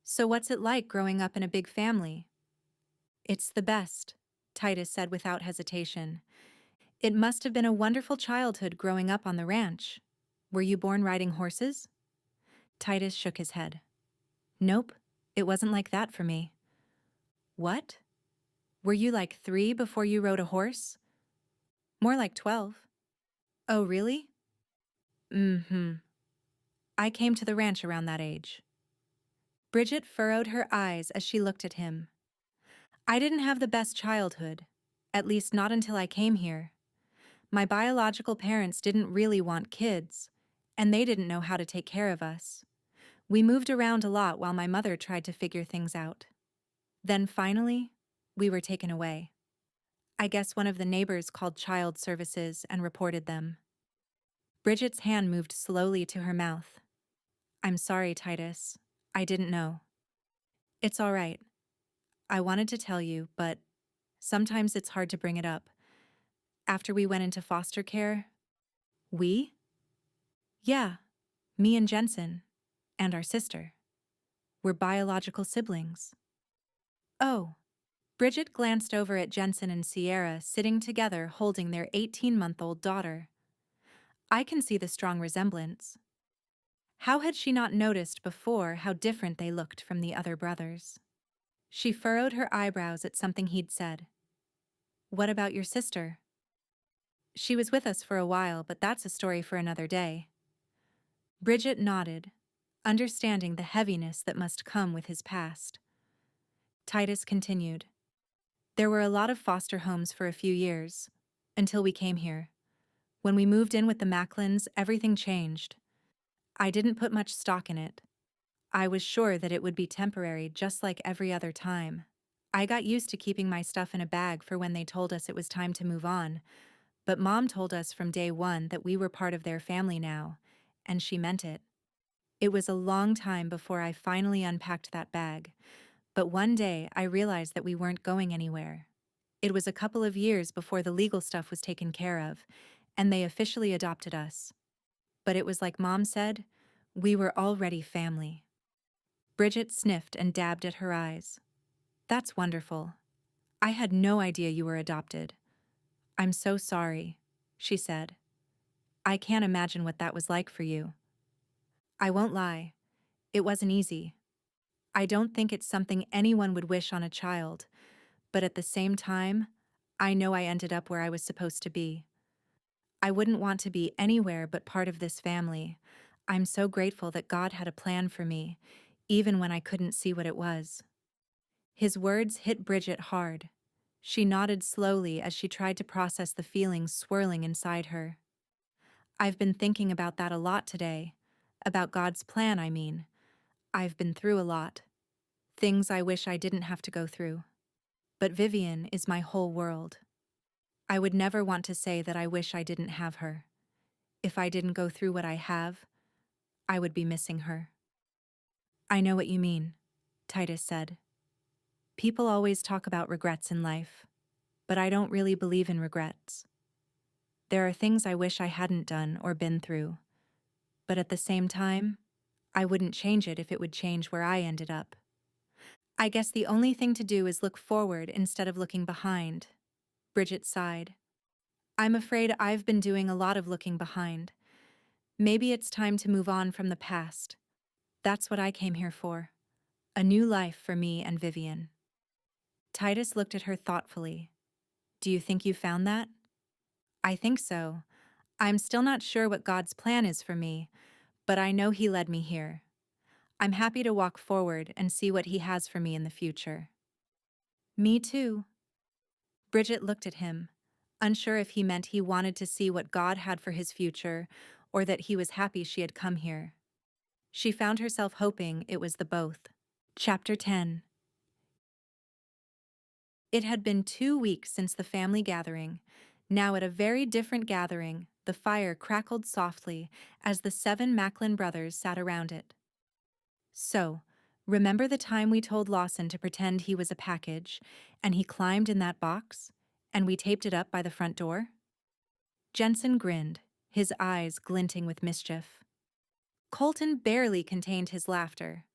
So what's it like growing up in a big family? It's the best, Titus said without hesitation. It must have been a wonderful childhood growing up on the ranch. Were you born riding horses? Titus shook his head. Nope, it wasn't like that for me. What? Were you like 3 before you rode a horse? More like 12. Oh, really? Mm-hmm. I came to the ranch around that age. Bridget furrowed her eyes as she looked at him. I didn't have the best childhood, at least not until I came here. My biological parents didn't really want kids, and they didn't know how to take care of us. We moved around a lot while my mother tried to figure things out. Then finally, we were taken away. I guess one of the neighbors called child services and reported them. Bridget's hand moved slowly to her mouth. I'm sorry, Titus. I didn't know. It's all right. I wanted to tell you, but sometimes it's hard to bring it up. After we went into foster care, we? Yeah, me and Jensen, and our sister. We're biological siblings. Oh. Bridget glanced over at Jensen and Sierra sitting together holding their 18-month-old daughter. I can see the strong resemblance. How had she not noticed before how different they looked from the other brothers? She furrowed her eyebrows at something he'd said. What about your sister? She was with us for a while, but that's a story for another day. Bridget nodded, understanding the heaviness that must come with his past. Titus continued. There were a lot of foster homes for a few years, until we came here. When we moved in with the Macklins, everything changed. I didn't put much stock in it. I was sure that it would be temporary, just like every other time. I got used to keeping my stuff in a bag for when they told us it was time to move on, but Mom told us from day one that we were part of their family now, and she meant it. It was a long time before I finally unpacked that bag, but one day I realized that we weren't going anywhere. It was a couple of years before the legal stuff was taken care of, and they officially adopted us. But it was like Mom said, we were already family. Bridget sniffed and dabbed at her eyes. That's wonderful. I had no idea you were adopted. I'm so sorry, she said. I can't imagine what that was like for you. I won't lie. It wasn't easy. I don't think it's something anyone would wish on a child, but at the same time, I know I ended up where I was supposed to be. I wouldn't want to be anywhere but part of this family. I'm so grateful that God had a plan for me, even when I couldn't see what it was. His words hit Bridget hard. She nodded slowly as she tried to process the feelings swirling inside her. I've been thinking about that a lot today. About God's plan, I mean. I've been through a lot. Things I wish I didn't have to go through. But Vivian is my whole world. I would never want to say that I wish I didn't have her. If I didn't go through what I have, I would be missing her. I know what you mean, Titus said. People always talk about regrets in life, but I don't really believe in regrets. There are things I wish I hadn't done or been through, but at the same time, I wouldn't change it if it would change where I ended up. I guess the only thing to do is look forward instead of looking behind. Bridget sighed. I'm afraid I've been doing a lot of looking behind. Maybe it's time to move on from the past. That's what I came here for. A new life for me and Vivian. Titus looked at her thoughtfully. Do you think you found that? I think so. I'm still not sure what God's plan is for me, but I know He led me here. I'm happy to walk forward and see what He has for me in the future. Me too. Bridget looked at him, unsure if he meant he wanted to see what God had for his future or that he was happy she had come here. She found herself hoping it was the both. Chapter 10. It had been 2 weeks since the family gathering. Now at a very different gathering, the fire crackled softly as the 7 Macklin brothers sat around it. So, remember the time we told Lawson to pretend he was a package, and he climbed in that box, and we taped it up by the front door? Jensen grinned, his eyes glinting with mischief. Colton barely contained his laughter.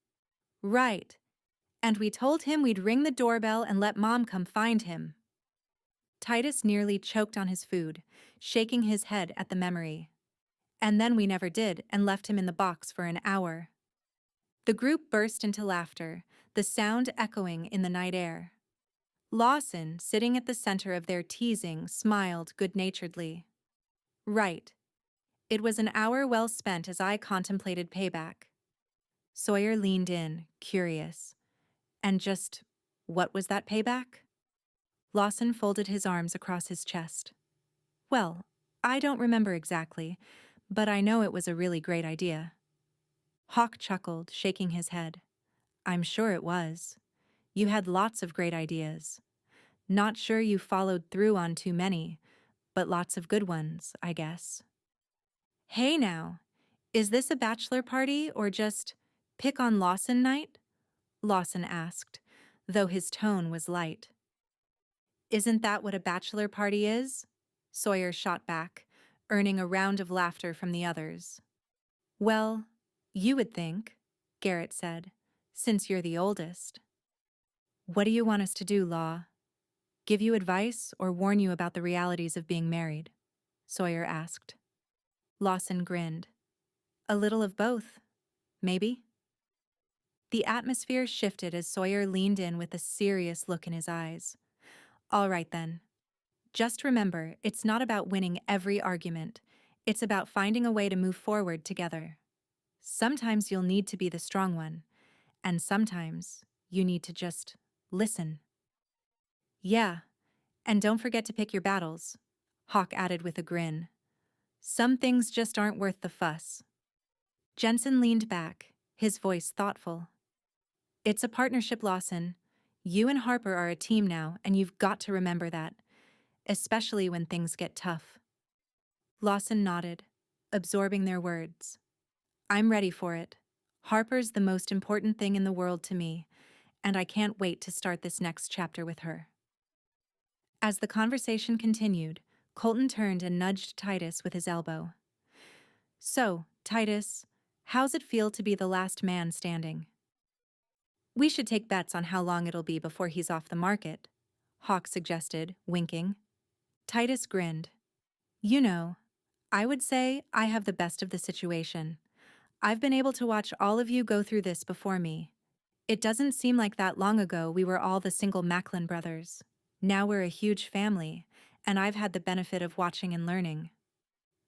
Right. And we told him we'd ring the doorbell and let Mom come find him. Titus nearly choked on his food, shaking his head at the memory. And then we never did and left him in the box for an hour. The group burst into laughter, the sound echoing in the night air. Lawson, sitting at the center of their teasing, smiled good-naturedly. Right. It was an hour well spent as I contemplated payback. Sawyer leaned in, curious. And just, what was that payback? Lawson folded his arms across his chest. Well, I don't remember exactly, but I know it was a really great idea. Hawk chuckled, shaking his head. I'm sure it was. You had lots of great ideas. Not sure you followed through on too many, but lots of good ones, I guess. Hey now, is this a bachelor party or just pick on Lawson night? Lawson asked, though his tone was light. Isn't that what a bachelor party is? Sawyer shot back, earning a round of laughter from the others. Well, you would think, Garrett said, since you're the oldest. What do you want us to do, Law? Give you advice or warn you about the realities of being married? Sawyer asked. Lawson grinned. A little of both, maybe? The atmosphere shifted as Sawyer leaned in with a serious look in his eyes. All right then. Just remember, it's not about winning every argument. It's about finding a way to move forward together. Sometimes you'll need to be the strong one, and sometimes you need to just listen. Yeah, and don't forget to pick your battles, Hawk added with a grin. Some things just aren't worth the fuss. Jensen leaned back, his voice thoughtful. It's a partnership, Lawson. You and Harper are a team now, and you've got to remember that, especially when things get tough. Lawson nodded, absorbing their words. I'm ready for it. Harper's the most important thing in the world to me, and I can't wait to start this next chapter with her. As the conversation continued, Colton turned and nudged Titus with his elbow. So, Titus, how's it feel to be the last man standing? We should take bets on how long it'll be before he's off the market, Hawk suggested, winking. Titus grinned. You know, I would say I have the best of the situation. I've been able to watch all of you go through this before me. It doesn't seem like that long ago we were all the single Macklin brothers. Now we're a huge family, and I've had the benefit of watching and learning.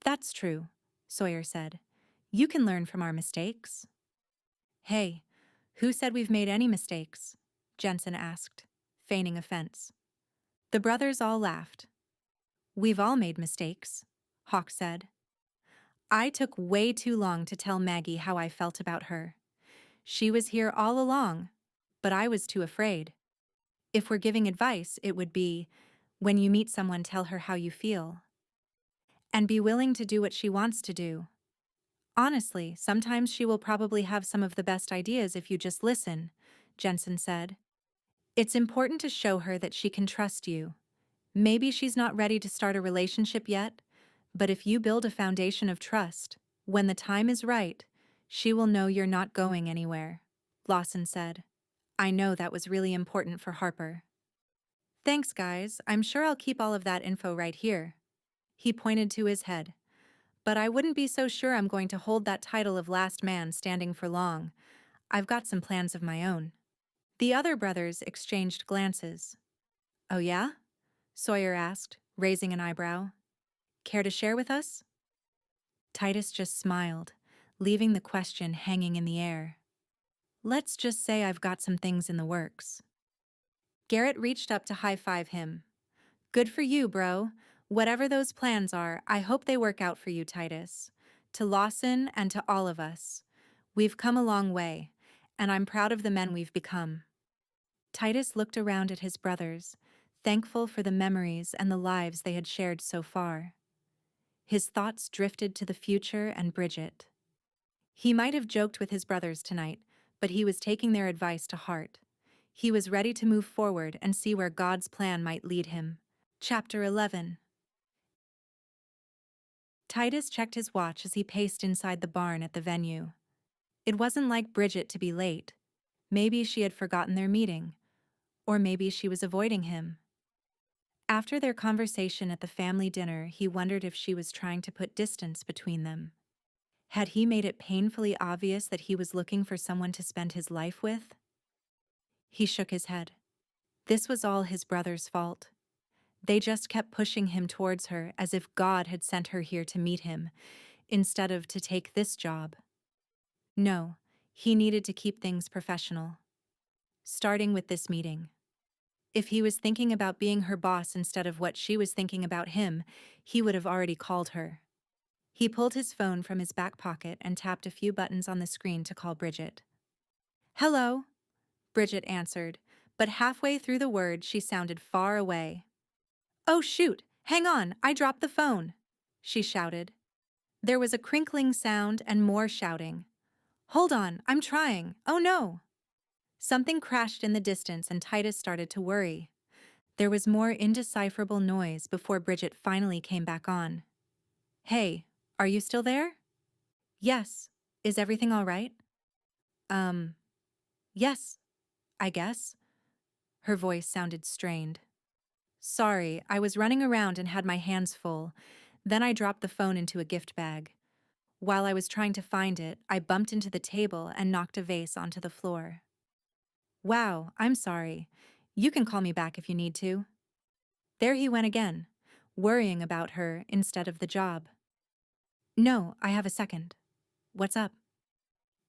That's true, Sawyer said. You can learn from our mistakes. Hey, who said we've made any mistakes? Jensen asked, feigning offense. The brothers all laughed. We've all made mistakes, Hawk said. I took way too long to tell Maggie how I felt about her. She was here all along, but I was too afraid. If we're giving advice, it would be, when you meet someone, tell her how you feel. And be willing to do what she wants to do. Honestly, sometimes she will probably have some of the best ideas if you just listen, Jensen said. It's important to show her that she can trust you. Maybe she's not ready to start a relationship yet, but if you build a foundation of trust, when the time is right, she will know you're not going anywhere, Lawson said. I know that was really important for Harper. Thanks, guys. I'm sure I'll keep all of that info right here. He pointed to his head. But I wouldn't be so sure I'm going to hold that title of last man standing for long. I've got some plans of my own. The other brothers exchanged glances. Oh yeah? Sawyer asked, raising an eyebrow. Care to share with us? Titus just smiled, leaving the question hanging in the air. Let's just say I've got some things in the works. Garrett reached up to high-five him. Good for you, bro. Whatever those plans are, I hope they work out for you, Titus. To Lawson and to all of us. We've come a long way, and I'm proud of the men we've become. Titus looked around at his brothers, thankful for the memories and the lives they had shared so far. His thoughts drifted to the future and Bridget. He might have joked with his brothers tonight, but he was taking their advice to heart. He was ready to move forward and see where God's plan might lead him. Chapter 11. Titus checked his watch as he paced inside the barn at the venue. It wasn't like Bridget to be late. Maybe she had forgotten their meeting. Or maybe she was avoiding him. After their conversation at the family dinner, he wondered if she was trying to put distance between them. Had he made it painfully obvious that he was looking for someone to spend his life with? He shook his head. This was all his brother's fault. They just kept pushing him towards her as if God had sent her here to meet him, instead of to take this job. No, he needed to keep things professional. Starting with this meeting. If he was thinking about being her boss instead of what she was thinking about him, he would have already called her. He pulled his phone from his back pocket and tapped a few buttons on the screen to call Bridget. "Hello," Bridget answered, but halfway through the word she sounded far away. "Oh shoot, hang on, I dropped the phone," she shouted. There was a crinkling sound and more shouting. "Hold on, I'm trying, oh no." Something crashed in the distance and Titus started to worry. There was more indecipherable noise before Bridget finally came back on. "Hey, are you still there?" "Yes. Is everything all right?" Yes, I guess." Her voice sounded strained. "Sorry, I was running around and had my hands full. Then I dropped the phone into a gift bag. While I was trying to find it, I bumped into the table and knocked a vase onto the floor." "Wow, I'm sorry. You can call me back if you need to." There he went again, worrying about her instead of the job. "No, I have a second. What's up?"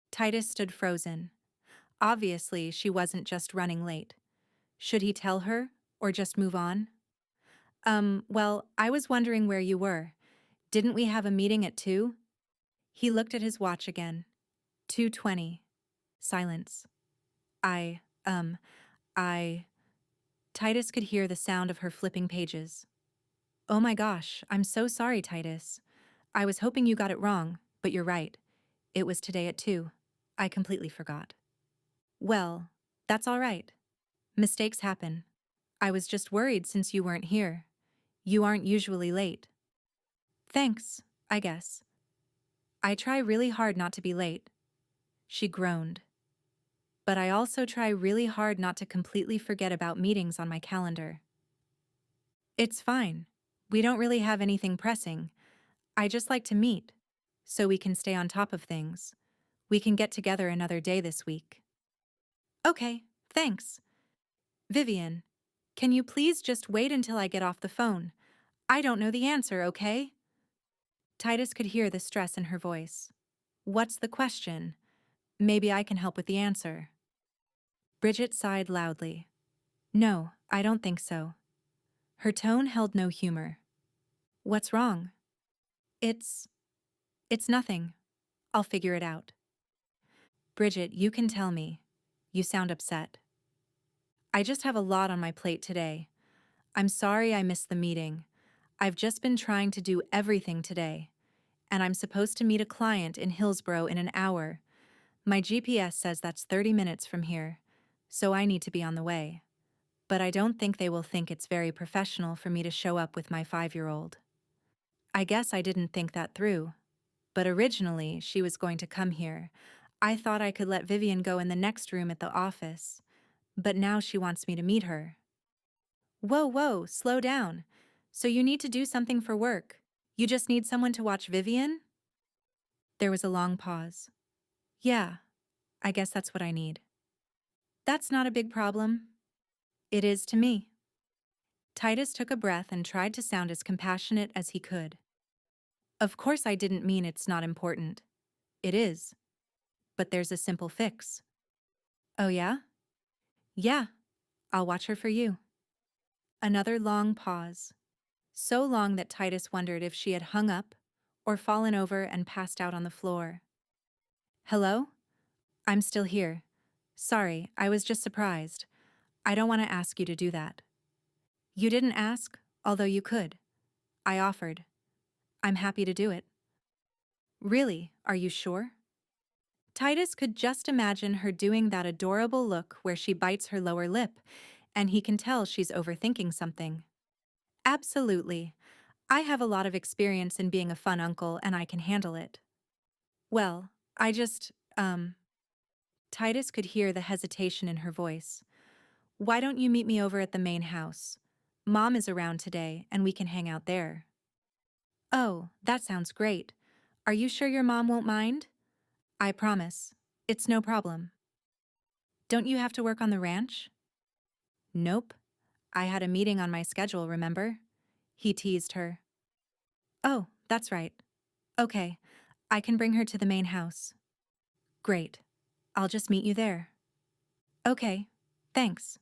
Titus stood frozen. Obviously, she wasn't just running late. Should he tell her, or just move on? Well, I was wondering where you were. Didn't we have a meeting at 2? He looked at his watch again. 2:20. Silence. I, um, I... Titus could hear the sound of her flipping pages. "Oh my gosh, I'm so sorry, Titus. I was hoping you got it wrong, but you're right. It was today at 2. I completely forgot." "Well, that's all right. Mistakes happen. I was just worried since you weren't here. You aren't usually late." "Thanks, I guess. I try really hard not to be late." She groaned. "But I also try really hard not to completely forget about meetings on my calendar." "It's fine. We don't really have anything pressing. I just like to meet, so we can stay on top of things. We can get together another day this week." "Okay, thanks. Vivian, can you please just wait until I get off the phone? I don't know the answer, okay?" Titus could hear the stress in her voice. "What's the question? Maybe I can help with the answer." Bridget sighed loudly. "No, I don't think so." Her tone held no humor. "What's wrong?" It's nothing. I'll figure it out." "Bridget, you can tell me. You sound upset." "I just have a lot on my plate today. I'm sorry I missed the meeting. I've just been trying to do everything today. And I'm supposed to meet a client in Hillsborough in an hour. My GPS says that's 30 minutes from here, so I need to be on the way. But I don't think they will think it's very professional for me to show up with my 5-year-old. I guess I didn't think that through. But originally, she was going to come here. I thought I could let Vivian go in the next room at the office. But now she wants me to meet her." Whoa, slow down. So you need to do something for work. You just need someone to watch Vivian?" There was a long pause. "Yeah, I guess that's what I need." "That's not a big problem." "It is to me." Titus took a breath and tried to sound as compassionate as he could. "Of course I didn't mean it's not important. It is. But there's a simple fix." "Oh yeah?" "Yeah, I'll watch her for you." Another long pause. So long that Titus wondered if she had hung up or fallen over and passed out on the floor. "Hello? I'm still here. Sorry, I was just surprised. I don't want to ask you to do that." "You didn't ask, although you could. I offered. I'm happy to do it." "Really? Are you sure?" Titus could just imagine her doing that adorable look where she bites her lower lip, and he can tell she's overthinking something. "Absolutely. I have a lot of experience in being a fun uncle, and I can handle it." "Well, I just, Titus could hear the hesitation in her voice. "Why don't you meet me over at the main house? Mom is around today, and we can hang out there." "Oh, that sounds great. Are you sure your mom won't mind?" "I promise. It's no problem." "Don't you have to work on the ranch?" Nope. I had a meeting on my schedule, remember? He teased her. Oh, that's right. Okay, I can bring her to the main house. Great. I'll just meet you there. Okay, thanks.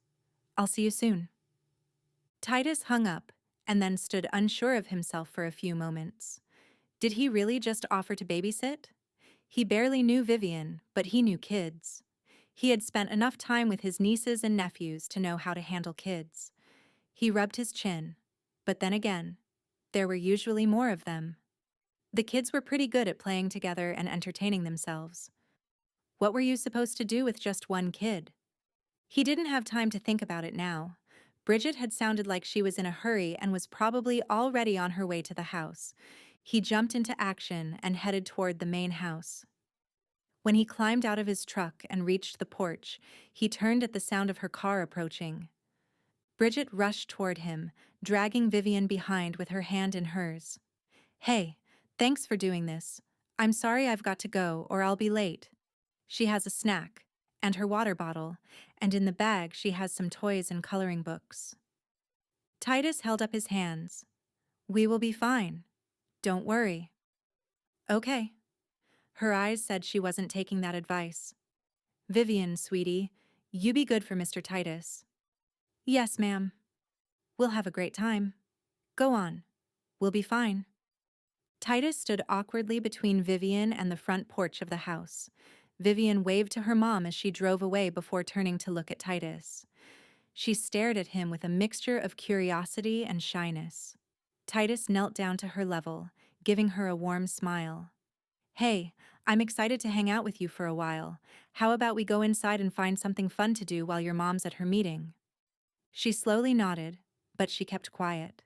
I'll see you soon. Titus hung up and then stood unsure of himself for a few moments. Did he really just offer to babysit? He barely knew Vivian, but he knew kids. He had spent enough time with his nieces and nephews to know how to handle kids. He rubbed his chin. But then again, there were usually more of them. The kids were pretty good at playing together and entertaining themselves. What were you supposed to do with just one kid? He didn't have time to think about it now. Bridget had sounded like she was in a hurry and was probably already on her way to the house. He jumped into action and headed toward the main house. When he climbed out of his truck and reached the porch, he turned at the sound of her car approaching. Bridget rushed toward him, dragging Vivian behind with her hand in hers. Hey, thanks for doing this. I'm sorry I've got to go or I'll be late. She has a snack, and her water bottle, and in the bag she has some toys and coloring books. Titus held up his hands. We will be fine. Don't worry. Okay. Her eyes said she wasn't taking that advice. Vivian, sweetie, you be good for Mr. Titus. Yes, ma'am. We'll have a great time. Go on. We'll be fine. Titus stood awkwardly between Vivian and the front porch of the house. Vivian waved to her mom as she drove away before turning to look at Titus. She stared at him with a mixture of curiosity and shyness. Titus knelt down to her level, giving her a warm smile. Hey, I'm excited to hang out with you for a while. How about we go inside and find something fun to do while your mom's at her meeting? She slowly nodded, but she kept quiet.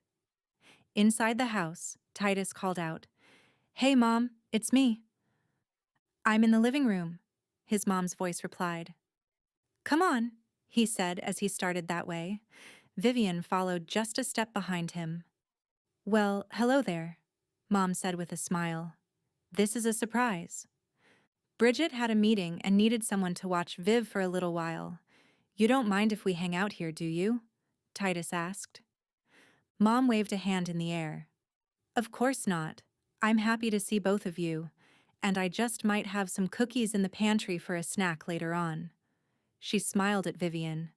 Inside the house, Titus called out, Hey, Mom, it's me. I'm in the living room, his mom's voice replied. Come on, he said as he started that way. Vivian followed just a step behind him. Well, hello there, Mom said with a smile. This is a surprise. Bridget had a meeting and needed someone to watch Viv for a little while. You don't mind if we hang out here, do you? Titus asked. Mom waved a hand in the air. Of course not. I'm happy to see both of you, and I just might have some cookies in the pantry for a snack later on. She smiled at Vivian.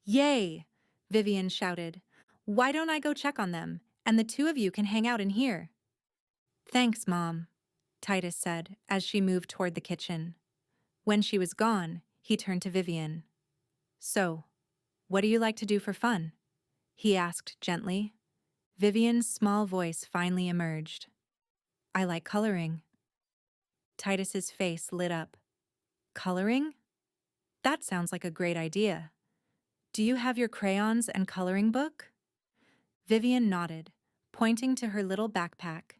Yay! Vivian shouted. Why don't I go check on them, and the two of you can hang out in here? Thanks, Mom, Titus said as she moved toward the kitchen. When she was gone, he turned to Vivian. So, what do you like to do for fun? He asked gently. Vivian's small voice finally emerged. I like coloring. Titus's face lit up. Coloring? That sounds like a great idea. Do you have your crayons and coloring book? Vivian nodded, pointing to her little backpack.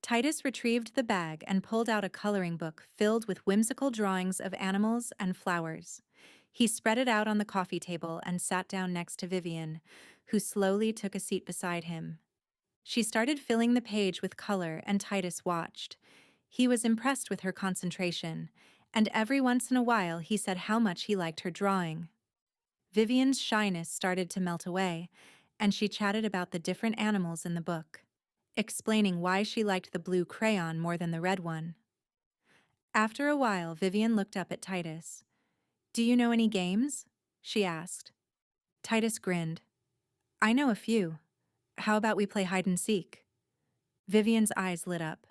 Titus retrieved the bag and pulled out a coloring book filled with whimsical drawings of animals and flowers. He spread it out on the coffee table and sat down next to Vivian, who slowly took a seat beside him. She started filling the page with color and Titus watched. He was impressed with her concentration, and every once in a while he said how much he liked her drawing. Vivian's shyness started to melt away, and she chatted about the different animals in the book, explaining why she liked the blue crayon more than the red one. After a while, Vivian looked up at Titus. Do you know any games? She asked. Titus grinned. I know a few. How about we play hide and seek? Vivian's eyes lit up.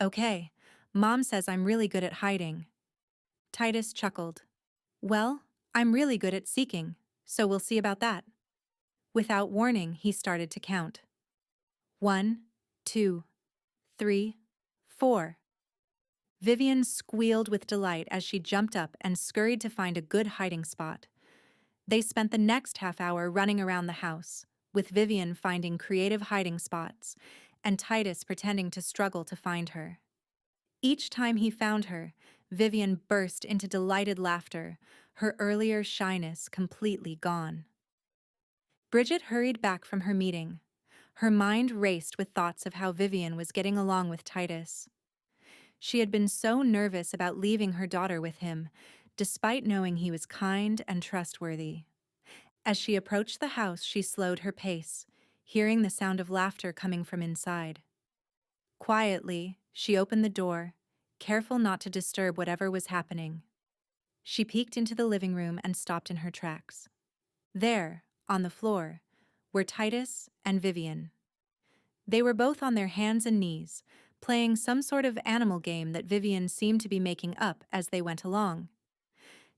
Okay, Mom says I'm really good at hiding. Titus chuckled. Well, I'm really good at seeking, so we'll see about that. Without warning, he started to count. 1, 2, 3, 4. Vivian squealed with delight as she jumped up and scurried to find a good hiding spot. They spent the next half hour running around the house, with Vivian finding creative hiding spots, and Titus pretending to struggle to find her. Each time he found her, Vivian burst into delighted laughter, her earlier shyness completely gone. Bridget hurried back from her meeting. Her mind raced with thoughts of how Vivian was getting along with Titus. She had been so nervous about leaving her daughter with him, despite knowing he was kind and trustworthy. As she approached the house, she slowed her pace, hearing the sound of laughter coming from inside. Quietly, she opened the door, careful not to disturb whatever was happening. She peeked into the living room and stopped in her tracks. There, on the floor, were Titus and Vivian. They were both on their hands and knees, playing some sort of animal game that Vivian seemed to be making up as they went along.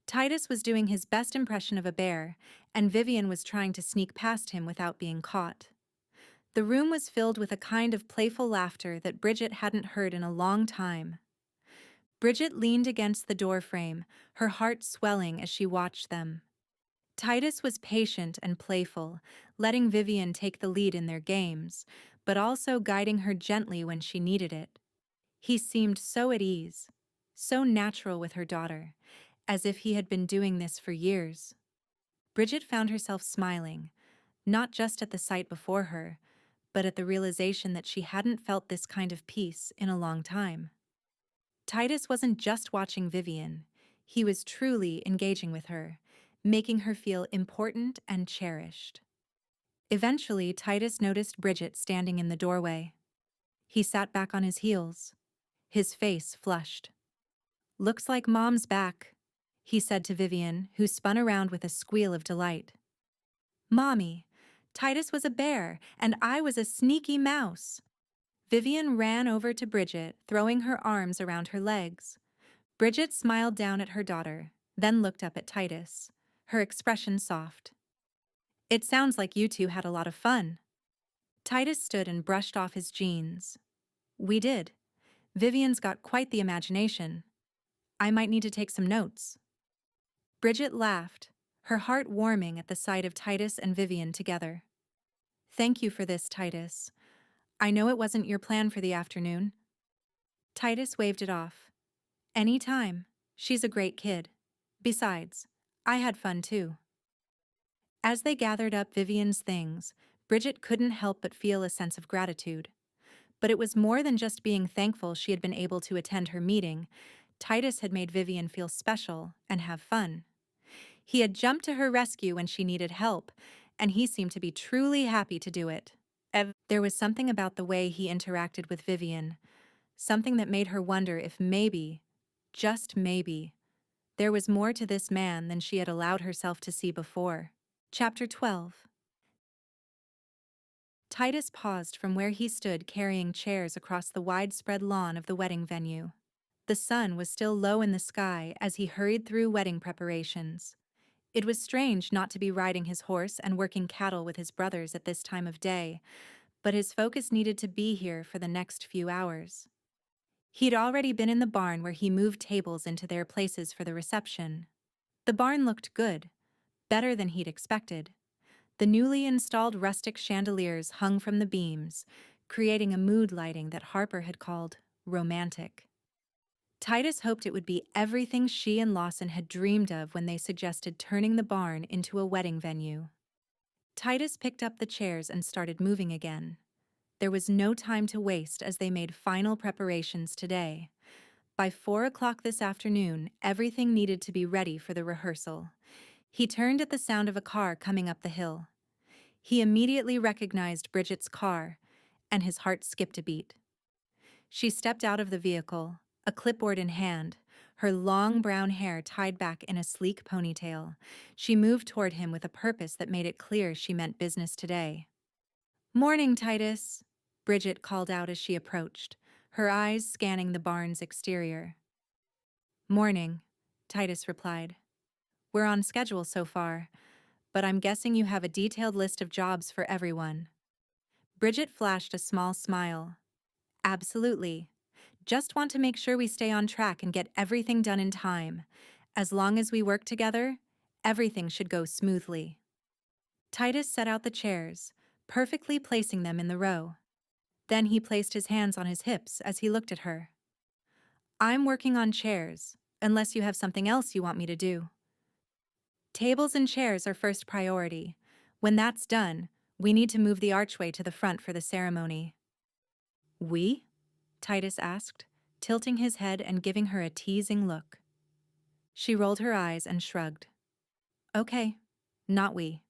Titus was doing his best impression of a bear, and Vivian was trying to sneak past him without being caught. The room was filled with a kind of playful laughter that Bridget hadn't heard in a long time. Bridget leaned against the doorframe, her heart swelling as she watched them. Titus was patient and playful, letting Vivian take the lead in their games, but also guiding her gently when she needed it. He seemed so at ease, so natural with her daughter, as if he had been doing this for years. Bridget found herself smiling, not just at the sight before her, but at the realization that she hadn't felt this kind of peace in a long time. Titus wasn't just watching Vivian, he was truly engaging with her, making her feel important and cherished. Eventually, Titus noticed Bridget standing in the doorway. He sat back on his heels, his face flushed. "Looks like Mom's back," he said to Vivian, who spun around with a squeal of delight. "Mommy, Titus was a bear, and I was a sneaky mouse." Vivian ran over to Bridget, throwing her arms around her legs. Bridget smiled down at her daughter, then looked up at Titus, her expression soft. "It sounds like you two had a lot of fun." Titus stood and brushed off his jeans. "We did. Vivian's got quite the imagination. I might need to take some notes." Bridget laughed, her heart warming at the sight of Titus and Vivian together. "Thank you for this, Titus. I know it wasn't your plan for the afternoon." Titus waved it off. "Any time. She's a great kid. Besides, I had fun too." As they gathered up Vivian's things, Bridget couldn't help but feel a sense of gratitude. But it was more than just being thankful she had been able to attend her meeting. Titus had made Vivian feel special and have fun. He had jumped to her rescue when she needed help, and he seemed to be truly happy to do it. There was something about the way he interacted with Vivian, something that made her wonder if maybe, just maybe, there was more to this man than she had allowed herself to see before. Chapter 12. Titus paused from where he stood carrying chairs across the widespread lawn of the wedding venue. The sun was still low in the sky as he hurried through wedding preparations. It was strange not to be riding his horse and working cattle with his brothers at this time of day, but his focus needed to be here for the next few hours. He'd already been in the barn where he moved tables into their places for the reception. The barn looked good, better than he'd expected. The newly installed rustic chandeliers hung from the beams, creating a mood lighting that Harper had called romantic. Titus hoped it would be everything she and Lawson had dreamed of when they suggested turning the barn into a wedding venue. Titus picked up the chairs and started moving again. There was no time to waste as they made final preparations today. By 4 o'clock this afternoon, everything needed to be ready for the rehearsal. He turned at the sound of a car coming up the hill. He immediately recognized Bridget's car, and his heart skipped a beat. She stepped out of the vehicle, a clipboard in hand, her long brown hair tied back in a sleek ponytail. She moved toward him with a purpose that made it clear she meant business today. "Morning, Titus," Bridget called out as she approached, her eyes scanning the barn's exterior. "Morning," Titus replied. "We're on schedule so far, but I'm guessing you have a detailed list of jobs for everyone." Bridget flashed a small smile. "Absolutely. Just want to make sure we stay on track and get everything done in time. As long as we work together, everything should go smoothly." Titus set out the chairs, perfectly placing them in the row. Then he placed his hands on his hips as he looked at her. "I'm working on chairs, unless you have something else you want me to do." "Tables and chairs are first priority. When that's done, we need to move the archway to the front for the ceremony." "We?" Titus asked, tilting his head and giving her a teasing look. She rolled her eyes and shrugged. "Okay, not we.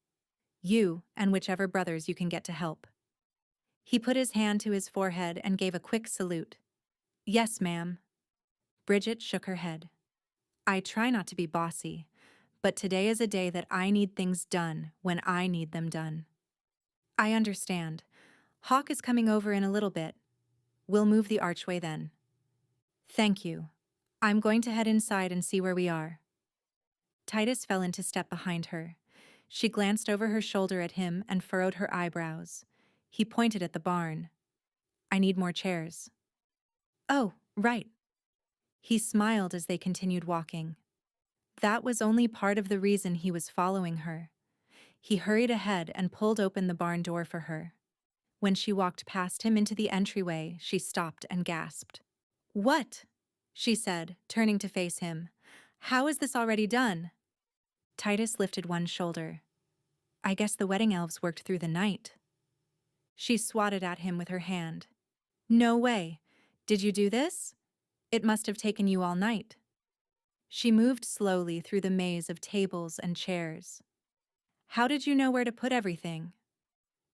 You and whichever brothers you can get to help." He put his hand to his forehead and gave a quick salute. "Yes, ma'am." Bridget shook her head. "I try not to be bossy, but today is a day that I need things done when I need them done." "I understand. Hawk is coming over in a little bit. We'll move the archway then." "Thank you. I'm going to head inside and see where we are." Titus fell into step behind her. She glanced over her shoulder at him and furrowed her eyebrows. He pointed at the barn. "I need more chairs." "Oh, right." He smiled as they continued walking. That was only part of the reason he was following her. He hurried ahead and pulled open the barn door for her. When she walked past him into the entryway, she stopped and gasped. "What?" she said, turning to face him. "How is this already done?" Titus lifted one shoulder. "I guess the wedding elves worked through the night." She swatted at him with her hand. "No way. Did you do this? It must have taken you all night." She moved slowly through the maze of tables and chairs. "How did you know where to put everything?"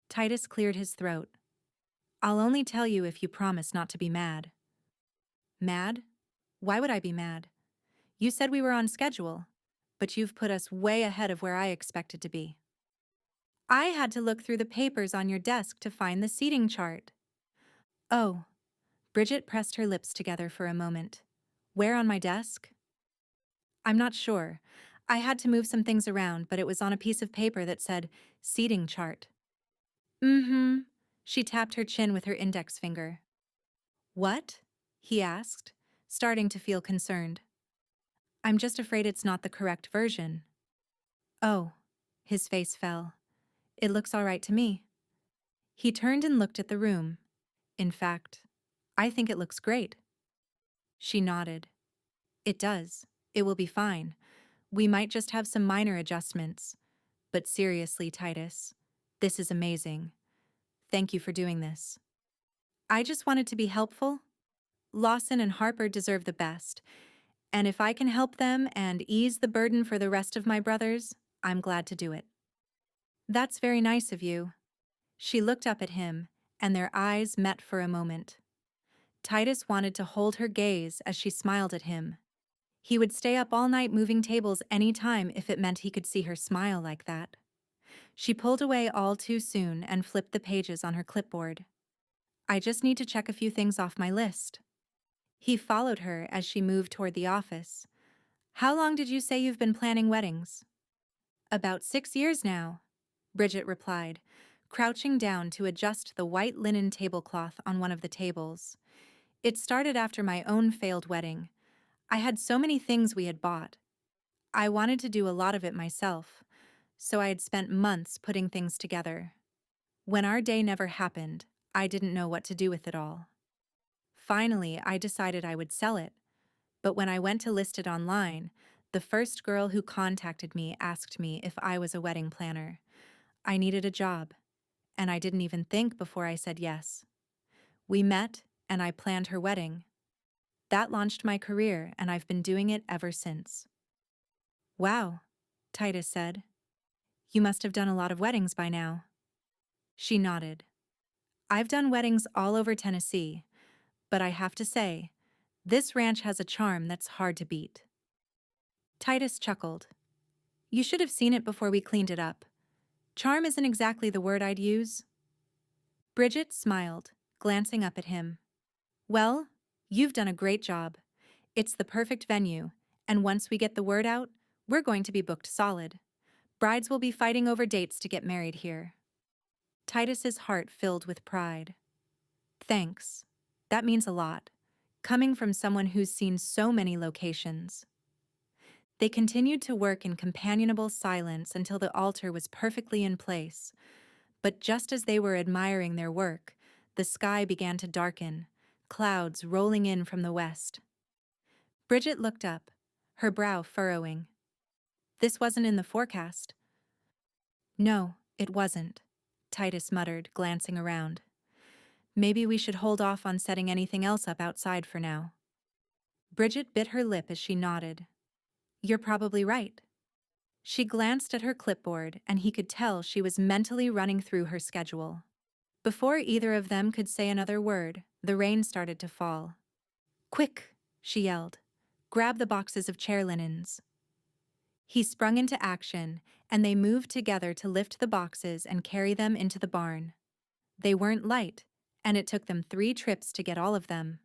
Titus cleared his throat. "I'll only tell you if you promise not to be mad." "Mad? Why would I be mad? You said we were on schedule, but you've put us way ahead of where I expected to be." "I had to look through the papers on your desk to find the seating chart." "Oh." Bridget pressed her lips together for a moment. "Where on my desk?" "I'm not sure. I had to move some things around, but it was on a piece of paper that said, 'Seating chart.'" "Mm-hmm." She tapped her chin with her index finger. "What?" he asked, starting to feel concerned. "I'm just afraid it's not the correct version." "Oh." His face fell. "It looks all right to me." He turned and looked at the room. "In fact, I think it looks great." She nodded. "It does. It will be fine. We might just have some minor adjustments. But seriously, Titus, this is amazing. Thank you for doing this." "I just wanted to be helpful. Lawson and Harper deserve the best, and if I can help them and ease the burden for the rest of my brothers, I'm glad to do it." "That's very nice of you." She looked up at him, and their eyes met for a moment. Titus wanted to hold her gaze as she smiled at him. He would stay up all night moving tables any time if it meant he could see her smile like that. She pulled away all too soon and flipped the pages on her clipboard. "I just need to check a few things off my list." He followed her as she moved toward the office. "How long did you say you've been planning weddings?" "About 6 years now," Bridget replied, crouching down to adjust the white linen tablecloth on one of the tables. "It started after my own failed wedding. I had so many things we had bought. I wanted to do a lot of it myself, so I had spent months putting things together. When our day never happened, I didn't know what to do with it all. Finally, I decided I would sell it, but when I went to list it online, the first girl who contacted me asked me if I was a wedding planner. I needed a job, and I didn't even think before I said yes. We met, and I planned her wedding. That launched my career, and I've been doing it ever since." "Wow," Titus said. "You must have done a lot of weddings by now." She nodded. "I've done weddings all over Tennessee, but I have to say, this ranch has a charm that's hard to beat." Titus chuckled. "You should have seen it before we cleaned it up. Charm isn't exactly the word I'd use." Bridget smiled, glancing up at him. "Well, you've done a great job. It's the perfect venue, and once we get the word out, we're going to be booked solid. Brides will be fighting over dates to get married here." Titus's heart filled with pride. "Thanks. That means a lot, coming from someone who's seen so many locations." They continued to work in companionable silence until the altar was perfectly in place. But just as they were admiring their work, the sky began to darken, clouds rolling in from the west. Bridget looked up, her brow furrowing. "This wasn't in the forecast." "No, it wasn't," Titus muttered, glancing around. "Maybe we should hold off on setting anything else up outside for now." Bridget bit her lip as she nodded. "You're probably right." She glanced at her clipboard, and he could tell she was mentally running through her schedule. Before either of them could say another word, the rain started to fall. "Quick!" she yelled. "Grab the boxes of chair linens." He sprung into action, and they moved together to lift the boxes and carry them into the barn. They weren't light, and it took them 3 trips to get all of them.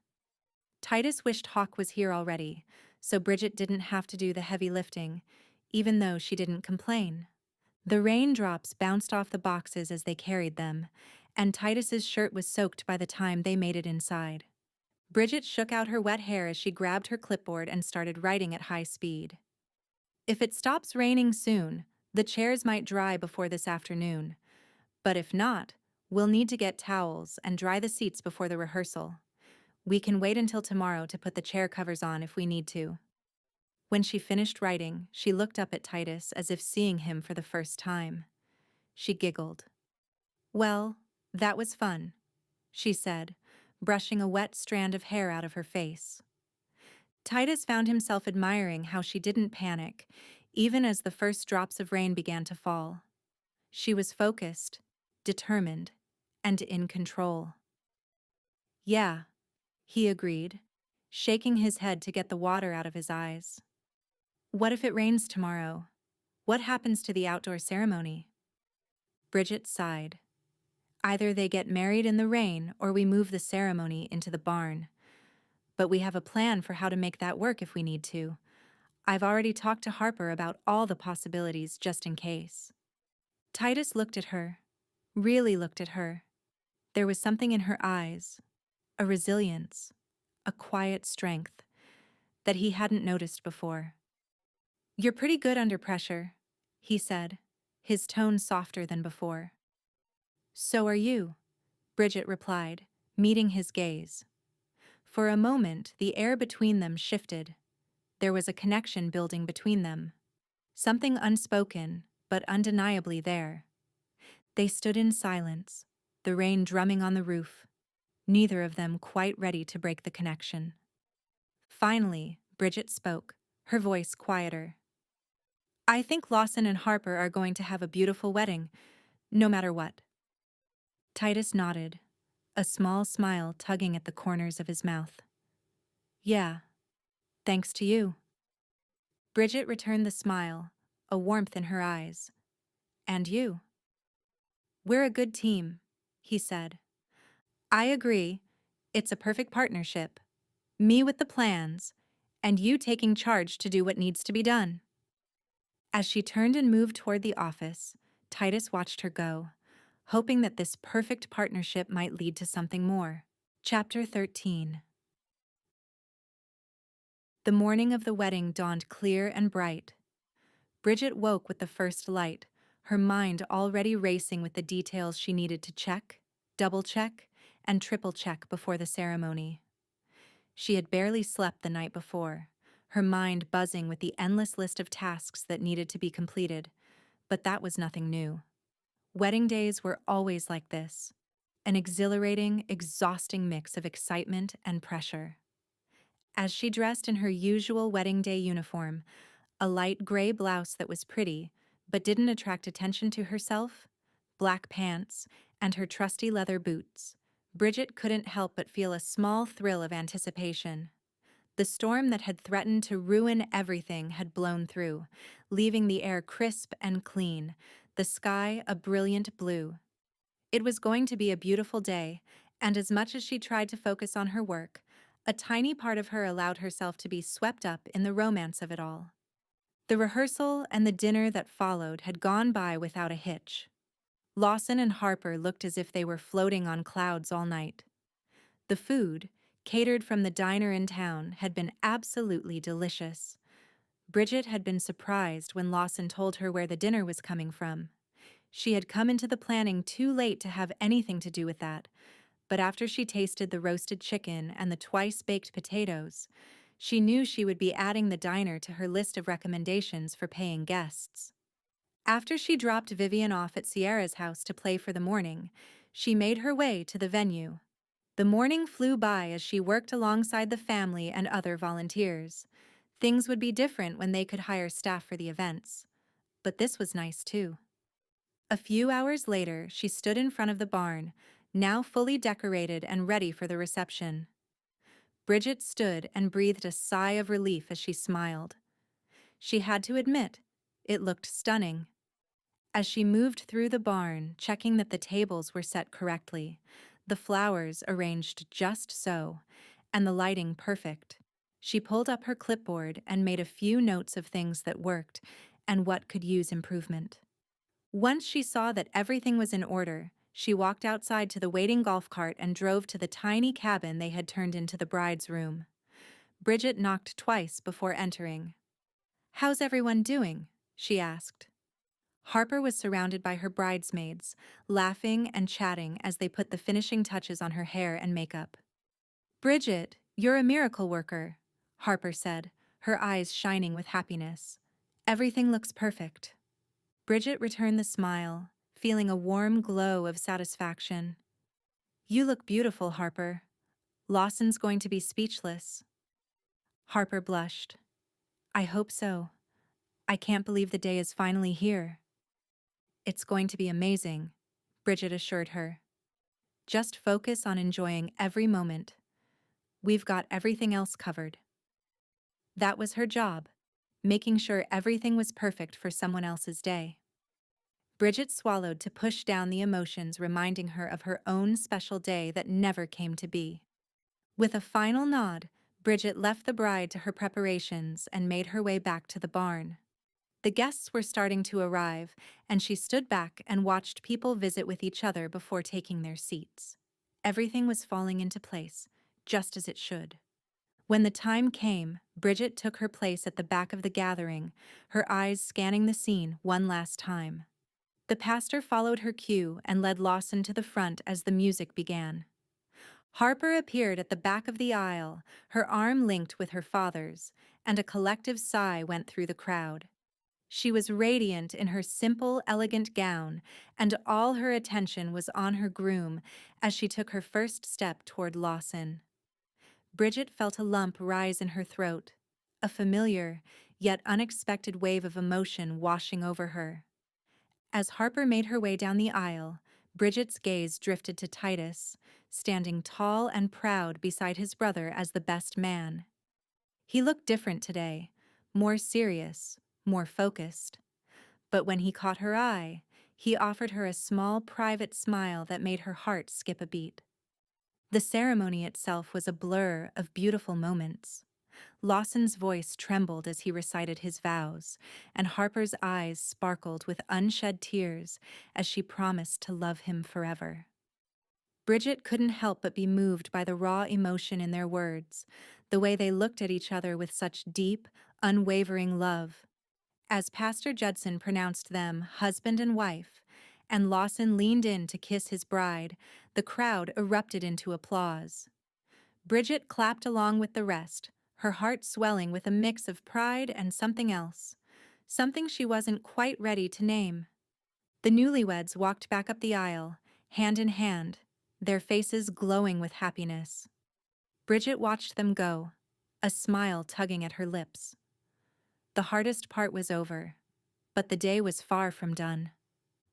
Titus wished Hawk was here already, so Bridget didn't have to do the heavy lifting, even though she didn't complain. The raindrops bounced off the boxes as they carried them, and Titus's shirt was soaked by the time they made it inside. Bridget shook out her wet hair as she grabbed her clipboard and started writing at high speed. "If it stops raining soon, the chairs might dry before this afternoon. But if not, we'll need to get towels and dry the seats before the rehearsal. We can wait until tomorrow to put the chair covers on if we need to." When she finished writing, she looked up at Titus as if seeing him for the first time. She giggled. "Well, that was fun," she said, brushing a wet strand of hair out of her face. Titus found himself admiring how she didn't panic, even as the first drops of rain began to fall. She was focused, determined, and in control. "Yeah," he agreed, shaking his head to get the water out of his eyes. "What if it rains tomorrow? What happens to the outdoor ceremony?" Bridget sighed. "Either they get married in the rain or we move the ceremony into the barn. But we have a plan for how to make that work if we need to. I've already talked to Harper about all the possibilities just in case." Titus looked at her, really looked at her. There was something in her eyes, a resilience, a quiet strength, that he hadn't noticed before. "You're pretty good under pressure," he said, his tone softer than before. "So are you," Bridget replied, meeting his gaze. For a moment, the air between them shifted. There was a connection building between them. Something unspoken, but undeniably there. They stood in silence, the rain drumming on the roof, neither of them quite ready to break the connection. Finally, Bridget spoke, her voice quieter. "I think Lawson and Harper are going to have a beautiful wedding, no matter what." Titus nodded, a small smile tugging at the corners of his mouth. "Yeah, thanks to you." Bridget returned the smile, a warmth in her eyes. "And you." "We're a good team," he said. "I agree. It's a perfect partnership. Me with the plans, and you taking charge to do what needs to be done." As she turned and moved toward the office, Titus watched her go, hoping that this perfect partnership might lead to something more. Chapter 13. The morning of the wedding dawned clear and bright. Bridget woke with the first light, her mind already racing with the details she needed to check, double-check, and triple-check before the ceremony. She had barely slept the night before, her mind buzzing with the endless list of tasks that needed to be completed, but that was nothing new. Wedding days were always like this, an exhilarating, exhausting mix of excitement and pressure. As she dressed in her usual wedding day uniform, a light gray blouse that was pretty, but didn't attract attention to herself, black pants, and her trusty leather boots, Bridget couldn't help but feel a small thrill of anticipation. The storm that had threatened to ruin everything had blown through, leaving the air crisp and clean, the sky a brilliant blue. It was going to be a beautiful day, and as much as she tried to focus on her work, a tiny part of her allowed herself to be swept up in the romance of it all. The rehearsal and the dinner that followed had gone by without a hitch. Lawson and Harper looked as if they were floating on clouds all night. The food, catered from the diner in town, had been absolutely delicious. Bridget had been surprised when Lawson told her where the dinner was coming from. She had come into the planning too late to have anything to do with that, but after she tasted the roasted chicken and the twice-baked potatoes, she knew she would be adding the diner to her list of recommendations for paying guests. After she dropped Vivian off at Sierra's house to play for the morning, she made her way to the venue. The morning flew by as she worked alongside the family and other volunteers. Things would be different when they could hire staff for the events. but this was nice too. A few hours later, she stood in front of the barn, now fully decorated and ready for the reception. Bridget stood and breathed a sigh of relief as she smiled. She had to admit, it looked stunning. As she moved through the barn, checking that the tables were set correctly, the flowers arranged just so, and the lighting perfect, she pulled up her clipboard and made a few notes of things that worked and what could use improvement. Once she saw that everything was in order, she walked outside to the waiting golf cart and drove to the tiny cabin they had turned into the bride's room. Bridget knocked twice before entering. "How's everyone doing?" she asked. Harper was surrounded by her bridesmaids, laughing and chatting as they put the finishing touches on her hair and makeup. "Bridget, you're a miracle worker," Harper said, her eyes shining with happiness. "Everything looks perfect." Bridget returned the smile, feeling a warm glow of satisfaction. "You look beautiful, Harper. Lawson's going to be speechless." Harper blushed. "I hope so. I can't believe the day is finally here." "It's going to be amazing," Bridget assured her. "Just focus on enjoying every moment. We've got everything else covered." That was her job, making sure everything was perfect for someone else's day. Bridget swallowed to push down the emotions, reminding her of her own special day that never came to be. With a final nod, Bridget left the bride to her preparations and made her way back to the barn. The guests were starting to arrive, and she stood back and watched people visit with each other before taking their seats. Everything was falling into place, just as it should. When the time came, Bridget took her place at the back of the gathering, her eyes scanning the scene one last time. The pastor followed her cue and led Lawson to the front as the music began. Harper appeared at the back of the aisle, her arm linked with her father's, and a collective sigh went through the crowd. She was radiant in her simple, elegant gown, and all her attention was on her groom as she took her first step toward Lawson. Bridget felt a lump rise in her throat, a familiar, yet unexpected wave of emotion washing over her. As Harper made her way down the aisle, Bridget's gaze drifted to Titus, standing tall and proud beside his brother as the best man. He looked different today, more serious, more focused. But when he caught her eye, he offered her a small, private smile that made her heart skip a beat. The ceremony itself was a blur of beautiful moments. Lawson's voice trembled as he recited his vows, and Harper's eyes sparkled with unshed tears as she promised to love him forever. Bridget couldn't help but be moved by the raw emotion in their words, the way they looked at each other with such deep, unwavering love. As Pastor Judson pronounced them husband and wife, and Lawson leaned in to kiss his bride, the crowd erupted into applause. Bridget clapped along with the rest, her heart swelling with a mix of pride and something else, something she wasn't quite ready to name. The newlyweds walked back up the aisle, hand in hand, their faces glowing with happiness. Bridget watched them go, a smile tugging at her lips. The hardest part was over, but the day was far from done.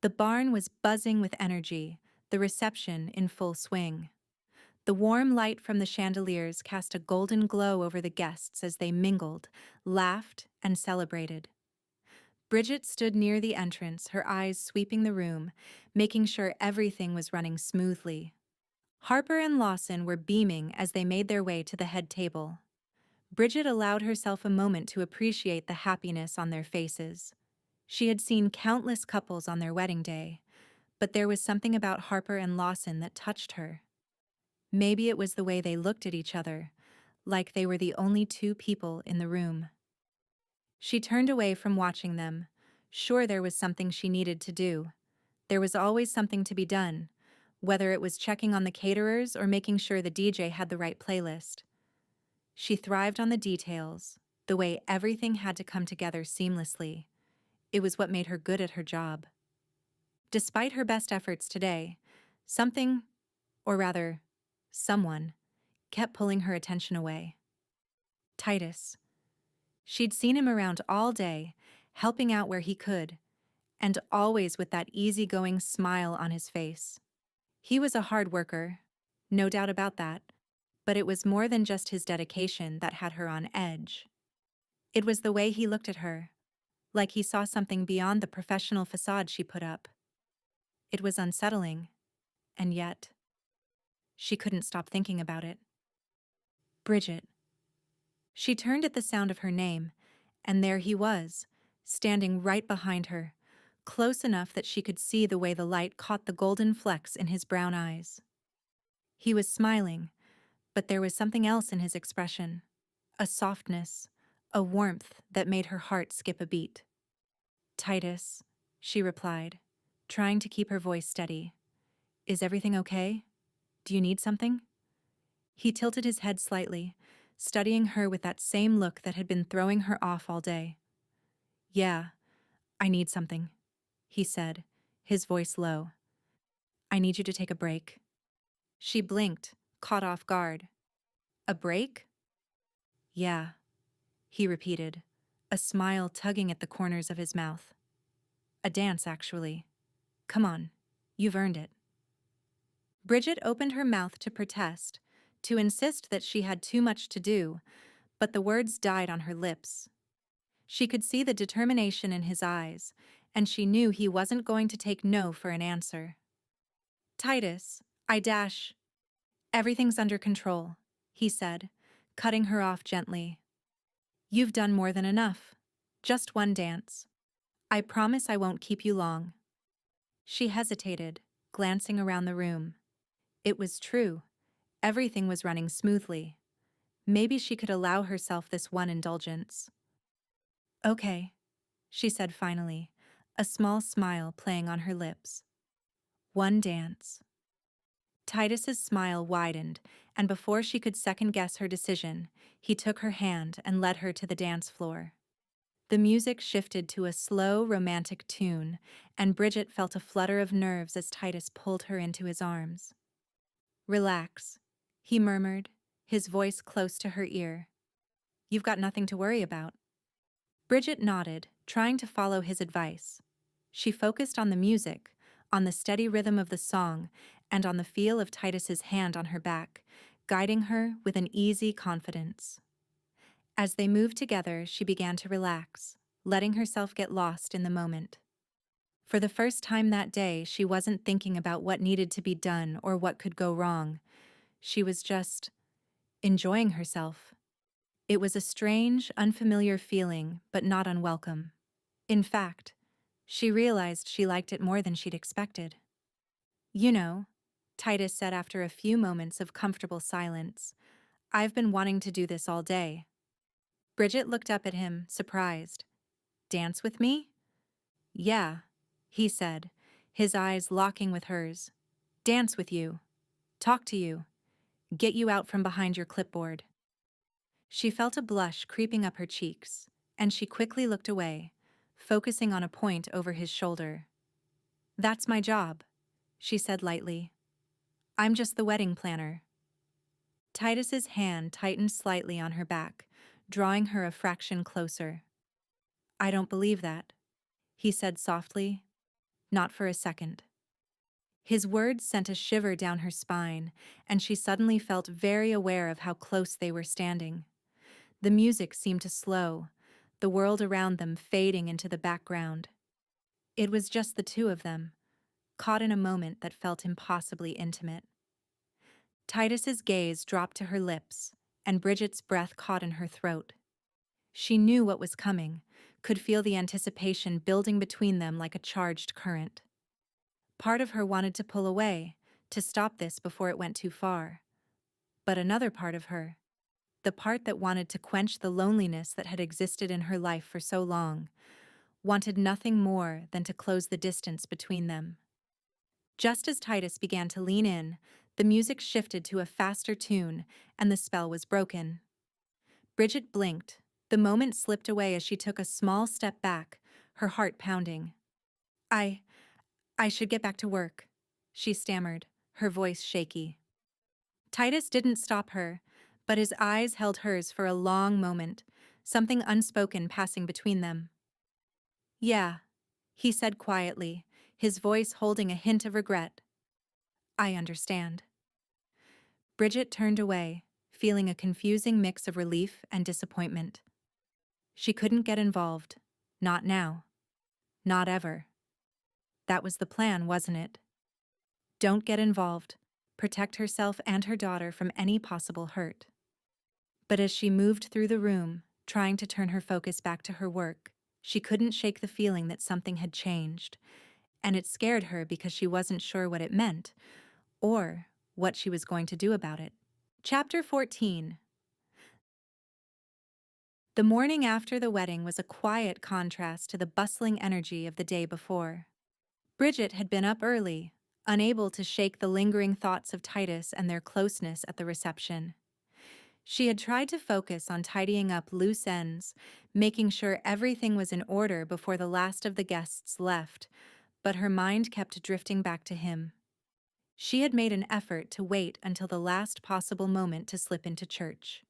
The barn was buzzing with energy, the reception in full swing. The warm light from the chandeliers cast a golden glow over the guests as they mingled, laughed, and celebrated. Bridget stood near the entrance, her eyes sweeping the room, making sure everything was running smoothly. Harper and Lawson were beaming as they made their way to the head table. Bridget allowed herself a moment to appreciate the happiness on their faces. She had seen countless couples on their wedding day, but there was something about Harper and Lawson that touched her. Maybe it was the way they looked at each other, like they were the only two people in the room. She turned away from watching them, sure there was something she needed to do. There was always something to be done, whether it was checking on the caterers or making sure the DJ had the right playlist. She thrived on the details, the way everything had to come together seamlessly. It was what made her good at her job. Despite her best efforts today, something, or rather, someone, kept pulling her attention away. Titus. She'd seen him around all day, helping out where he could, and always with that easygoing smile on his face. He was a hard worker, no doubt about that, but it was more than just his dedication that had her on edge. It was the way he looked at her, like he saw something beyond the professional facade she put up. It was unsettling, and yet, she couldn't stop thinking about it. Bridget. She turned at the sound of her name, and there he was, standing right behind her, close enough that she could see the way the light caught the golden flecks in his brown eyes. He was smiling, but there was something else in his expression, a softness, a warmth that made her heart skip a beat. Titus, she replied, trying to keep her voice steady. Is everything okay? Do you need something? He tilted his head slightly, studying her with that same look that had been throwing her off all day. Yeah, I need something, he said, his voice low. I need you to take a break. She blinked, caught off guard. A break? Yeah, he repeated, a smile tugging at the corners of his mouth. A dance, actually. Come on, you've earned it. Bridget opened her mouth to protest, to insist that she had too much to do, but the words died on her lips. She could see the determination in his eyes, and she knew he wasn't going to take no for an answer. Titus, Everything's under control, he said, cutting her off gently. You've done more than enough. Just one dance. I promise I won't keep you long. She hesitated, glancing around the room. It was true. Everything was running smoothly. Maybe she could allow herself this one indulgence. Okay, she said finally, a small smile playing on her lips. One dance. Titus's smile widened, and before she could second-guess her decision, he took her hand and led her to the dance floor. The music shifted to a slow, romantic tune, and Bridget felt a flutter of nerves as Titus pulled her into his arms. Relax, he murmured, his voice close to her ear. You've got nothing to worry about. Bridget nodded, trying to follow his advice. She focused on the music, on the steady rhythm of the song, and on the feel of Titus's hand on her back, guiding her with an easy confidence. As they moved together, she began to relax, letting herself get lost in the moment. For the first time that day, she wasn't thinking about what needed to be done or what could go wrong. She was just enjoying herself. It was a strange, unfamiliar feeling, but not unwelcome. In fact, she realized she liked it more than she'd expected. You know, Titus said after a few moments of comfortable silence, I've been wanting to do this all day. Bridget looked up at him, surprised. Dance with me? Yeah, he said, his eyes locking with hers. Dance with you. Talk to you. Get you out from behind your clipboard. She felt a blush creeping up her cheeks, and she quickly looked away, focusing on a point over his shoulder. That's my job, she said lightly. I'm just the wedding planner. Titus's hand tightened slightly on her back, drawing her a fraction closer. I don't believe that, he said softly. Not for a second. His words sent a shiver down her spine, and she suddenly felt very aware of how close they were standing. The music seemed to slow, the world around them fading into the background. It was just the two of them, caught in a moment that felt impossibly intimate. Titus's gaze dropped to her lips, and Bridget's breath caught in her throat. She knew what was coming, could feel the anticipation building between them like a charged current. Part of her wanted to pull away, to stop this before it went too far. But another part of her, the part that wanted to quench the loneliness that had existed in her life for so long, wanted nothing more than to close the distance between them. Just as Titus began to lean in, the music shifted to a faster tune, and the spell was broken. Bridget blinked. The moment slipped away as she took a small step back, her heart pounding. I should get back to work, she stammered, her voice shaky. Titus didn't stop her, but his eyes held hers for a long moment, something unspoken passing between them. Yeah, he said quietly, his voice holding a hint of regret. I understand. Bridget turned away, feeling a confusing mix of relief and disappointment. She couldn't get involved. Not now. Not ever. That was the plan, wasn't it? Don't get involved. Protect herself and her daughter from any possible hurt. But as she moved through the room, trying to turn her focus back to her work, she couldn't shake the feeling that something had changed, and it scared her because she wasn't sure what it meant, or what she was going to do about it. Chapter 14. The morning after the wedding was a quiet contrast to the bustling energy of the day before. Bridget had been up early, unable to shake the lingering thoughts of Titus and their closeness at the reception. She had tried to focus on tidying up loose ends, making sure everything was in order before the last of the guests left, but her mind kept drifting back to him. She had made an effort to wait until the last possible moment to slip into church.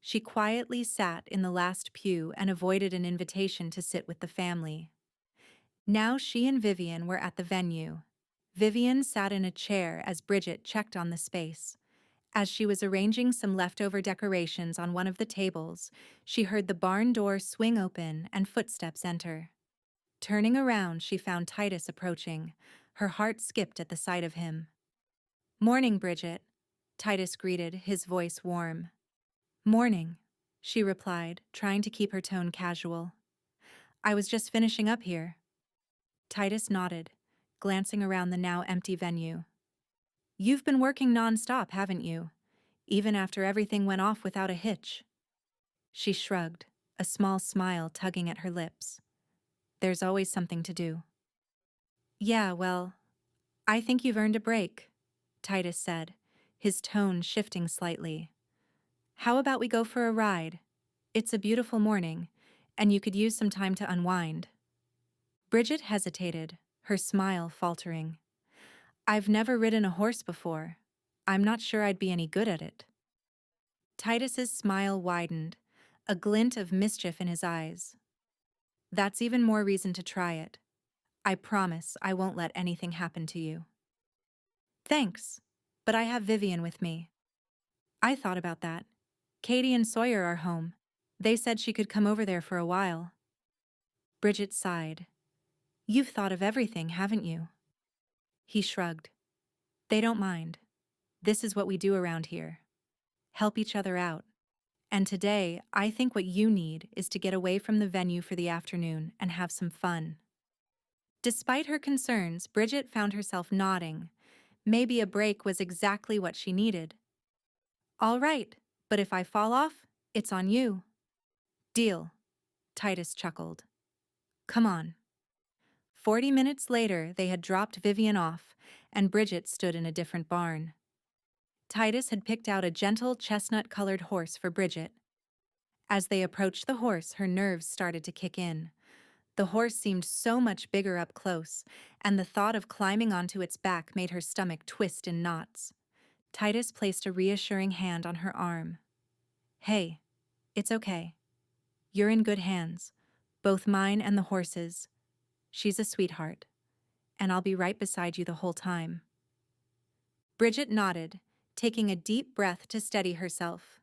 She quietly sat in the last pew and avoided an invitation to sit with the family. Now she and Vivian were at the venue. Vivian sat in a chair as Bridget checked on the space. As she was arranging some leftover decorations on one of the tables, she heard the barn door swing open and footsteps enter. Turning around, she found Titus approaching. Her heart skipped at the sight of him. "Morning, Bridget," Titus greeted, his voice warm. "Morning," she replied, trying to keep her tone casual. "I was just finishing up here." Titus nodded, glancing around the now empty venue. "You've been working non-stop, haven't you? Even after everything went off without a hitch." She shrugged, a small smile tugging at her lips. "There's always something to do." "Yeah, well, I think you've earned a break," Titus said, his tone shifting slightly. "How about we go for a ride? It's a beautiful morning, and you could use some time to unwind." Bridget hesitated, her smile faltering. "I've never ridden a horse before. I'm not sure I'd be any good at it." Titus's smile widened, a glint of mischief in his eyes. "That's even more reason to try it. I promise I won't let anything happen to you." "Thanks, but I have Vivian with me." "I thought about that. Katie and Sawyer are home. They said she could come over there for a while." Bridget sighed. "You've thought of everything, haven't you?" He shrugged. "They don't mind. This is what we do around here. Help each other out. And today, I think what you need is to get away from the venue for the afternoon and have some fun." Despite her concerns, Bridget found herself nodding. Maybe a break was exactly what she needed. "All right, but if I fall off, it's on you." "Deal," Titus chuckled. "Come on." 40 minutes later, they had dropped Vivian off, and Bridget stood in a different barn. Titus had picked out a gentle chestnut-colored horse for Bridget. As they approached the horse, her nerves started to kick in. The horse seemed so much bigger up close, and the thought of climbing onto its back made her stomach twist in knots. Titus placed a reassuring hand on her arm. "Hey, it's okay. You're in good hands, both mine and the horse's. She's a sweetheart, and I'll be right beside you the whole time." Bridget nodded, taking a deep breath to steady herself.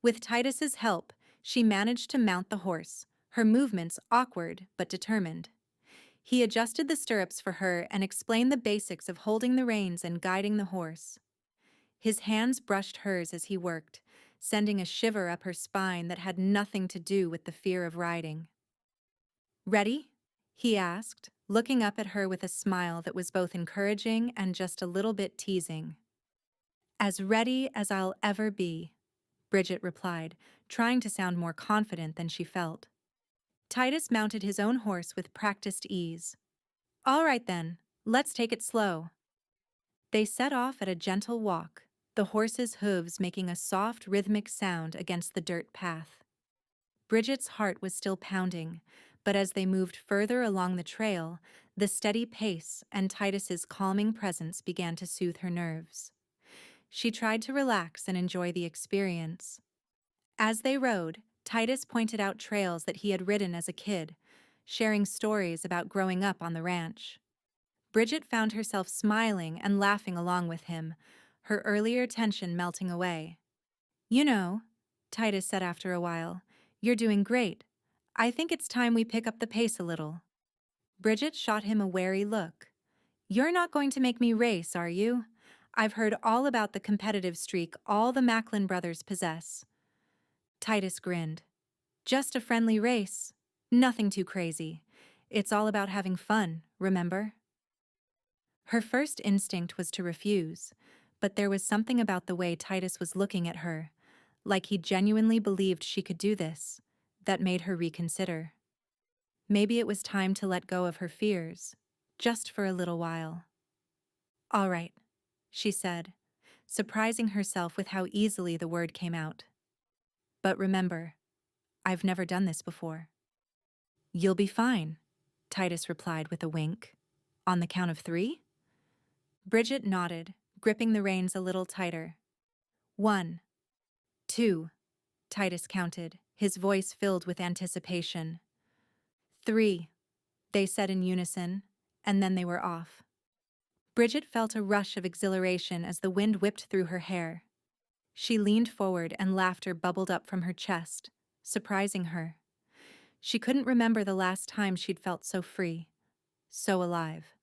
With Titus's help, she managed to mount the horse, her movements awkward but determined. He adjusted the stirrups for her and explained the basics of holding the reins and guiding the horse. His hands brushed hers as he worked, sending a shiver up her spine that had nothing to do with the fear of riding. "Ready?" he asked, looking up at her with a smile that was both encouraging and just a little bit teasing. "As ready as I'll ever be," Bridget replied, trying to sound more confident than she felt. Titus mounted his own horse with practiced ease. "All right then, let's take it slow." They set off at a gentle walk, the horse's hooves making a soft, rhythmic sound against the dirt path. Bridget's heart was still pounding, but as they moved further along the trail, the steady pace and Titus's calming presence began to soothe her nerves. She tried to relax and enjoy the experience. As they rode, Titus pointed out trails that he had ridden as a kid, sharing stories about growing up on the ranch. Bridget found herself smiling and laughing along with him, her earlier tension melting away. "You know," Titus said after a while, "you're doing great. I think it's time we pick up the pace a little." Bridget shot him a wary look. "You're not going to make me race, are you? I've heard all about the competitive streak all the Macklin brothers possess." Titus grinned. "Just a friendly race. Nothing too crazy. It's all about having fun, remember?" Her first instinct was to refuse, but there was something about the way Titus was looking at her, like he genuinely believed she could do this, that made her reconsider. Maybe it was time to let go of her fears, just for a little while. "All right," she said, surprising herself with how easily the word came out. "But remember, I've never done this before." "You'll be fine," Titus replied with a wink. "On the count of 3?" Bridget nodded, gripping the reins a little tighter. 1, 2, Titus counted, his voice filled with anticipation. 3, they said in unison, and then they were off. Bridget felt a rush of exhilaration as the wind whipped through her hair. She leaned forward and laughter bubbled up from her chest, surprising her. She couldn't remember the last time she'd felt so free, so alive.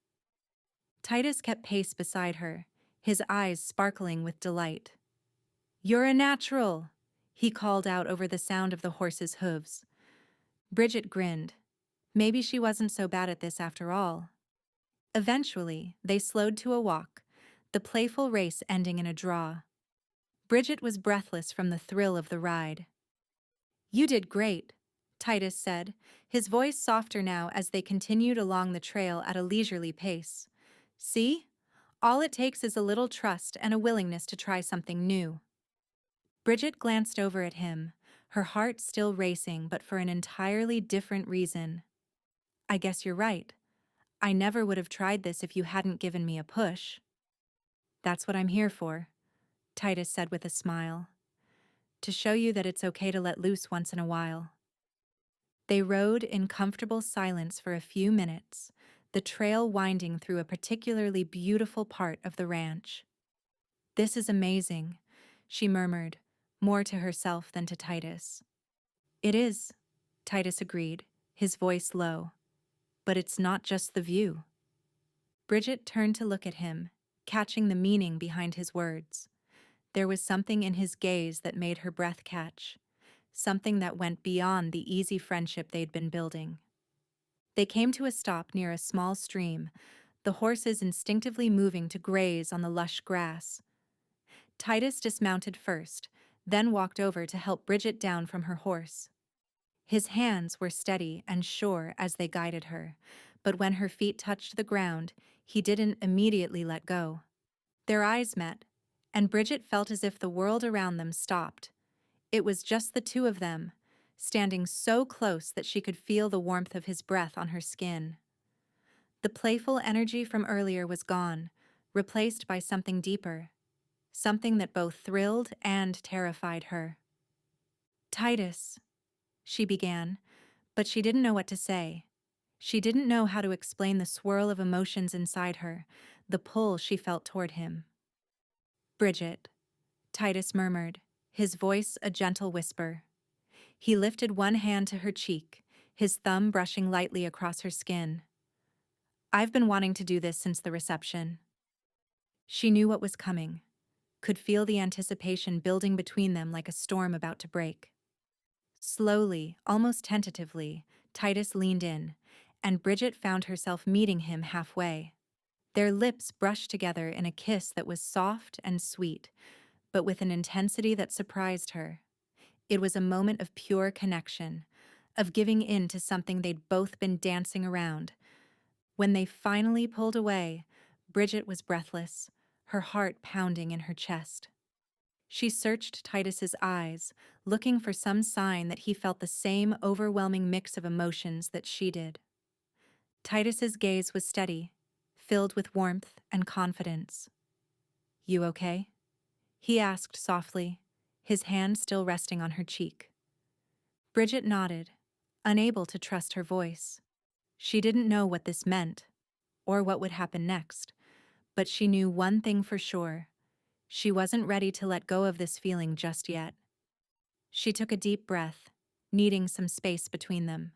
Titus kept pace beside her, his eyes sparkling with delight. "You're a natural," he called out over the sound of the horse's hooves. Bridget grinned. Maybe she wasn't so bad at this after all. Eventually, they slowed to a walk, the playful race ending in a draw. Bridget was breathless from the thrill of the ride. "You did great," Titus said, his voice softer now as they continued along the trail at a leisurely pace. "See? All it takes is a little trust and a willingness to try something new." Bridget glanced over at him, her heart still racing but for an entirely different reason. "I guess you're right. I never would have tried this if you hadn't given me a push." "That's what I'm here for," Titus said with a smile. "To show you that it's okay to let loose once in a while." They rode in comfortable silence for a few minutes, the trail winding through a particularly beautiful part of the ranch. "This is amazing," she murmured, more to herself than to Titus. "It is," Titus agreed, his voice low. "But it's not just the view." Bridget turned to look at him, catching the meaning behind his words. There was something in his gaze that made her breath catch, something that went beyond the easy friendship they'd been building. They came to a stop near a small stream, the horses instinctively moving to graze on the lush grass. Titus dismounted first, then walked over to help Bridget down from her horse. His hands were steady and sure as they guided her, but when her feet touched the ground, he didn't immediately let go. Their eyes met, and Bridget felt as if the world around them stopped. It was just the two of them, standing so close that she could feel the warmth of his breath on her skin. The playful energy from earlier was gone, replaced by something deeper, something that both thrilled and terrified her. "Titus," she began, but she didn't know what to say. She didn't know how to explain the swirl of emotions inside her, the pull she felt toward him. "Bridget," Titus murmured, his voice a gentle whisper. He lifted one hand to her cheek, his thumb brushing lightly across her skin. "I've been wanting to do this since the reception." She knew what was coming, could feel the anticipation building between them like a storm about to break. Slowly, almost tentatively, Titus leaned in, and Bridget found herself meeting him halfway. Their lips brushed together in a kiss that was soft and sweet, but with an intensity that surprised her. It was a moment of pure connection, of giving in to something they'd both been dancing around. When they finally pulled away, Bridget was breathless, her heart pounding in her chest. She searched Titus's eyes, looking for some sign that he felt the same overwhelming mix of emotions that she did. Titus's gaze was steady, filled with warmth and confidence. "You okay?" he asked softly, his hand still resting on her cheek. Bridget nodded, unable to trust her voice. She didn't know what this meant, or what would happen next, but she knew one thing for sure. She wasn't ready to let go of this feeling just yet. She took a deep breath, needing some space between them.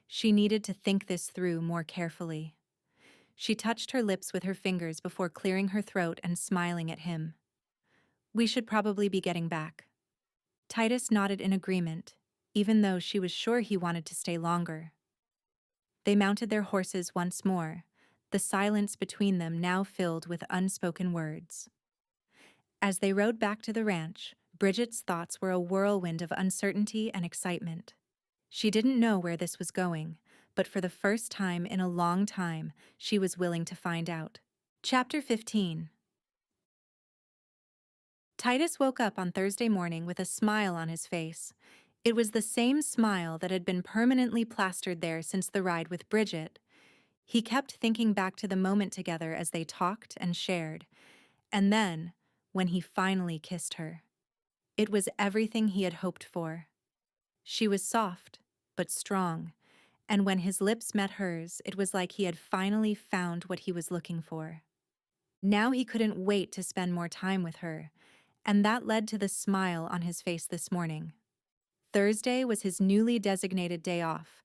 She needed to think this through more carefully. She touched her lips with her fingers before clearing her throat and smiling at him. "We should probably be getting back." Titus nodded in agreement, even though she was sure he wanted to stay longer. They mounted their horses once more, the silence between them now filled with unspoken words. As they rode back to the ranch, Bridget's thoughts were a whirlwind of uncertainty and excitement. She didn't know where this was going, but for the first time in a long time, she was willing to find out. Chapter 15. Titus woke up on Thursday morning with a smile on his face. It was the same smile that had been permanently plastered there since the ride with Bridget. He kept thinking back to the moment together as they talked and shared. And then, when he finally kissed her, it was everything he had hoped for. She was soft, but strong, and when his lips met hers, it was like he had finally found what he was looking for. Now he couldn't wait to spend more time with her, and that led to the smile on his face this morning. Thursday was his newly designated day off,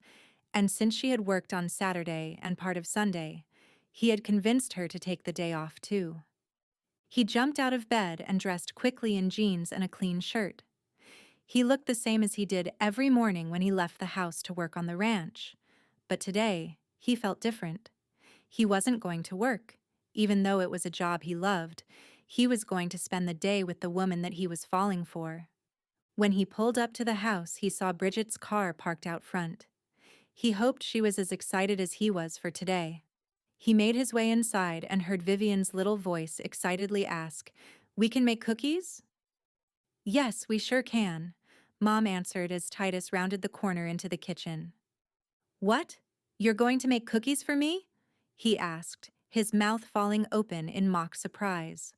and since she had worked on Saturday and part of Sunday, he had convinced her to take the day off too. He jumped out of bed and dressed quickly in jeans and a clean shirt. He looked the same as he did every morning when he left the house to work on the ranch. But today, he felt different. He wasn't going to work, even though it was a job he loved. He was going to spend the day with the woman that he was falling for. When he pulled up to the house, he saw Bridget's car parked out front. He hoped she was as excited as he was for today. He made his way inside and heard Vivian's little voice excitedly ask, "We can make cookies?" "Yes, we sure can," Mom answered as Titus rounded the corner into the kitchen. "What? You're going to make cookies for me?" he asked, his mouth falling open in mock surprise.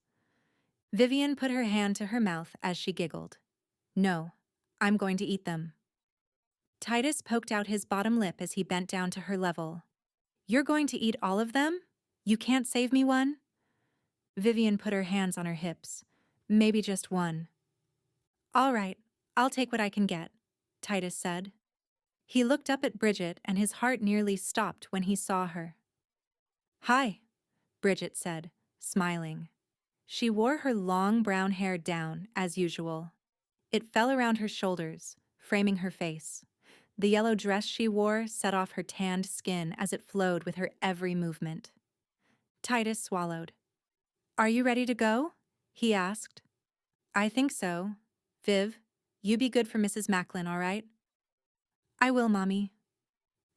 Vivian put her hand to her mouth as she giggled. "No, I'm going to eat them." Titus poked out his bottom lip as he bent down to her level. "You're going to eat all of them? You can't save me one?" Vivian put her hands on her hips. "Maybe just one." "All right, I'll take what I can get," Titus said. He looked up at Bridget and his heart nearly stopped when he saw her. "Hi," Bridget said, smiling. She wore her long brown hair down, as usual. It fell around her shoulders, framing her face. The yellow dress she wore set off her tanned skin as it flowed with her every movement. Titus swallowed. "Are you ready to go?" he asked. "I think so. Viv, you be good for Mrs. Macklin, all right?" "I will, Mommy."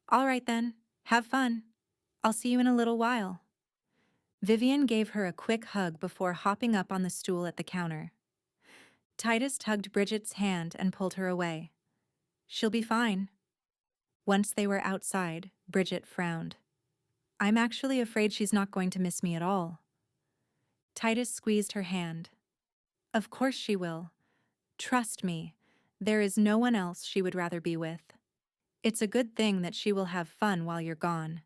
"All right then, have fun. I'll see you in a little while." Vivian gave her a quick hug before hopping up on the stool at the counter. Titus tugged Bridget's hand and pulled her away. "She'll be fine." Once they were outside, Bridget frowned. "I'm actually afraid she's not going to miss me at all." Titus squeezed her hand. "Of course she will. Trust me, there is no one else she would rather be with. It's a good thing that she will have fun while you're gone.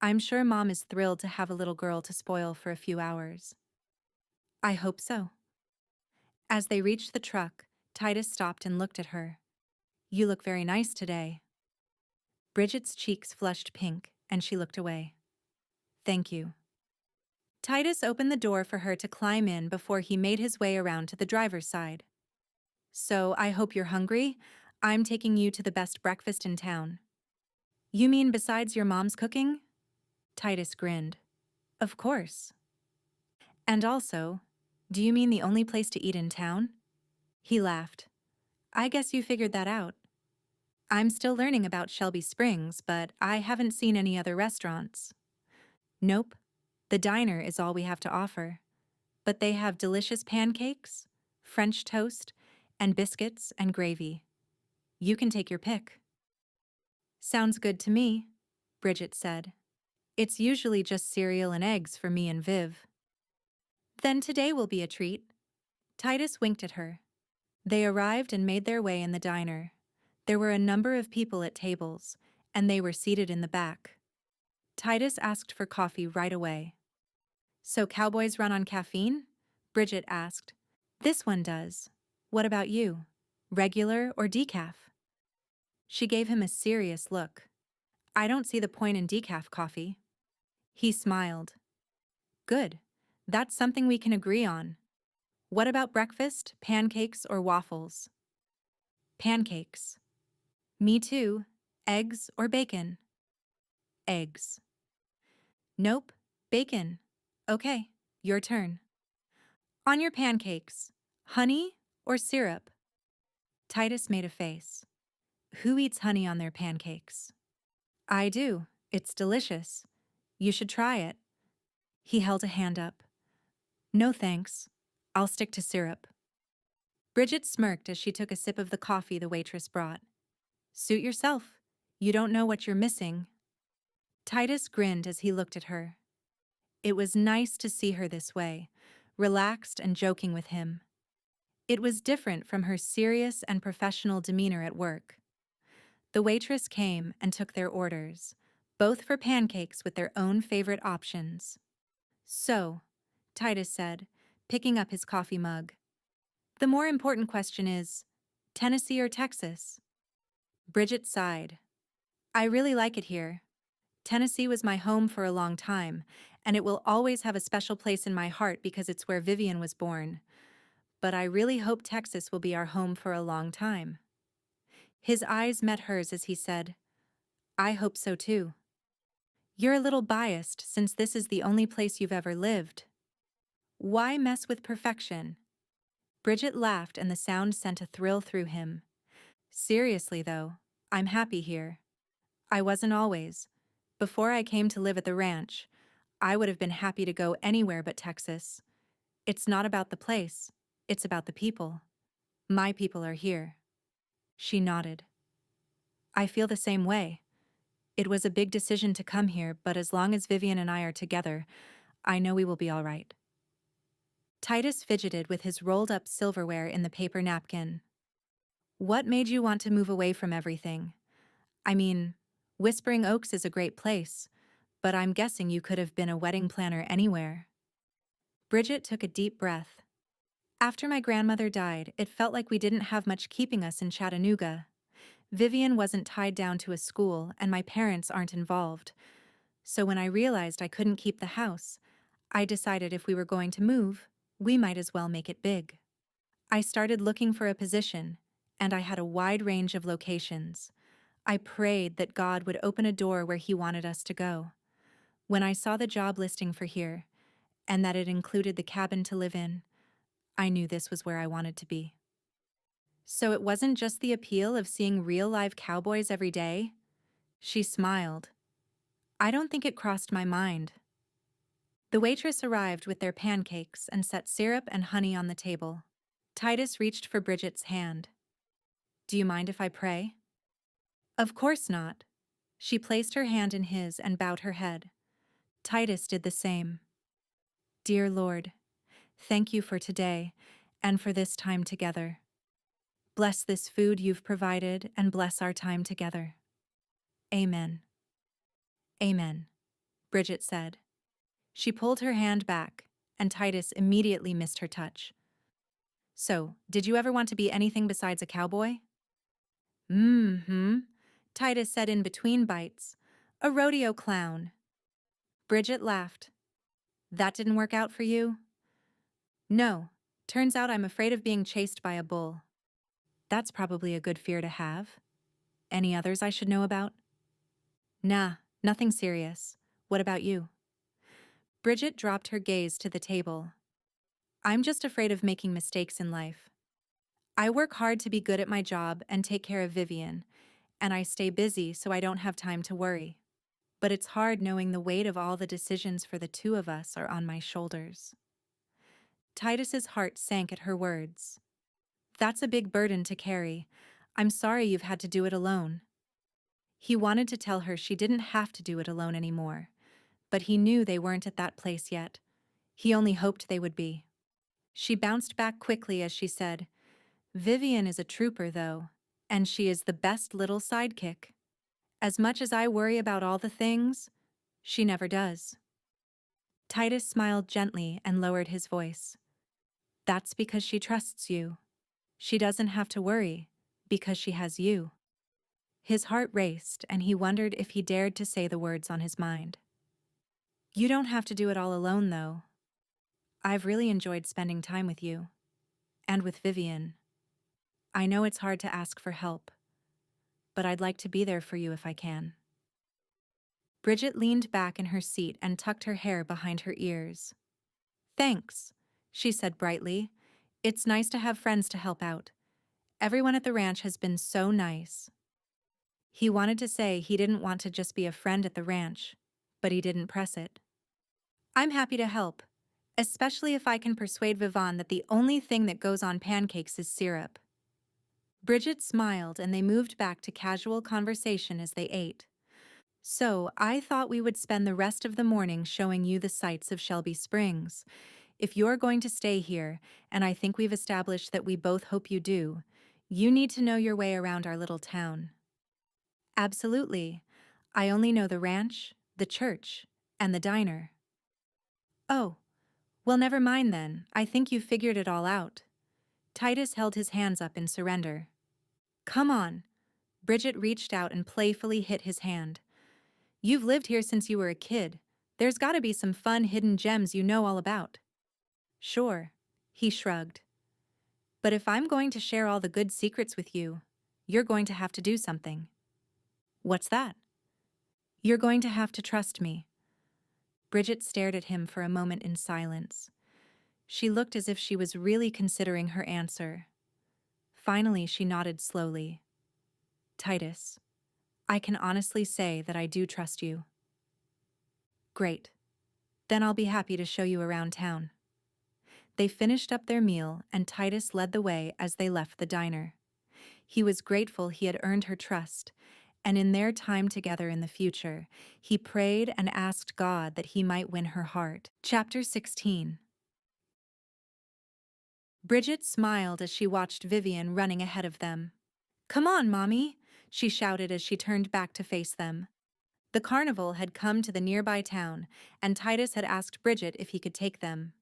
I'm sure Mom is thrilled to have a little girl to spoil for a few hours." "I hope so." As they reached the truck, Titus stopped and looked at her. "You look very nice today." Bridget's cheeks flushed pink, and she looked away. "Thank you." Titus opened the door for her to climb in before he made his way around to the driver's side. "So I hope you're hungry. I'm taking you to the best breakfast in town." "You mean besides your mom's cooking?" Titus grinned. "Of course." "And also, do you mean the only place to eat in town?" He laughed. "I guess you figured that out. I'm still learning about Shelby Springs, but I haven't seen any other restaurants." "Nope. The diner is all we have to offer. But they have delicious pancakes, French toast, and biscuits and gravy. You can take your pick." "Sounds good to me," Bridget said. "It's usually just cereal and eggs for me and Viv." "Then today will be a treat." Titus winked at her. They arrived and made their way in the diner. There were a number of people at tables, and they were seated in the back. Titus asked for coffee right away. So cowboys run on caffeine? Bridget asked. This one does. What about you? Regular or decaf? She gave him a serious look. I don't see the point in decaf coffee. He smiled. Good. That's something we can agree on. What about breakfast, pancakes, or waffles? Pancakes. Me too. Eggs or bacon? Eggs. Nope, bacon. Okay, your turn. On your pancakes, honey or syrup? Titus made a face. Who eats honey on their pancakes? I do. It's delicious. You should try it. He held a hand up. No thanks. I'll stick to syrup. Bridget smirked as she took a sip of the coffee the waitress brought. Suit yourself. You don't know what you're missing. Titus grinned as he looked at her. It was nice to see her this way, relaxed and joking with him. It was different from her serious and professional demeanor at work. The waitress came and took their orders, both for pancakes with their own favorite options. So, Titus said, picking up his coffee mug. The more important question is, Tennessee or Texas? Bridget sighed. I really like it here. Tennessee was my home for a long time, and it will always have a special place in my heart because it's where Vivian was born. But I really hope Texas will be our home for a long time. His eyes met hers as he said, I hope so too. You're a little biased since this is the only place you've ever lived. Why mess with perfection? Bridget laughed and the sound sent a thrill through him. Seriously though, I'm happy here. I wasn't always. Before I came to live at the ranch, I would have been happy to go anywhere but Texas. It's not about the place, it's about the people. My people are here. She nodded. I feel the same way. It was a big decision to come here, but as long as Vivian and I are together, I know we will be all right. Titus fidgeted with his rolled-up silverware in the paper napkin. What made you want to move away from everything? I mean, Whispering Oaks is a great place, but I'm guessing you could have been a wedding planner anywhere. Bridget took a deep breath. After my grandmother died, it felt like we didn't have much keeping us in Chattanooga. Vivian wasn't tied down to a school, and my parents aren't involved. So when I realized I couldn't keep the house, I decided if we were going to move, we might as well make it big. I started looking for a position, and I had a wide range of locations. I prayed that God would open a door where He wanted us to go. When I saw the job listing for here, and that it included the cabin to live in, I knew this was where I wanted to be. So it wasn't just the appeal of seeing real live cowboys every day? She smiled. I don't think it crossed my mind. The waitress arrived with their pancakes and set syrup and honey on the table. Titus reached for Bridget's hand. Do you mind if I pray? Of course not. She placed her hand in his and bowed her head. Titus did the same. Dear Lord, thank you for today and for this time together. Bless this food you've provided and bless our time together. Amen. Amen, Bridget said. She pulled her hand back, and Titus immediately missed her touch. So, did you ever want to be anything besides a cowboy? Mm-hmm, Titus said in between bites. A rodeo clown. Bridget laughed. That didn't work out for you? No, turns out I'm afraid of being chased by a bull. That's probably a good fear to have. Any others I should know about? Nah, nothing serious. What about you? Bridget dropped her gaze to the table. I'm just afraid of making mistakes in life. I work hard to be good at my job and take care of Vivian, and I stay busy so I don't have time to worry. But it's hard knowing the weight of all the decisions for the two of us are on my shoulders. Titus's heart sank at her words. That's a big burden to carry. I'm sorry you've had to do it alone. He wanted to tell her she didn't have to do it alone anymore, but he knew they weren't at that place yet. He only hoped they would be. She bounced back quickly as she said, Vivian is a trooper, though, and she is the best little sidekick. As much as I worry about all the things, She never does. Titus smiled gently and lowered his voice. That's because she trusts you. She doesn't have to worry, because she has you. His heart raced, and he wondered if he dared to say the words on his mind. You don't have to do it all alone, though. I've really enjoyed spending time with you. And with Vivian. I know it's hard to ask for help, but I'd like to be there for you if I can. Bridget leaned back in her seat and tucked her hair behind her ears. Thanks, she said brightly. It's nice to have friends to help out. Everyone at the ranch has been so nice. He wanted to say he didn't want to just be a friend at the ranch, but he didn't press it. I'm happy to help, especially if I can persuade Vivon that the only thing that goes on pancakes is syrup. Bridget smiled and they moved back to casual conversation as they ate. So, I thought we would spend the rest of the morning showing you the sights of Shelby Springs. If you're going to stay here, and I think we've established that we both hope you do, you need to know your way around our little town. Absolutely. I only know the ranch, the church, and the diner. Oh, well, never mind then. I think you've figured it all out. Titus held his hands up in surrender. Come on. Bridget reached out and playfully hit his hand. You've lived here since you were a kid. There's gotta be some fun hidden gems you know all about. Sure, he shrugged. But if I'm going to share all the good secrets with you, you're going to have to do something. What's that? You're going to have to trust me. Bridget stared at him for a moment in silence. She looked as if she was really considering her answer. Finally, she nodded slowly. Titus, I can honestly say that I do trust you. Great. Then I'll be happy to show you around town. They finished up their meal, and Titus led the way as they left the diner. He was grateful he had earned her trust, and in their time together in the future, he prayed and asked God that he might win her heart. Chapter 16. Bridget smiled as she watched Vivian running ahead of them. Come on, Mommy, she shouted as she turned back to face them. The carnival had come to the nearby town, and Titus had asked Bridget if he could take them.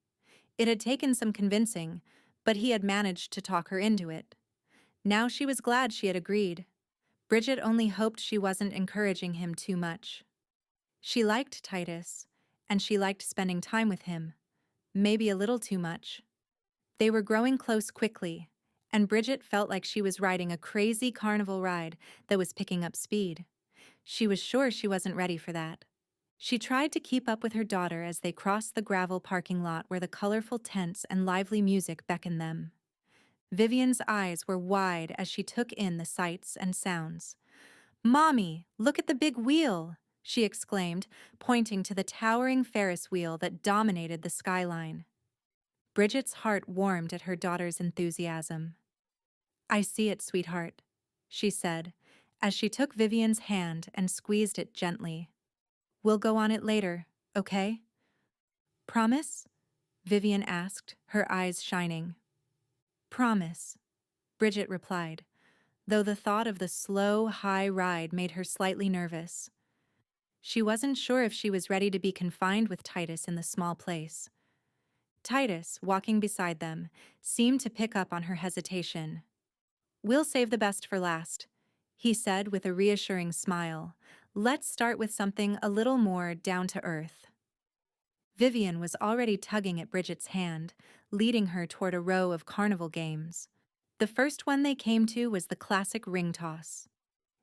It had taken some convincing, but he had managed to talk her into it. Now she was glad she had agreed. Bridget only hoped she wasn't encouraging him too much. She liked Titus, and she liked spending time with him. Maybe a little too much. They were growing close quickly, and Bridget felt like she was riding a crazy carnival ride that was picking up speed. She was sure she wasn't ready for that. She tried to keep up with her daughter as they crossed the gravel parking lot where the colorful tents and lively music beckoned them. Vivian's eyes were wide as she took in the sights and sounds. Mommy, look at the big wheel, she exclaimed, pointing to the towering Ferris wheel that dominated the skyline. Bridget's heart warmed at her daughter's enthusiasm. I see it, sweetheart, she said, as she took Vivian's hand and squeezed it gently. We'll go on it later, okay? Promise? Vivian asked, her eyes shining. Promise, Bridget replied, though the thought of the slow, high ride made her slightly nervous. She wasn't sure if she was ready to be confined with Titus in the small place. Titus, walking beside them, seemed to pick up on her hesitation. We'll save the best for last, he said with a reassuring smile. Let's start with something a little more down to earth. Vivian was already tugging at Bridget's hand, leading her toward a row of carnival games. The first one they came to was the classic ring toss.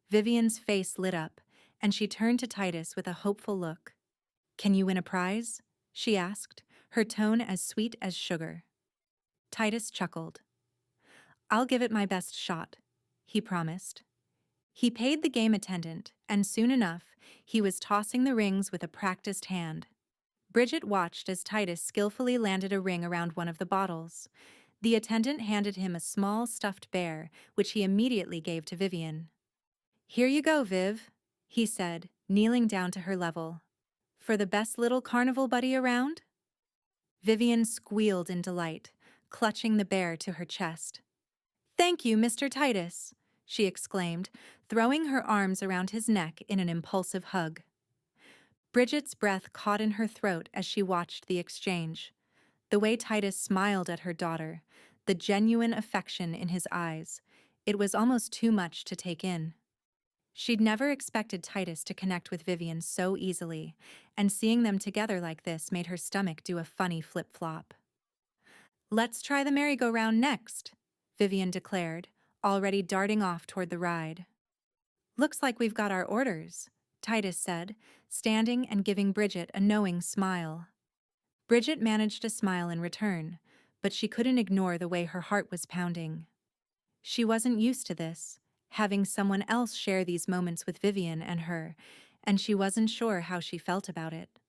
Vivian's face lit up, and she turned to Titus with a hopeful look. Can you win a prize? She asked, her tone as sweet as sugar. Titus chuckled. I'll give it my best shot, he promised. He paid the game attendant, and soon enough, he was tossing the rings with a practiced hand. Bridget watched as Titus skillfully landed a ring around one of the bottles. The attendant handed him a small stuffed bear, which he immediately gave to Vivian. Here you go, Viv, he said, kneeling down to her level. For the best little carnival buddy around? Vivian squealed in delight, clutching the bear to her chest. Thank you, Mr. Titus, she exclaimed, throwing her arms around his neck in an impulsive hug. Bridget's breath caught in her throat as she watched the exchange. The way Titus smiled at her daughter, the genuine affection in his eyes, it was almost too much to take in. She'd never expected Titus to connect with Vivian so easily, and seeing them together like this made her stomach do a funny flip-flop. "Let's try the merry-go-round next," Vivian declared, already darting off toward the ride. "Looks like we've got our orders," Titus said, standing and giving Bridget a knowing smile. Bridget managed to smile in return, but she couldn't ignore the way her heart was pounding. She wasn't used to this, having someone else share these moments with Vivian and her, and she wasn't sure how she felt about it.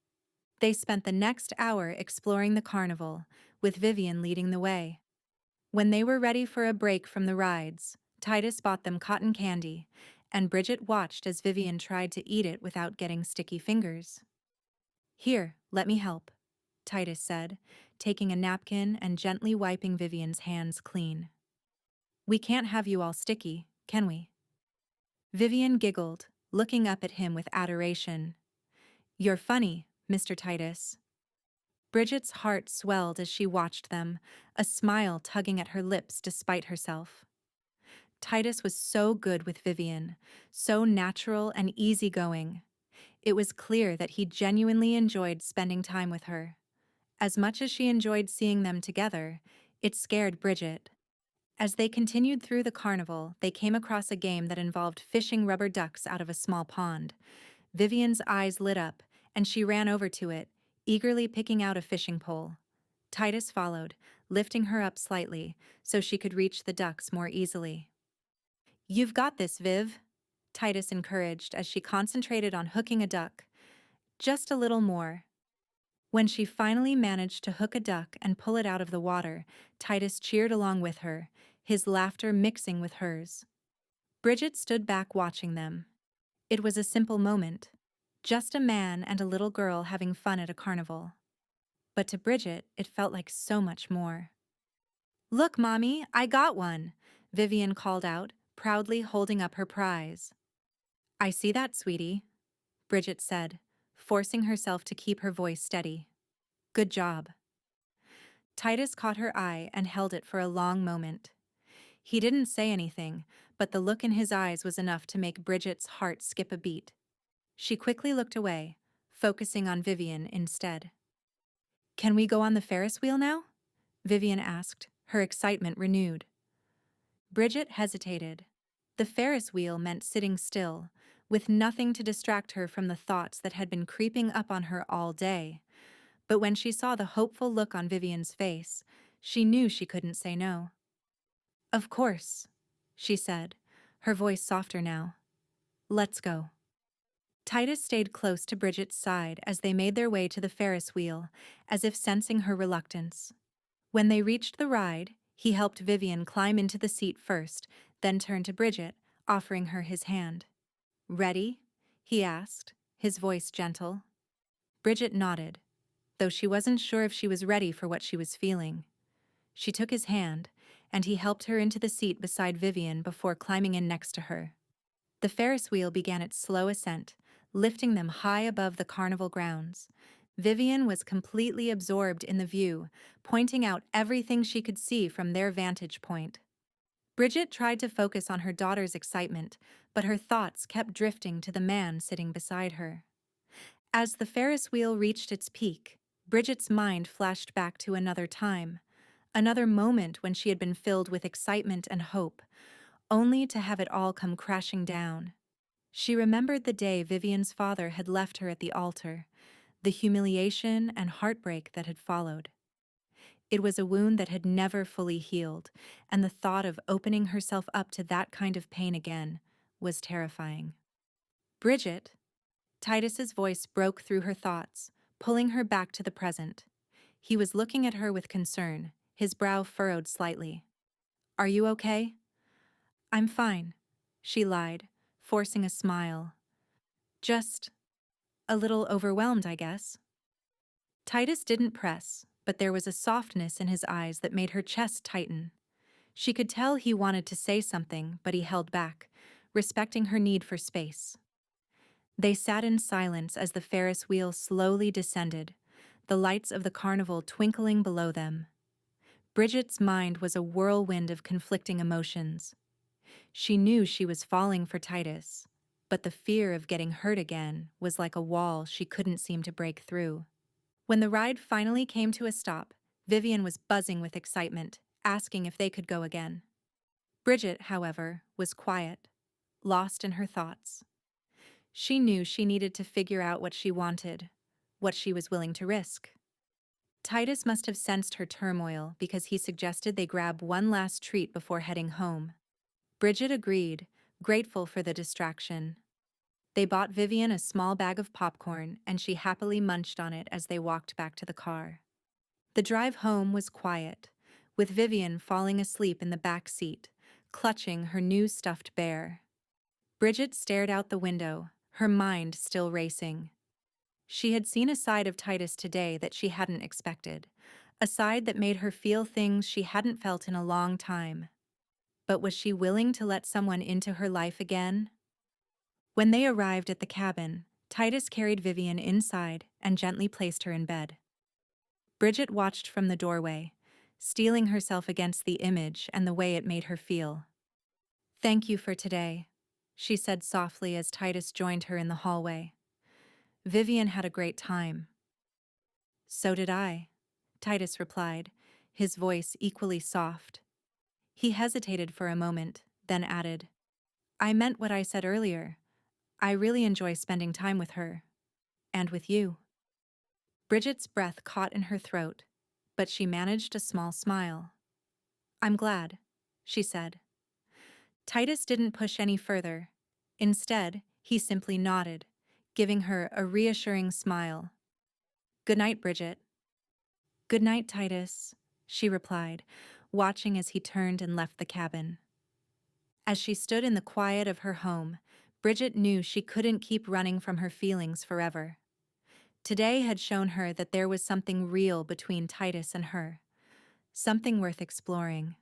They spent the next hour exploring the carnival, with Vivian leading the way. When they were ready for a break from the rides, Titus bought them cotton candy, and Bridget watched as Vivian tried to eat it without getting sticky fingers. "Here, let me help," Titus said, taking a napkin and gently wiping Vivian's hands clean. "We can't have you all sticky, can we?" Vivian giggled, looking up at him with adoration. "You're funny, Mr. Titus." Bridget's heart swelled as she watched them, a smile tugging at her lips despite herself. Titus was so good with Vivian, so natural and easygoing. It was clear that he genuinely enjoyed spending time with her. As much as she enjoyed seeing them together, it scared Bridget. As they continued through the carnival, they came across a game that involved fishing rubber ducks out of a small pond. Vivian's eyes lit up, and she ran over to it, eagerly picking out a fishing pole. Titus followed, lifting her up slightly so she could reach the ducks more easily. "You've got this, Viv," Titus encouraged as she concentrated on hooking a duck. "Just a little more." When she finally managed to hook a duck and pull it out of the water, Titus cheered along with her, his laughter mixing with hers. Bridget stood back watching them. It was a simple moment. Just a man and a little girl having fun at a carnival. But to Bridget, it felt like so much more. "Look, Mommy, I got one," Vivian called out, proudly holding up her prize. "I see that, sweetie," Bridget said, forcing herself to keep her voice steady. "Good job." Titus caught her eye and held it for a long moment. He didn't say anything, but the look in his eyes was enough to make Bridget's heart skip a beat. She quickly looked away, focusing on Vivian instead. "Can we go on the Ferris wheel now?" Vivian asked, her excitement renewed. Bridget hesitated. The Ferris wheel meant sitting still, with nothing to distract her from the thoughts that had been creeping up on her all day. But when she saw the hopeful look on Vivian's face, she knew she couldn't say no. "Of course," she said, her voice softer now. "Let's go." Titus stayed close to Bridget's side as they made their way to the Ferris wheel, as if sensing her reluctance. When they reached the ride, he helped Vivian climb into the seat first, then turned to Bridget, offering her his hand. "Ready?" he asked, his voice gentle. Bridget nodded, though she wasn't sure if she was ready for what she was feeling. She took his hand, and he helped her into the seat beside Vivian before climbing in next to her. The Ferris wheel began its slow ascent, lifting them high above the carnival grounds. Vivian was completely absorbed in the view, pointing out everything she could see from their vantage point. Bridget tried to focus on her daughter's excitement, but her thoughts kept drifting to the man sitting beside her. As the Ferris wheel reached its peak, Bridget's mind flashed back to another time, another moment when she had been filled with excitement and hope, only to have it all come crashing down. She remembered the day Vivian's father had left her at the altar, the humiliation and heartbreak that had followed. It was a wound that had never fully healed, and the thought of opening herself up to that kind of pain again was terrifying. "Bridget," Titus's voice broke through her thoughts, pulling her back to the present. He was looking at her with concern, his brow furrowed slightly. "Are you okay?" "I'm fine," she lied, forcing a smile. "Just a little overwhelmed, I guess." Titus didn't press, but there was a softness in his eyes that made her chest tighten. She could tell he wanted to say something, but he held back, respecting her need for space. They sat in silence as the Ferris wheel slowly descended, the lights of the carnival twinkling below them. Bridget's mind was a whirlwind of conflicting emotions. She knew she was falling for Titus, but the fear of getting hurt again was like a wall she couldn't seem to break through. When the ride finally came to a stop, Vivian was buzzing with excitement, asking if they could go again. Bridget, however, was quiet, lost in her thoughts. She knew she needed to figure out what she wanted, what she was willing to risk. Titus must have sensed her turmoil because he suggested they grab one last treat before heading home. Bridget agreed, grateful for the distraction. They bought Vivian a small bag of popcorn, and she happily munched on it as they walked back to the car. The drive home was quiet, with Vivian falling asleep in the back seat, clutching her new stuffed bear. Bridget stared out the window, her mind still racing. She had seen a side of Titus today that she hadn't expected, a side that made her feel things she hadn't felt in a long time. But was she willing to let someone into her life again? When they arrived at the cabin, Titus carried Vivian inside and gently placed her in bed. Bridget watched from the doorway, steeling herself against the image and the way it made her feel. "Thank you for today," she said softly as Titus joined her in the hallway. Vivian had a great time. "So did I," Titus replied, his voice equally soft. He hesitated for a moment, then added, "I meant what I said earlier. I really enjoy spending time with her. And with you." Bridget's breath caught in her throat, but she managed a small smile. "I'm glad," she said. Titus didn't push any further. Instead, he simply nodded, giving her a reassuring smile. "Good night, Bridget." "Good night, Titus," she replied, watching as he turned and left the cabin. As she stood in the quiet of her home, Bridget knew she couldn't keep running from her feelings forever. Today had shown her that there was something real between Titus and her, something worth exploring.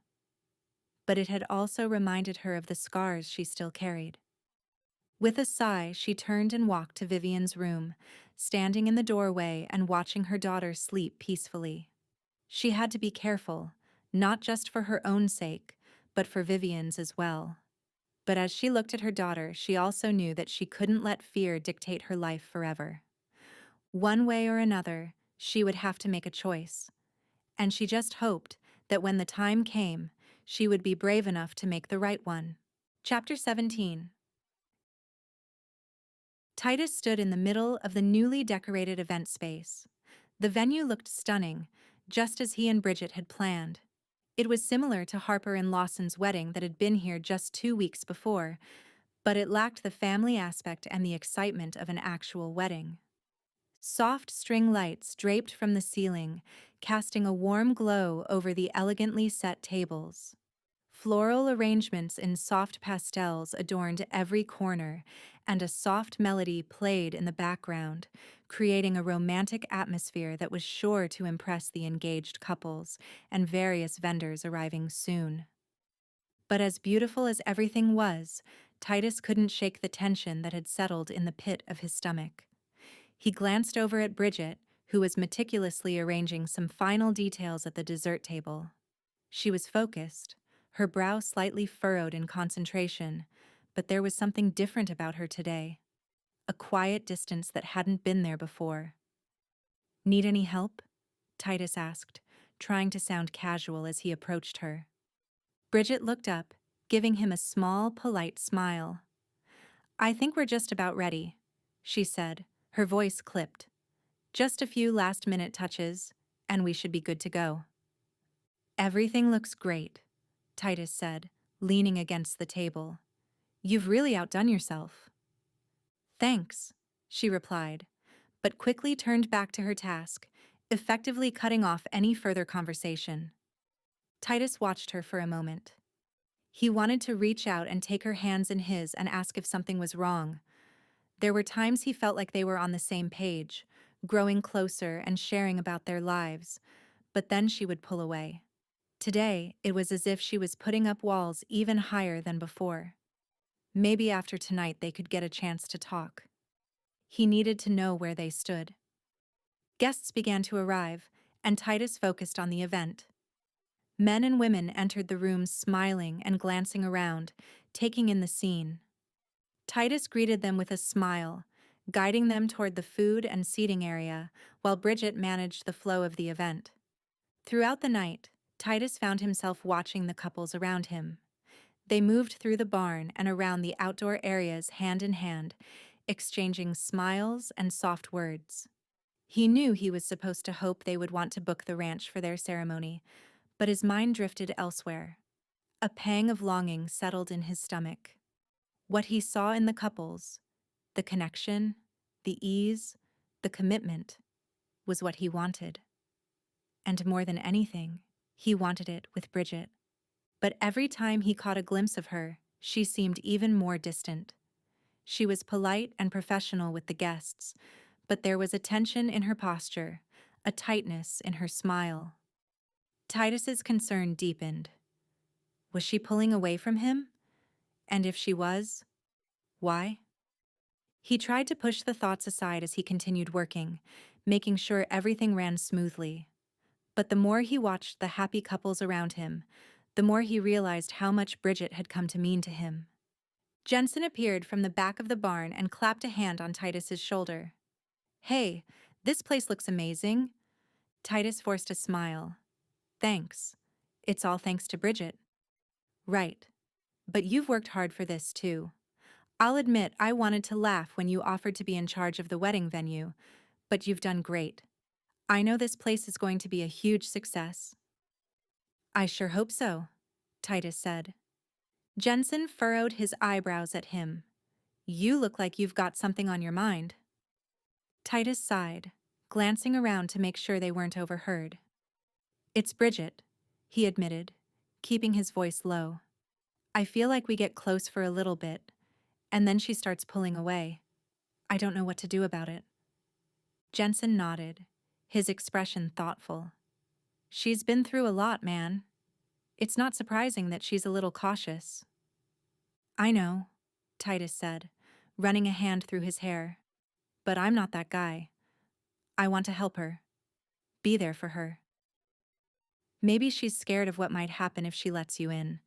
But it had also reminded her of the scars she still carried. With a sigh, she turned and walked to Vivian's room, standing in the doorway and watching her daughter sleep peacefully. She had to be careful, not just for her own sake, but for Vivian's as well. But as she looked at her daughter, she also knew that she couldn't let fear dictate her life forever. One way or another, she would have to make a choice. And she just hoped that when the time came, she would be brave enough to make the right one. Chapter 17. Titus stood in the middle of the newly decorated event space. The venue looked stunning, just as he and Bridget had planned. It was similar to Harper and Lawson's wedding that had been here just 2 weeks before, but it lacked the family aspect and the excitement of an actual wedding. Soft string lights draped from the ceiling, casting a warm glow over the elegantly set tables. Floral arrangements in soft pastels adorned every corner, and a soft melody played in the background, creating a romantic atmosphere that was sure to impress the engaged couples and various vendors arriving soon. But as beautiful as everything was, Titus couldn't shake the tension that had settled in the pit of his stomach. He glanced over at Bridget, who was meticulously arranging some final details at the dessert table. She was focused, her brow slightly furrowed in concentration, but there was something different about her today. A quiet distance that hadn't been there before. "Need any help?" Titus asked, trying to sound casual as he approached her. Bridget looked up, giving him a small, polite smile. "I think we're just about ready," she said, her voice clipped. "Just a few last-minute touches, and we should be good to go." "Everything looks great," Titus said, leaning against the table. "You've really outdone yourself." "Thanks," she replied, but quickly turned back to her task, effectively cutting off any further conversation. Titus watched her for a moment. He wanted to reach out and take her hands in his and ask if something was wrong. There were times he felt like they were on the same page, growing closer and sharing about their lives, but then she would pull away. Today, it was as if she was putting up walls even higher than before. Maybe after tonight they could get a chance to talk. He needed to know where they stood. Guests began to arrive, and Titus focused on the event. Men and women entered the room smiling and glancing around, taking in the scene. Titus greeted them with a smile, guiding them toward the food and seating area, while Bridget managed the flow of the event. Throughout the night, Titus found himself watching the couples around him. They moved through the barn and around the outdoor areas hand in hand, exchanging smiles and soft words. He knew he was supposed to hope they would want to book the ranch for their ceremony, but his mind drifted elsewhere. A pang of longing settled in his stomach. What he saw in the couples, the connection, the ease, the commitment, was what he wanted. And more than anything, he wanted it with Bridget. But every time he caught a glimpse of her, she seemed even more distant. She was polite and professional with the guests, but there was a tension in her posture, a tightness in her smile. Titus's concern deepened. Was she pulling away from him? And if she was, why? He tried to push the thoughts aside as he continued working, making sure everything ran smoothly. But the more he watched the happy couples around him, the more he realized how much Bridget had come to mean to him. Jensen appeared from the back of the barn and clapped a hand on Titus's shoulder. "Hey, this place looks amazing." Titus forced a smile. "Thanks. It's all thanks to Bridget." "Right. But you've worked hard for this, too. I'll admit I wanted to laugh when you offered to be in charge of the wedding venue, but you've done great. I know this place is going to be a huge success." "I sure hope so," Titus said. Jensen furrowed his eyebrows at him. "You look like you've got something on your mind." Titus sighed, glancing around to make sure they weren't overheard. "It's Bridget," he admitted, keeping his voice low. "I feel like we get close for a little bit, and then she starts pulling away. I don't know what to do about it." Jensen nodded, his expression thoughtful. "She's been through a lot, man. It's not surprising that she's a little cautious." "I know," Titus said, running a hand through his hair. "But I'm not that guy. I want to help her. Be there for her. Maybe she's scared of what might happen if she lets you in.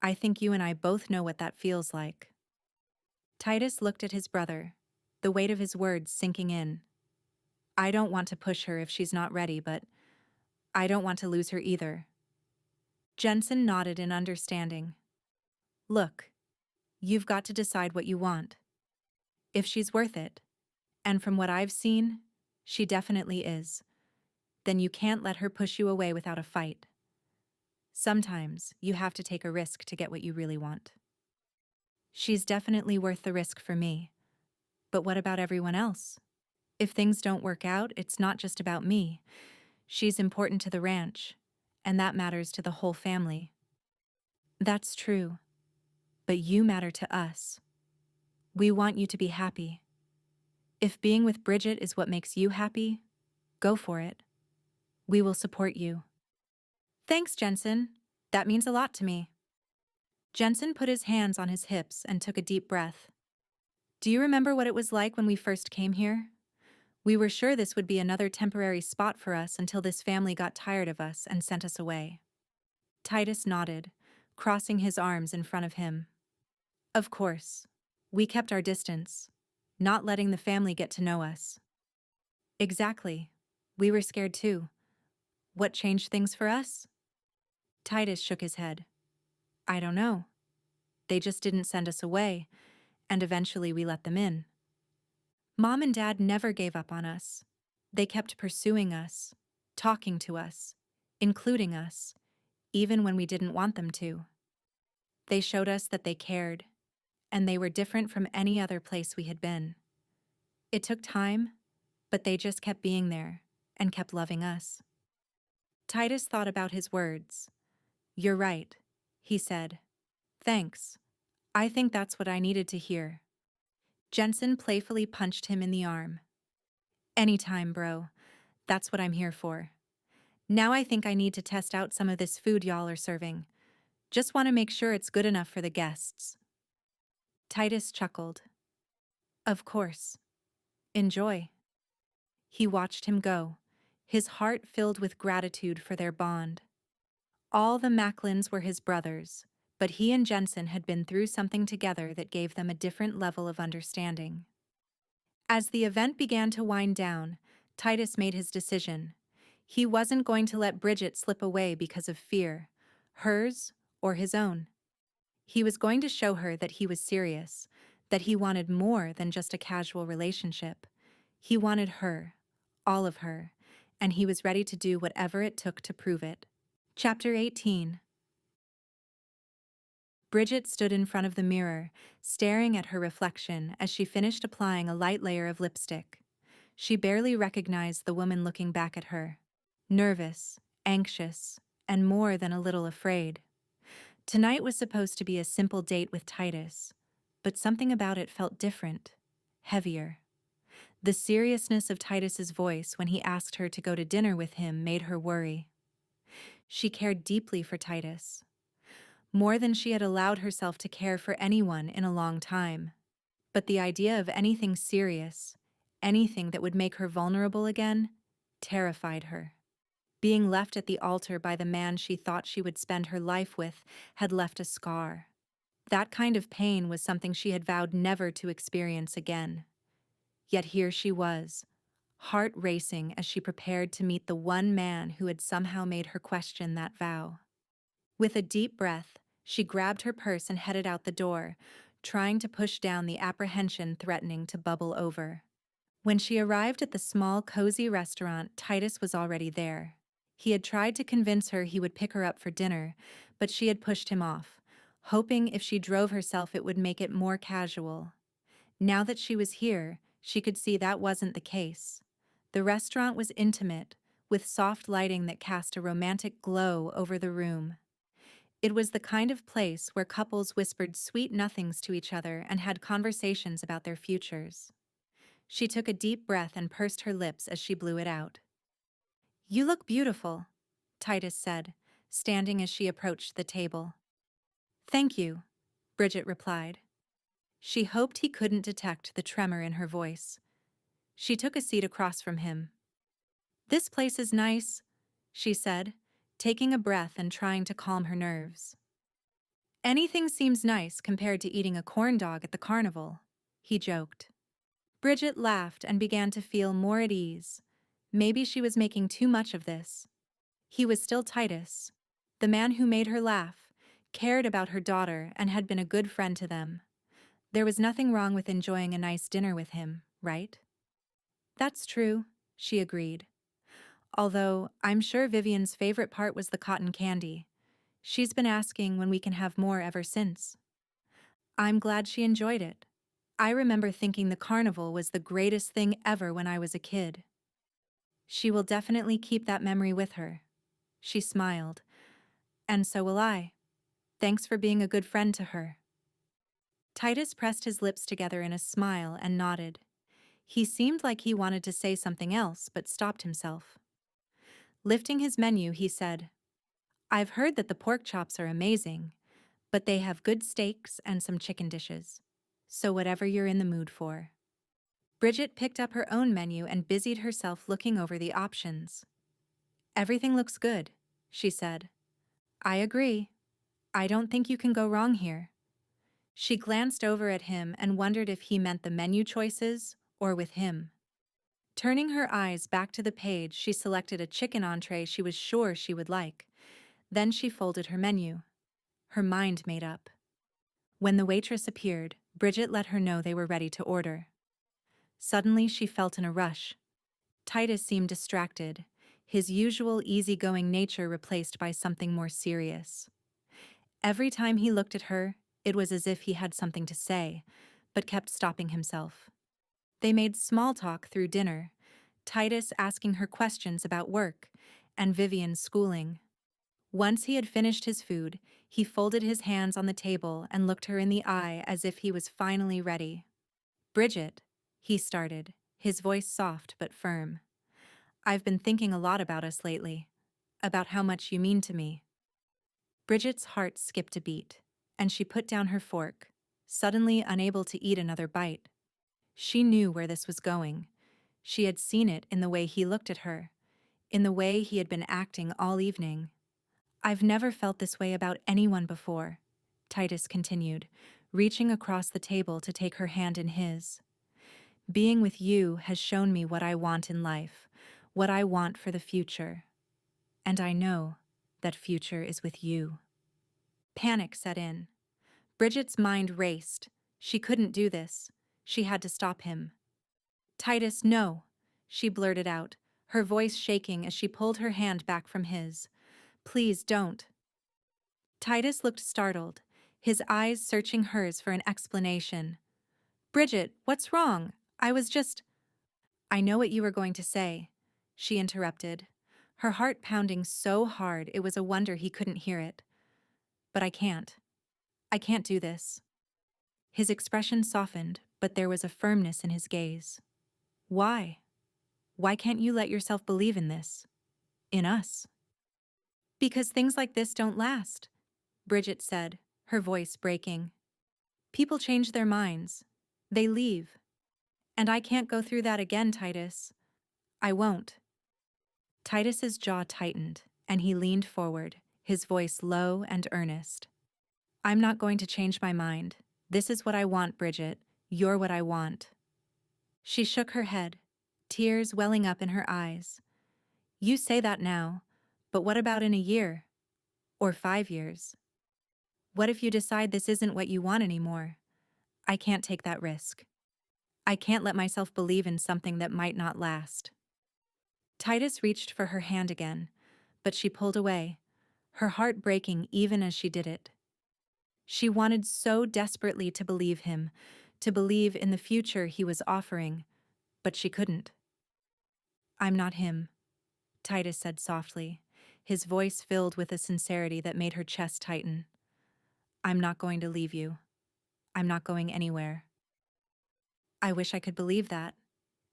I think you and I both know what that feels like." Titus looked at his brother, the weight of his words sinking in. "I don't want to push her if she's not ready, but I don't want to lose her either." Jensen nodded in understanding. "Look, you've got to decide what you want. If she's worth it, and from what I've seen, she definitely is, then you can't let her push you away without a fight. Sometimes you have to take a risk to get what you really want. She's definitely worth the risk for me. But what about everyone else? If things don't work out, it's not just about me. She's important to the ranch, and that matters to the whole family." "That's true. But you matter to us. We want you to be happy. If being with Bridget is what makes you happy, go for it. We will support you." "Thanks, Jensen. That means a lot to me." Jensen put his hands on his hips and took a deep breath. "Do you remember what it was like when we first came here? We were sure this would be another temporary spot for us until this family got tired of us and sent us away." Titus nodded, crossing his arms in front of him. "Of course. We kept our distance, not letting the family get to know us." "Exactly. We were scared too. What changed things for us?" Titus shook his head. "I don't know. They just didn't send us away, and eventually we let them in. Mom and Dad never gave up on us. They kept pursuing us, talking to us, including us, even when we didn't want them to. They showed us that they cared, and they were different from any other place we had been. It took time, but they just kept being there and kept loving us." Titus thought about his words. "You're right," he said. "Thanks. I think that's what I needed to hear." Jensen playfully punched him in the arm. "Anytime, bro. That's what I'm here for. Now I think I need to test out some of this food y'all are serving. Just want to make sure it's good enough for the guests." Titus chuckled. "Of course. Enjoy. He watched him go, his heart filled with gratitude for their bond. All the Macklins were his brothers, but he and Jensen had been through something together that gave them a different level of understanding. As the event began to wind down, Titus made his decision. He wasn't going to let Bridget slip away because of fear, hers or his own. He was going to show her that he was serious, that he wanted more than just a casual relationship. He wanted her, all of her, and he was ready to do whatever it took to prove it. Chapter 18. Bridget stood in front of the mirror, staring at her reflection as she finished applying a light layer of lipstick. She barely recognized the woman looking back at her. Nervous, anxious, and more than a little afraid. Tonight was supposed to be a simple date with Titus, but something about it felt different, heavier. The seriousness of Titus's voice when he asked her to go to dinner with him made her worry. She cared deeply for Titus, more than she had allowed herself to care for anyone in a long time. But the idea of anything serious, anything that would make her vulnerable again, terrified her. Being left at the altar by the man she thought she would spend her life with had left a scar. That kind of pain was something she had vowed never to experience again. Yet here she was, heart racing as she prepared to meet the one man who had somehow made her question that vow. With a deep breath, she grabbed her purse and headed out the door, trying to push down the apprehension threatening to bubble over. When she arrived at the small, cozy restaurant, Titus was already there. He had tried to convince her he would pick her up for dinner, but she had pushed him off, hoping if she drove herself it would make it more casual. Now that she was here, she could see that wasn't the case. The restaurant was intimate, with soft lighting that cast a romantic glow over the room. It was the kind of place where couples whispered sweet nothings to each other and had conversations about their futures. She took a deep breath and pursed her lips as she blew it out. "You look beautiful," Titus said, standing as she approached the table. "Thank you," Bridget replied. She hoped he couldn't detect the tremor in her voice. She took a seat across from him. "This place is nice," she said, taking a breath and trying to calm her nerves. "Anything seems nice compared to eating a corn dog at the carnival," he joked. Bridget laughed and began to feel more at ease. Maybe she was making too much of this. He was still Titus, the man who made her laugh, cared about her daughter, and had been a good friend to them. There was nothing wrong with enjoying a nice dinner with him, right? "That's true," she agreed. "Although, I'm sure Vivian's favorite part was the cotton candy. She's been asking when we can have more ever since." "I'm glad she enjoyed it. I remember thinking the carnival was the greatest thing ever when I was a kid." "She will definitely keep that memory with her." She smiled. "And so will I. Thanks for being a good friend to her." Titus pressed his lips together in a smile and nodded. He seemed like he wanted to say something else, but stopped himself. Lifting his menu, he said, "I've heard that the pork chops are amazing, but they have good steaks and some chicken dishes. So whatever you're in the mood for." Bridget picked up her own menu and busied herself looking over the options. "Everything looks good," she said. "I agree. I don't think you can go wrong here." She glanced over at him and wondered if he meant the menu choices or with him. Turning her eyes back to the page, she selected a chicken entree she was sure she would like. Then she folded her menu. Her mind made up. When the waitress appeared, Bridget let her know they were ready to order. Suddenly, she felt in a rush. Titus seemed distracted, his usual easygoing nature replaced by something more serious. Every time he looked at her, it was as if he had something to say, but kept stopping himself. They made small talk through dinner, Titus asking her questions about work and Vivian's schooling. Once he had finished his food, he folded his hands on the table and looked her in the eye as if he was finally ready. "Bridget," he started, his voice soft but firm. "I've been thinking a lot about us lately, about how much you mean to me." Bridget's heart skipped a beat, and she put down her fork, suddenly unable to eat another bite. She knew where this was going. She had seen it in the way he looked at her, in the way he had been acting all evening. "I've never felt this way about anyone before," Titus continued, reaching across the table to take her hand in his. "Being with you has shown me what I want in life, what I want for the future. And I know that future is with you." Panic set in. Bridget's mind raced. She couldn't do this. She had to stop him. "Titus, no," she blurted out, her voice shaking as she pulled her hand back from his. "Please don't." Titus looked startled, his eyes searching hers for an explanation. "Bridget, what's wrong? I was just—" "I know what you were going to say," she interrupted, her heart pounding so hard it was a wonder he couldn't hear it. "But I can't. I can't do this." His expression softened, but there was a firmness in his gaze. "Why? Why can't you let yourself believe in this? In us?" "Because things like this don't last," Bridget said, her voice breaking. "People change their minds. They leave. And I can't go through that again, Titus. I won't." Titus's jaw tightened, and he leaned forward, his voice low and earnest. "I'm not going to change my mind. This is what I want, Bridget. You're what I want." She shook her head, tears welling up in her eyes. "You say that now, but what about in a year? Or 5 years? What if you decide this isn't what you want anymore? I can't take that risk. I can't let myself believe in something that might not last." Titus reached for her hand again, but she pulled away, her heart breaking even as she did it. She wanted so desperately to believe him, to believe in the future he was offering, but she couldn't. "I'm not him," Titus said softly, his voice filled with a sincerity that made her chest tighten. "I'm not going to leave you. I'm not going anywhere." "I wish I could believe that,"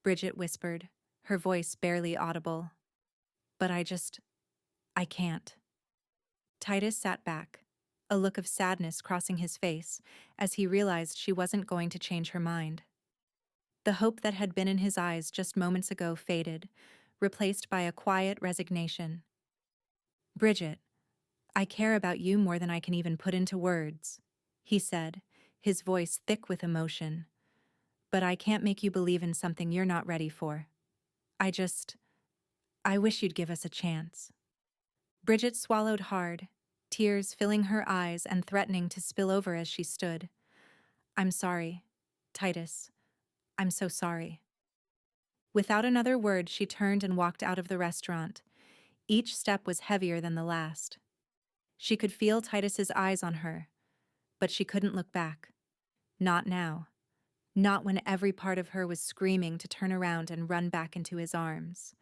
Bridget whispered, her voice barely audible. "But I can't." Titus sat back, a look of sadness crossing his face as he realized she wasn't going to change her mind. The hope that had been in his eyes just moments ago faded, replaced by a quiet resignation. "Bridget, I care about you more than I can even put into words," he said, his voice thick with emotion. "But I can't make you believe in something you're not ready for. I wish you'd give us a chance." Bridget swallowed hard, tears filling her eyes and threatening to spill over as she stood. "I'm sorry, Titus. I'm so sorry." Without another word, she turned and walked out of the restaurant. Each step was heavier than the last. She could feel Titus's eyes on her, but she couldn't look back. Not now. Not when every part of her was screaming to turn around and run back into his arms.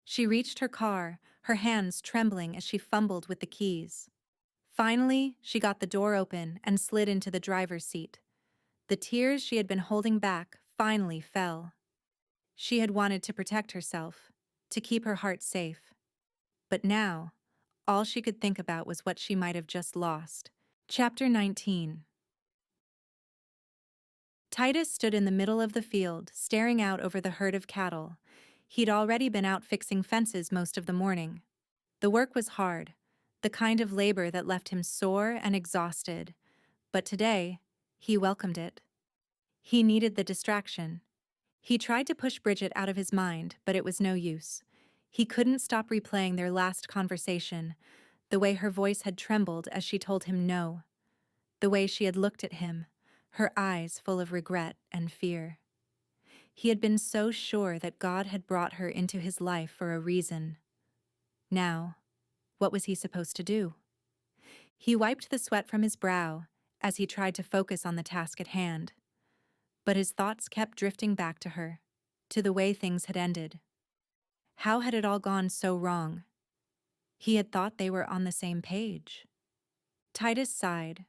She reached her car, her hands trembling as she fumbled with the keys. Finally, she got the door open and slid into the driver's seat. The tears she had been holding back finally fell. She had wanted to protect herself, to keep her heart safe. But now, all she could think about was what she might have just lost. Chapter 19. Titus stood in the middle of the field, staring out over the herd of cattle. He'd already been out fixing fences most of the morning. The work was hard, the kind of labor that left him sore and exhausted. But today, he welcomed it. He needed the distraction. He tried to push Bridget out of his mind, but it was no use. He couldn't stop replaying their last conversation, the way her voice had trembled as she told him no, the way she had looked at him, her eyes full of regret and fear. He had been so sure that God had brought her into his life for a reason. Now, what was he supposed to do? He wiped the sweat from his brow as he tried to focus on the task at hand. But his thoughts kept drifting back to her, to the way things had ended. How had it all gone so wrong? He had thought they were on the same page. Titus sighed,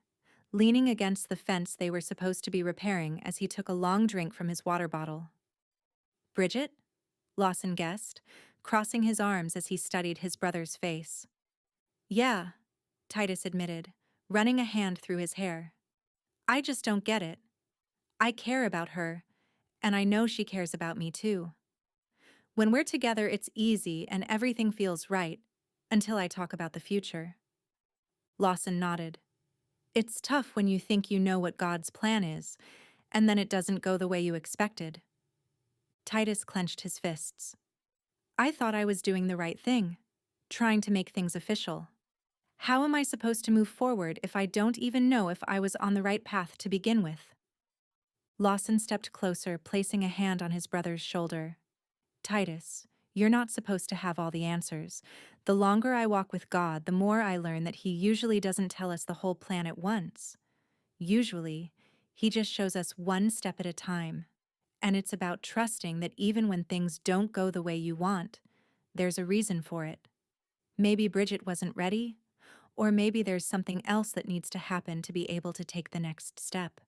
leaning against the fence they were supposed to be repairing as he took a long drink from his water bottle. "Bridget?" Lawson guessed, crossing his arms as he studied his brother's face. "Yeah," Titus admitted, running a hand through his hair. "I just don't get it. I care about her, And I know she cares about me too. When we're together, it's easy and everything feels right, until I talk about the future. Lawson nodded. It's tough when you think you know what God's plan is, and then it doesn't go the way you expected. Titus clenched his fists. I thought I was doing the right thing, trying to make things official. How am I supposed to move forward if I don't even know if I was on the right path to begin with? Lawson stepped closer, placing a hand on his brother's shoulder. Titus, you're not supposed to have all the answers. The longer I walk with God, the more I learn that He usually doesn't tell us the whole plan at once. Usually, He just shows us one step at a time. And it's about trusting that even when things don't go the way you want, there's a reason for it. Maybe Bridget wasn't ready, or maybe there's something else that needs to happen to be able to take the next step.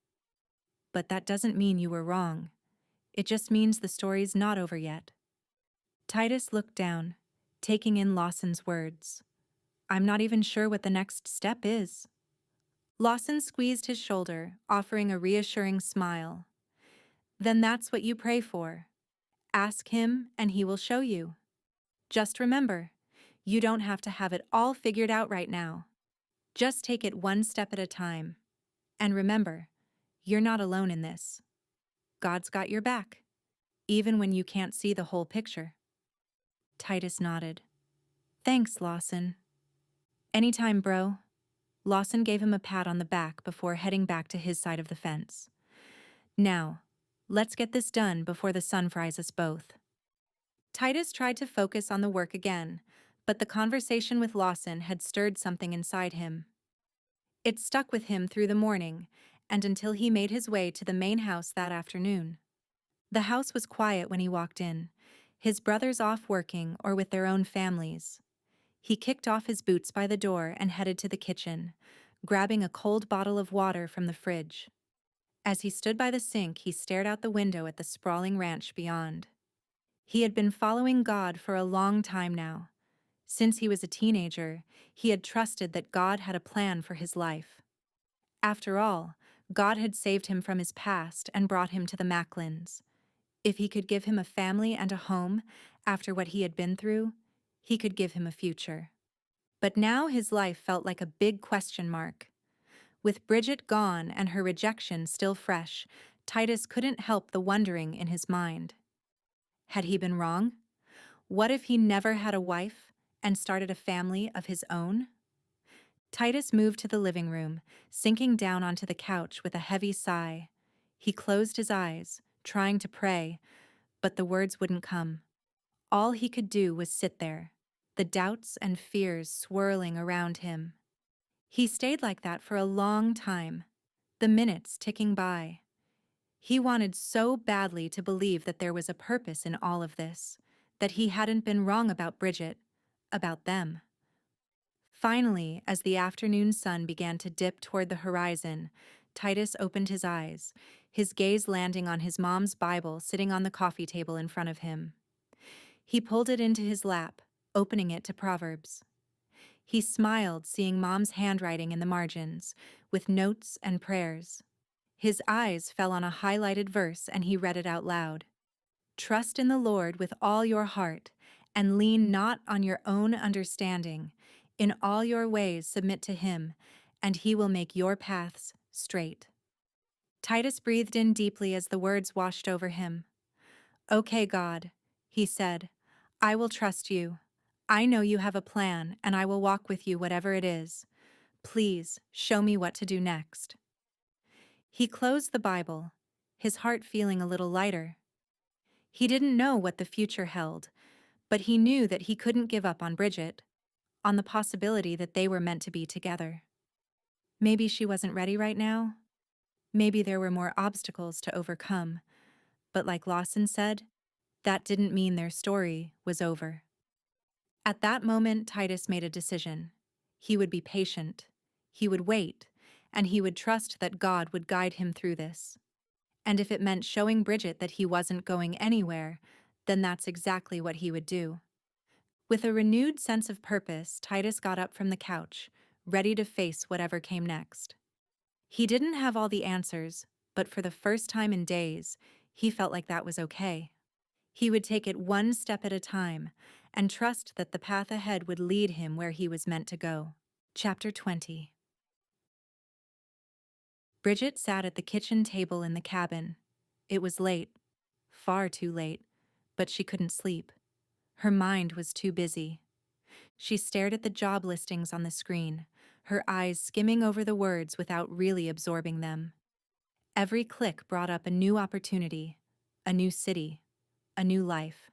But that doesn't mean you were wrong. It just means the story's not over yet. Titus looked down, taking in Lawson's words. I'm not even sure what the next step is. Lawson squeezed his shoulder, offering a reassuring smile. Then that's what you pray for. Ask Him and He will show you. Just remember, you don't have to have it all figured out right now. Just take it one step at a time. And remember, you're not alone in this. God's got your back, even when you can't see the whole picture. Titus nodded. Thanks, Lawson. Anytime, bro. Lawson gave him a pat on the back before heading back to his side of the fence. Now, let's get this done before the sun fries us both. Titus tried to focus on the work again, but the conversation with Lawson had stirred something inside him. It stuck with him through the morning, and until he made his way to the main house that afternoon. The house was quiet when he walked in, his brothers off working or with their own families. He kicked off his boots by the door and headed to the kitchen, grabbing a cold bottle of water from the fridge. As he stood by the sink, he stared out the window at the sprawling ranch beyond. He had been following God for a long time now. Since he was a teenager, he had trusted that God had a plan for his life. After all, God had saved him from his past and brought him to the Macklins. If he could give him a family and a home after what he had been through, he could give him a future. But now his life felt like a big question mark. With Bridget gone and her rejection still fresh, Titus couldn't help the wondering in his mind. Had he been wrong? What if he never had a wife and started a family of his own? Titus moved to the living room, sinking down onto the couch with a heavy sigh. He closed his eyes, trying to pray, but the words wouldn't come. All he could do was sit there, the doubts and fears swirling around him. He stayed like that for a long time, the minutes ticking by. He wanted so badly to believe that there was a purpose in all of this, that he hadn't been wrong about Bridget, about them. Finally, as the afternoon sun began to dip toward the horizon, Titus opened his eyes, his gaze landing on his mom's Bible sitting on the coffee table in front of him. He pulled it into his lap, opening it to Proverbs. He smiled, seeing Mom's handwriting in the margins, with notes and prayers. His eyes fell on a highlighted verse and he read it out loud. Trust in the Lord with all your heart, and lean not on your own understanding. In all your ways submit to Him, and He will make your paths straight. Titus breathed in deeply as the words washed over him. Okay, God, he said, I will trust you. I know you have a plan, and I will walk with you whatever it is. Please, show me what to do next. He closed the Bible, his heart feeling a little lighter. He didn't know what the future held, but he knew that he couldn't give up on Bridget, on the possibility that they were meant to be together. Maybe she wasn't ready right now. Maybe there were more obstacles to overcome, but like Lawson said, that didn't mean their story was over. At that moment, Titus made a decision. He would be patient, he would wait, and he would trust that God would guide him through this. And if it meant showing Bridget that he wasn't going anywhere, then that's exactly what he would do. With a renewed sense of purpose, Titus got up from the couch, ready to face whatever came next. He didn't have all the answers, but for the first time in days, He felt like that was okay. He would take it one step at a time and trust that the path ahead would lead him where he was meant to go. Chapter 20. Bridget sat at the kitchen table in the cabin. It was late, far too late, but she couldn't sleep. Her mind was too busy. She stared at the job listings on the screen, her eyes skimming over the words without really absorbing them. Every click brought up a new opportunity, a new city, a new life.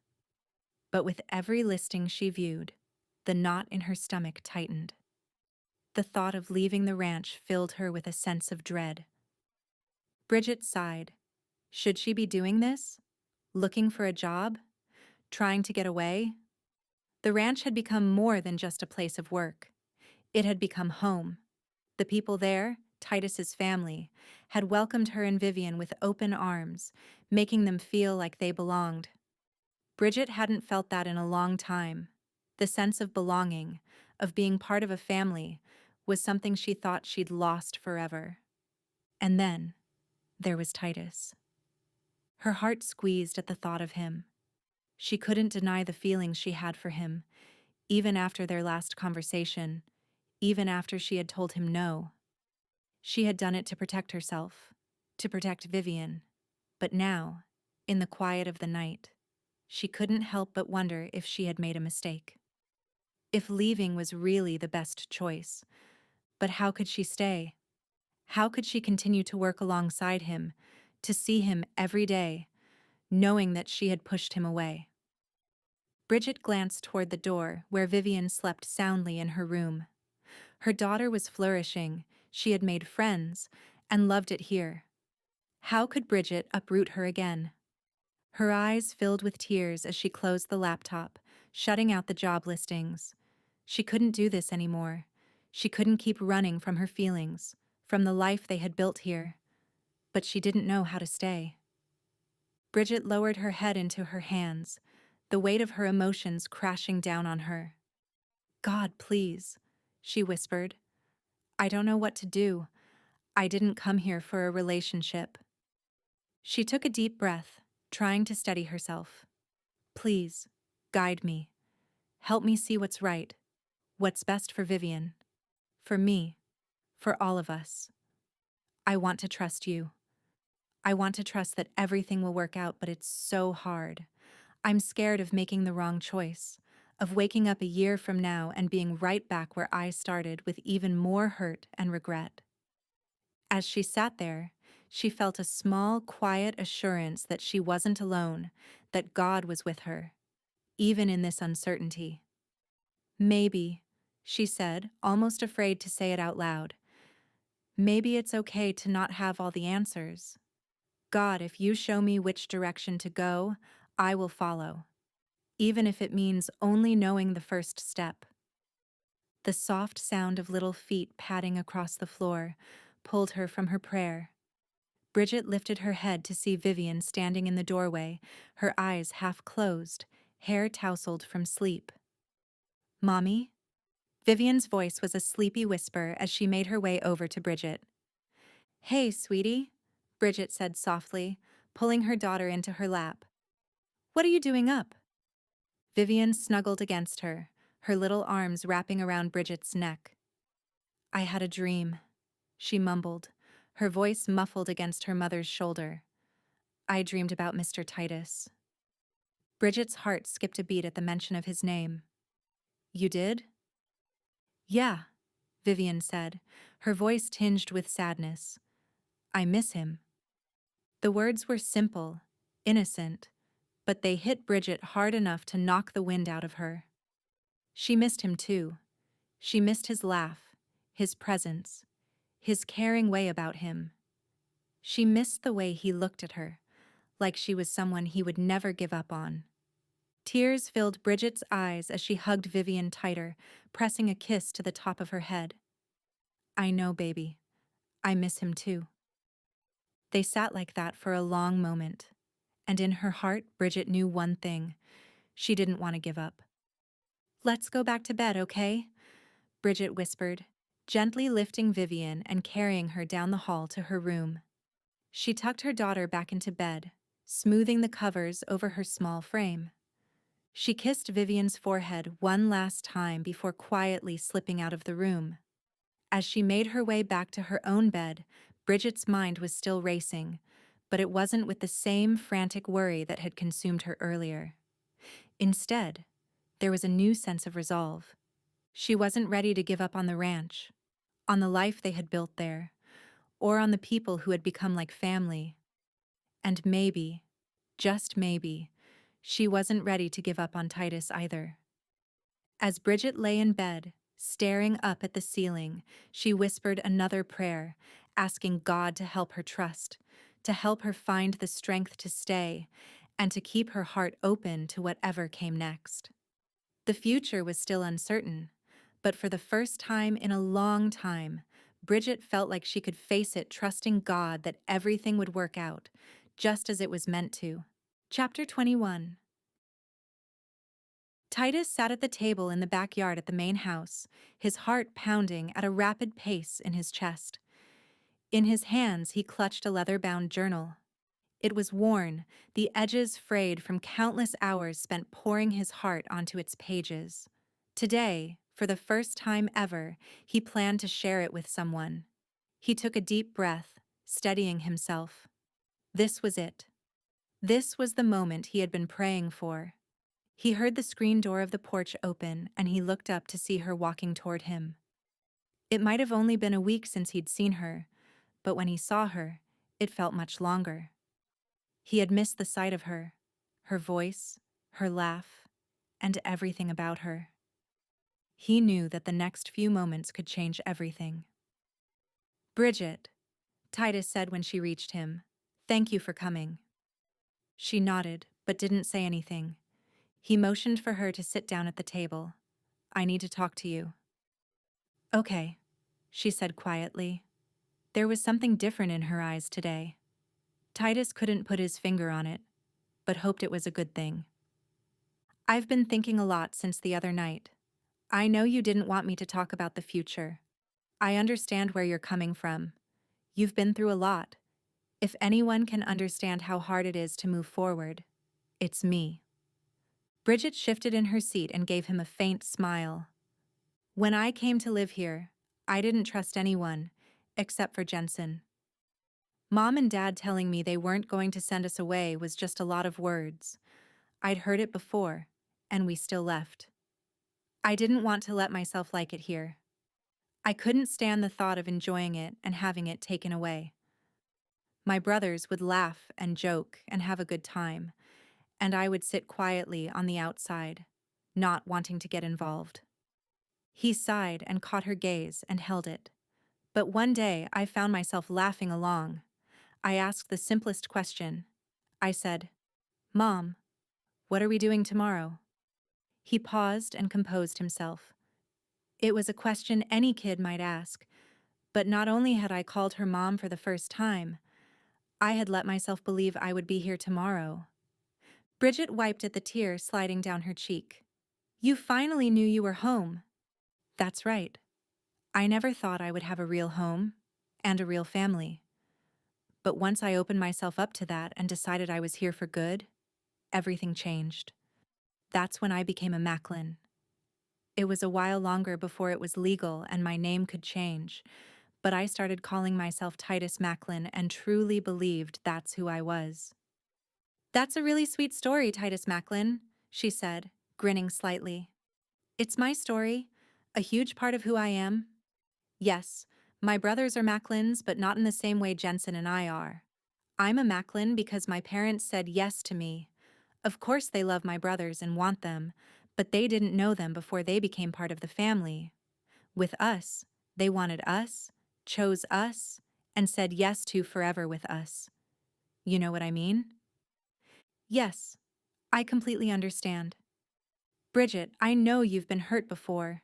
But with every listing she viewed, the knot in her stomach tightened. The thought of leaving the ranch filled her with a sense of dread. Bridget sighed. Should she be doing this? Looking for a job? Trying to get away? The ranch had become more than just a place of work. It had become home. The people there, Titus's family, had welcomed her and Vivian with open arms, making them feel like they belonged. Bridget hadn't felt that in a long time. The sense of belonging, of being part of a family, was something she thought she'd lost forever. And then, there was Titus. Her heart squeezed at the thought of him. She couldn't deny the feelings she had for him, even after their last conversation, even after she had told him no. She had done it to protect herself, to protect Vivian. But now, in the quiet of the night, she couldn't help but wonder if she had made a mistake. If leaving was really the best choice. But how could she stay? How could she continue to work alongside him, to see him every day, knowing that she had pushed him away? Bridget glanced toward the door where Vivian slept soundly in her room. Her daughter was flourishing, she had made friends, and loved it here. How could Bridget uproot her again? Her eyes filled with tears as she closed the laptop, shutting out the job listings. She couldn't do this anymore. She couldn't keep running from her feelings, from the life they had built here. But she didn't know how to stay. Bridget lowered her head into her hands, the weight of her emotions crashing down on her. God, please, she whispered. I don't know what to do. I didn't come here for a relationship. She took a deep breath, trying to steady herself. Please, guide me. Help me see what's right, what's best for Vivian, for me, for all of us. I want to trust you. I want to trust that everything will work out, but it's so hard. I'm scared of making the wrong choice, of waking up a year from now and being right back where I started with even more hurt and regret. As she sat there, she felt a small, quiet assurance that she wasn't alone, that God was with her, even in this uncertainty. Maybe, she said, almost afraid to say it out loud. Maybe it's okay to not have all the answers. God, if you show me which direction to go, I will follow, even if it means only knowing the first step. The soft sound of little feet padding across the floor pulled her from her prayer. Bridget lifted her head to see Vivian standing in the doorway, her eyes half closed, hair tousled from sleep. Mommy? Vivian's voice was a sleepy whisper as she made her way over to Bridget. Hey, sweetie, Bridget said softly, pulling her daughter into her lap. What are you doing up? Vivian snuggled against her, her little arms wrapping around Bridget's neck. I had a dream, she mumbled, her voice muffled against her mother's shoulder. I dreamed about Mr. Titus. Bridget's heart skipped a beat at the mention of his name. You did? Yeah, Vivian said, her voice tinged with sadness. I miss him. The words were simple, innocent, but they hit Bridget hard enough to knock the wind out of her. She missed him too. She missed his laugh, his presence, his caring way about him. She missed the way he looked at her, like she was someone he would never give up on. Tears filled Bridget's eyes as she hugged Vivian tighter, pressing a kiss to the top of her head. I know, baby. I miss him too. They sat like that for a long moment, and in her heart, Bridget knew one thing. She didn't want to give up. Let's go back to bed, okay? Bridget whispered, gently lifting Vivian and carrying her down the hall to her room. She tucked her daughter back into bed, smoothing the covers over her small frame. She kissed Vivian's forehead one last time before quietly slipping out of the room. As she made her way back to her own bed, Bridget's mind was still racing, but it wasn't with the same frantic worry that had consumed her earlier. Instead, there was a new sense of resolve. She wasn't ready to give up on the ranch, on the life they had built there, or on the people who had become like family. And maybe, just maybe, she wasn't ready to give up on Titus either. As Bridget lay in bed, staring up at the ceiling, she whispered another prayer, asking God to help her trust, to help her find the strength to stay, and to keep her heart open to whatever came next. The future was still uncertain, but for the first time in a long time, Bridget felt like she could face it, trusting God that everything would work out, just as it was meant to. Chapter 21. Titus sat at the table in the backyard at the main house, his heart pounding at a rapid pace in his chest. In his hands, he clutched a leather-bound journal. It was worn, the edges frayed from countless hours spent pouring his heart onto its pages. Today, for the first time ever, he planned to share it with someone. He took a deep breath, steadying himself. This was it. This was the moment he had been praying for. He heard the screen door of the porch open, and he looked up to see her walking toward him. It might have only been a week since he'd seen her, but when he saw her, it felt much longer. He had missed the sight of her voice, her laugh, and everything about her. He knew that the next few moments could change everything. "Bridget," Titus said when she reached him, "thank you for coming." She nodded, but didn't say anything. He motioned for her to sit down at the table. "I need to talk to you." "Okay," she said quietly. There was something different in her eyes today. Titus couldn't put his finger on it, but hoped it was a good thing. "I've been thinking a lot since the other night. I know you didn't want me to talk about the future. I understand where you're coming from. You've been through a lot. If anyone can understand how hard it is to move forward, it's me." Bridget shifted in her seat and gave him a faint smile. "When I came to live here, I didn't trust anyone, except for Jensen. Mom and Dad telling me they weren't going to send us away was just a lot of words. I'd heard it before, and we still left. I didn't want to let myself like it here. I couldn't stand the thought of enjoying it and having it taken away. My brothers would laugh and joke and have a good time, and I would sit quietly on the outside, not wanting to get involved." He sighed and caught her gaze and held it. "But one day I found myself laughing along. I asked the simplest question. I said, 'Mom, what are we doing tomorrow?'" He paused and composed himself. It was a question any kid might ask, but not only had I called her mom for the first time, I had let myself believe I would be here tomorrow. Bridget wiped at the tear sliding down her cheek. "You finally knew you were home." "That's right. I never thought I would have a real home and a real family. But once I opened myself up to that and decided I was here for good, everything changed. That's when I became a Macklin. It was a while longer before it was legal and my name could change, but I started calling myself Titus Macklin and truly believed that's who I was." "That's a really sweet story, Titus Macklin," she said, grinning slightly. "It's my story, a huge part of who I am. Yes, my brothers are Macklins, but not in the same way Jensen and I are. I'm a Macklin because my parents said yes to me. Of course they love my brothers and want them, but they didn't know them before they became part of the family. With us, they wanted us, chose us, and said yes to forever with us. You know what I mean?" "Yes, I completely understand. Bridget, I know you've been hurt before.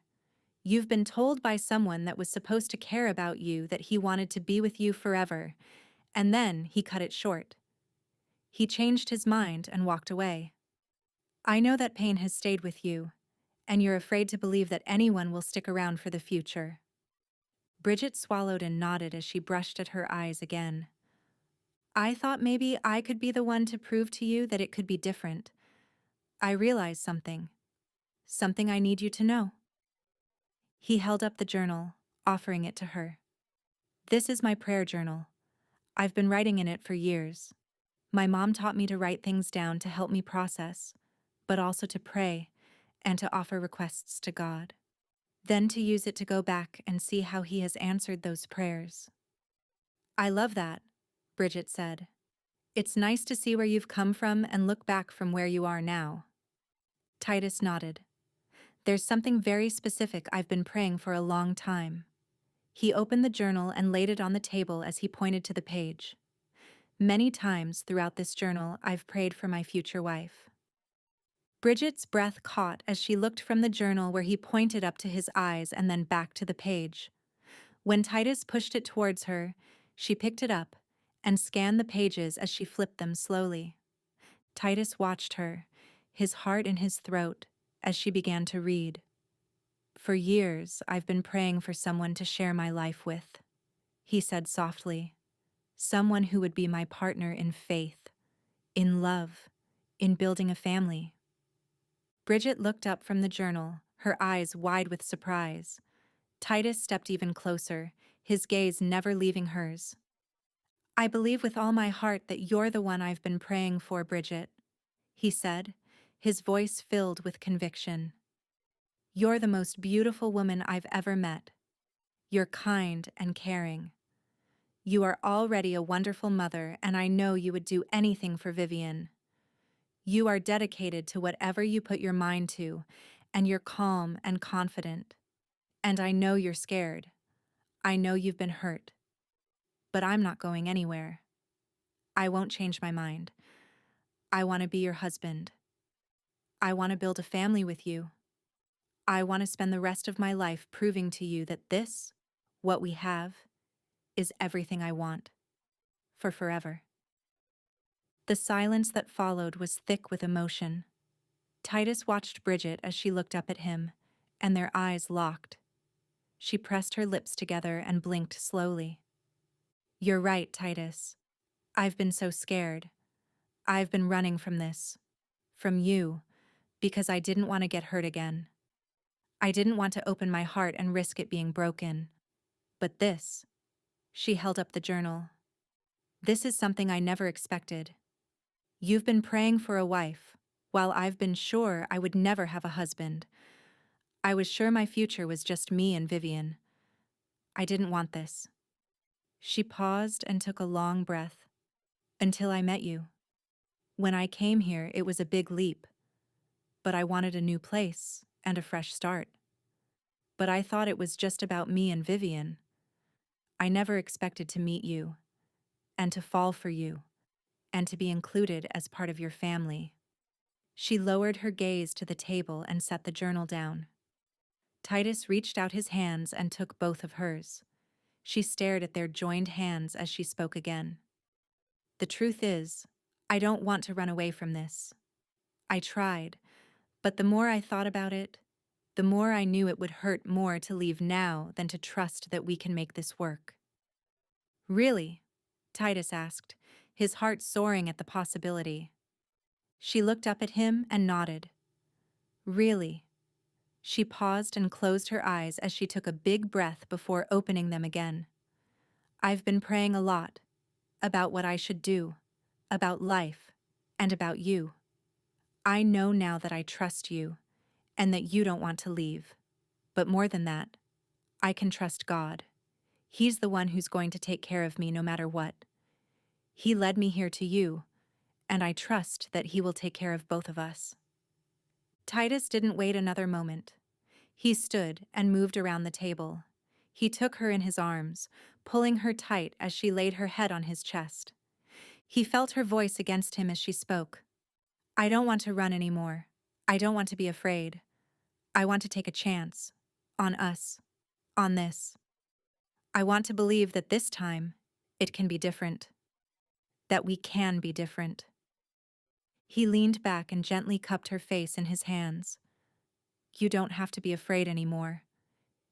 You've been told by someone that was supposed to care about you that he wanted to be with you forever, and then he cut it short. He changed his mind and walked away. I know that pain has stayed with you, and you're afraid to believe that anyone will stick around for the future." Bridget swallowed and nodded as she brushed at her eyes again. I thought maybe I could be the one to prove to you that it could be different. I realized something. Something I need you to know." He held up the journal, offering it to her. "This is my prayer journal. I've been writing in it for years. My mom taught me to write things down to help me process, but also to pray and to offer requests to God. Then to use it to go back and see how He has answered those prayers." "I love that," Bridget said. "It's nice to see where you've come from and look back from where you are now." Titus nodded. "There's something very specific I've been praying for a long time." He opened the journal and laid it on the table as he pointed to the page. "Many times throughout this journal, I've prayed for my future wife." Bridget's breath caught as she looked from the journal where he pointed up to his eyes and then back to the page. When Titus pushed it towards her, she picked it up and scanned the pages as she flipped them slowly. Titus watched her, his heart in his throat, as she began to read. "For years, I've been praying for someone to share my life with," he said softly. "Someone who would be my partner in faith, in love, in building a family." Bridget looked up from the journal, her eyes wide with surprise. Titus stepped even closer, his gaze never leaving hers. "I believe with all my heart that you're the one I've been praying for, Bridget," he said, his voice filled with conviction. "You're the most beautiful woman I've ever met. You're kind and caring. You are already a wonderful mother, and I know you would do anything for Vivian. You are dedicated to whatever you put your mind to, and you're calm and confident. And I know you're scared. I know you've been hurt. But I'm not going anywhere. I won't change my mind. I want to be your husband. I want to build a family with you. I want to spend the rest of my life proving to you that this, what we have, is everything I want. For forever." The silence that followed was thick with emotion. Titus watched Bridget as she looked up at him, and their eyes locked. She pressed her lips together and blinked slowly. "You're right, Titus. I've been so scared. I've been running from this. From you, because I didn't want to get hurt again. I didn't want to open my heart and risk it being broken. But this," she held up the journal, "this is something I never expected. You've been praying for a wife, while I've been sure I would never have a husband. I was sure my future was just me and Vivian. I didn't want this." She paused and took a long breath. "Until I met you. When I came here, it was a big leap. But I wanted a new place and a fresh start. But I thought it was just about me and Vivian. I never expected to meet you, and to fall for you, and to be included as part of your family." She lowered her gaze to the table and set the journal down. Titus reached out his hands and took both of hers. She stared at their joined hands as she spoke again. "The truth is, I don't want to run away from this. I tried, but the more I thought about it, the more I knew it would hurt more to leave now than to trust that we can make this work." "Really?" Titus asked, his heart soaring at the possibility. She looked up at him and nodded. "Really?" She paused and closed her eyes as she took a big breath before opening them again. "I've been praying a lot, about what I should do, about life, and about you. I know now that I trust you, and that you don't want to leave. But more than that, I can trust God. He's the one who's going to take care of me no matter what. He led me here to you, and I trust that He will take care of both of us." Titus didn't wait another moment. He stood and moved around the table. He took her in his arms, pulling her tight as she laid her head on his chest. He felt her voice against him as she spoke. "I don't want to run anymore. I don't want to be afraid. I want to take a chance. On us. On this. I want to believe that this time, it can be different. That we can be different." He leaned back and gently cupped her face in his hands. "You don't have to be afraid anymore,"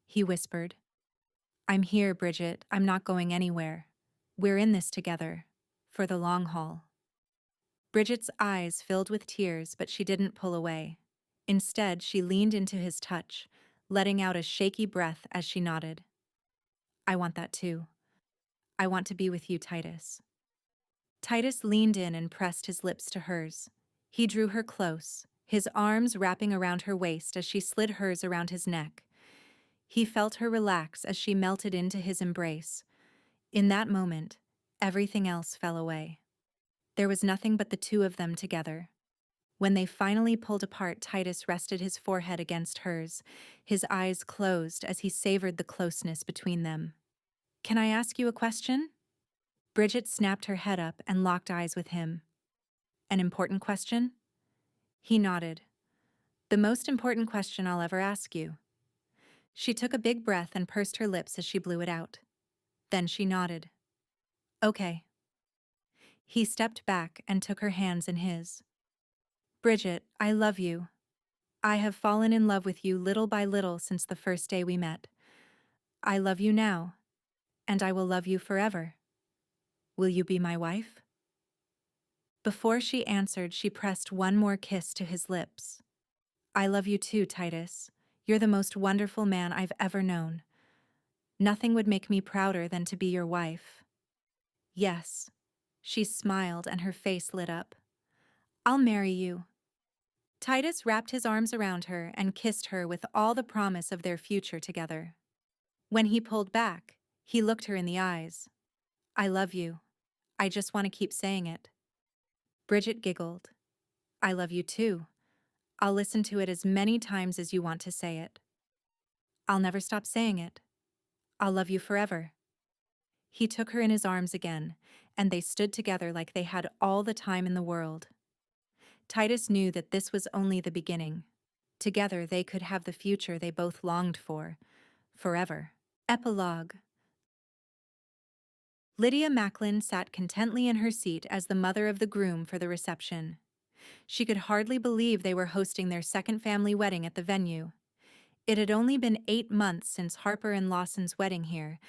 he whispered. "I'm here, Bridget. I'm not going anywhere. We're in this together. for the long haul. Bridget's eyes filled with tears, but she didn't pull away. Instead, she leaned into his touch, letting out a shaky breath as she nodded. I want that too. I want to be with you, Titus. Titus leaned in and pressed his lips to hers. He drew her close, his arms wrapping around her waist as she slid hers around his neck. He felt her relax as she melted into his embrace. In that moment, everything else fell away. There was nothing but the two of them together. When they finally pulled apart, Titus rested his forehead against hers, his eyes closed as he savored the closeness between them. Can I ask you a question? Bridget snapped her head up and locked eyes with him. An important question? He nodded. The most important question I'll ever ask you. She took a big breath and pursed her lips as she blew it out. Then she nodded. Okay. He stepped back and took her hands in his. Bridget, I love you. I have fallen in love with you little by little since the first day we met. I love you now, and I will love you forever. Will you be my wife? Before she answered, she pressed one more kiss to his lips. I love you too, Titus. You're the most wonderful man I've ever known. Nothing would make me prouder than to be your wife. Yes. She smiled and her face lit up. I'll marry you. Titus wrapped his arms around her and kissed her with all the promise of their future together. When he pulled back, he looked her in the eyes. I love you. I just want to keep saying it. Bridget giggled. I love you too. I'll listen to it as many times as you want to say it. I'll never stop saying it. I'll love you forever. He took her in his arms again, and they stood together like they had all the time in the world. Titus knew that this was only the beginning. Together they could have the future they both longed for, forever. Epilogue. Lydia Macklin sat contently in her seat as the mother of the groom for the reception. She could hardly believe they were hosting their second family wedding at the venue. It had only been 8 months since Harper and Lawson's wedding here,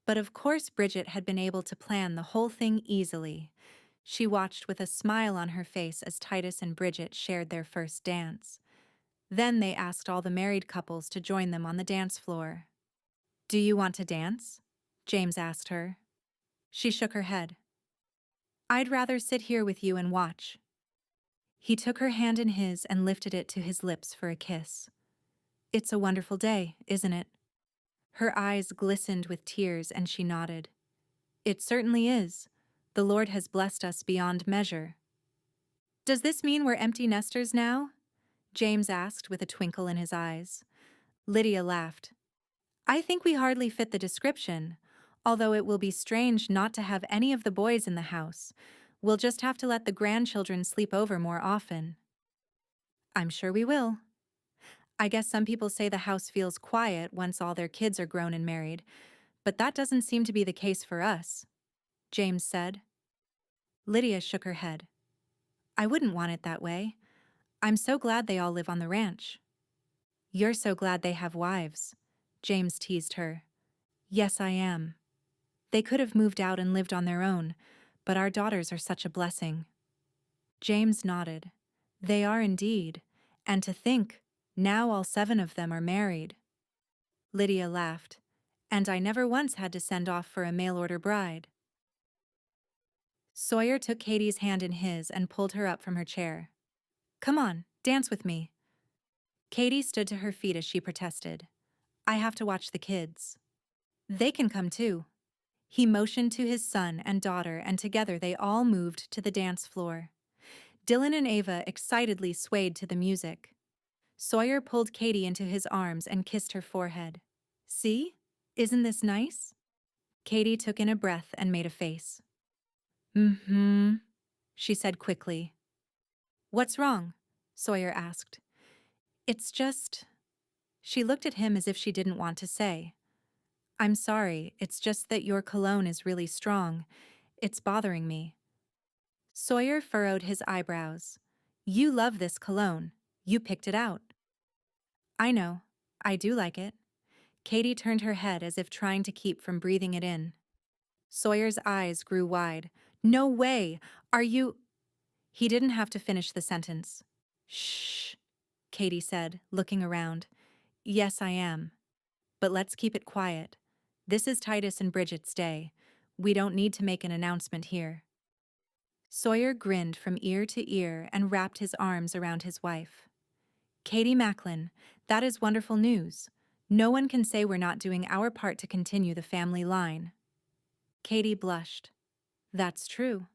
but of course Bridget had been able to plan the whole thing easily. She watched with a smile on her face as Titus and Bridget shared their first dance. Then they asked all the married couples to join them on the dance floor. Do you want to dance? James asked her. She shook her head. I'd rather sit here with you and watch. He took her hand in his and lifted it to his lips for a kiss. It's a wonderful day, isn't it? Her eyes glistened with tears and she nodded. It certainly is. The Lord has blessed us beyond measure. Does this mean we're empty nesters now? James asked with a twinkle in his eyes. Lydia laughed. I think we hardly fit the description, although it will be strange not to have any of the boys in the house. We'll just have to let the grandchildren sleep over more often. I'm sure we will. I guess some people say the house feels quiet once all their kids are grown and married, but that doesn't seem to be the case for us, James said. Lydia shook her head. I wouldn't want it that way. I'm so glad they all live on the ranch. You're so glad they have wives, James teased her. Yes, I am. They could have moved out and lived on their own, but our daughters are such a blessing. James nodded. They are indeed, and to think, now all 7 of them are married. Lydia laughed. And I never once had to send off for a mail-order bride. Sawyer took Katie's hand in his and pulled her up from her chair. Come on, dance with me. Katie stood to her feet as she protested. I have to watch the kids. They can come too. He motioned to his son and daughter, and together they all moved to the dance floor. Dylan and Ava excitedly swayed to the music. Sawyer pulled Katie into his arms and kissed her forehead. See? Isn't this nice? Katie took in a breath and made a face. Mm-hmm, she said quickly. What's wrong? Sawyer asked. It's just... She looked at him as if she didn't want to say. I'm sorry, it's just that your cologne is really strong. It's bothering me. Sawyer furrowed his eyebrows. You love this cologne. You picked it out. I know. I do like it. Katie turned her head as if trying to keep from breathing it in. Sawyer's eyes grew wide, No way! Are you— He didn't have to finish the sentence. Shh, Katie said, looking around. Yes, I am. But let's keep it quiet. This is Titus and Bridget's day. We don't need to make an announcement here. Sawyer grinned from ear to ear and wrapped his arms around his wife. Katie Macklin, that is wonderful news. No one can say we're not doing our part to continue the family line. Katie blushed. That's true.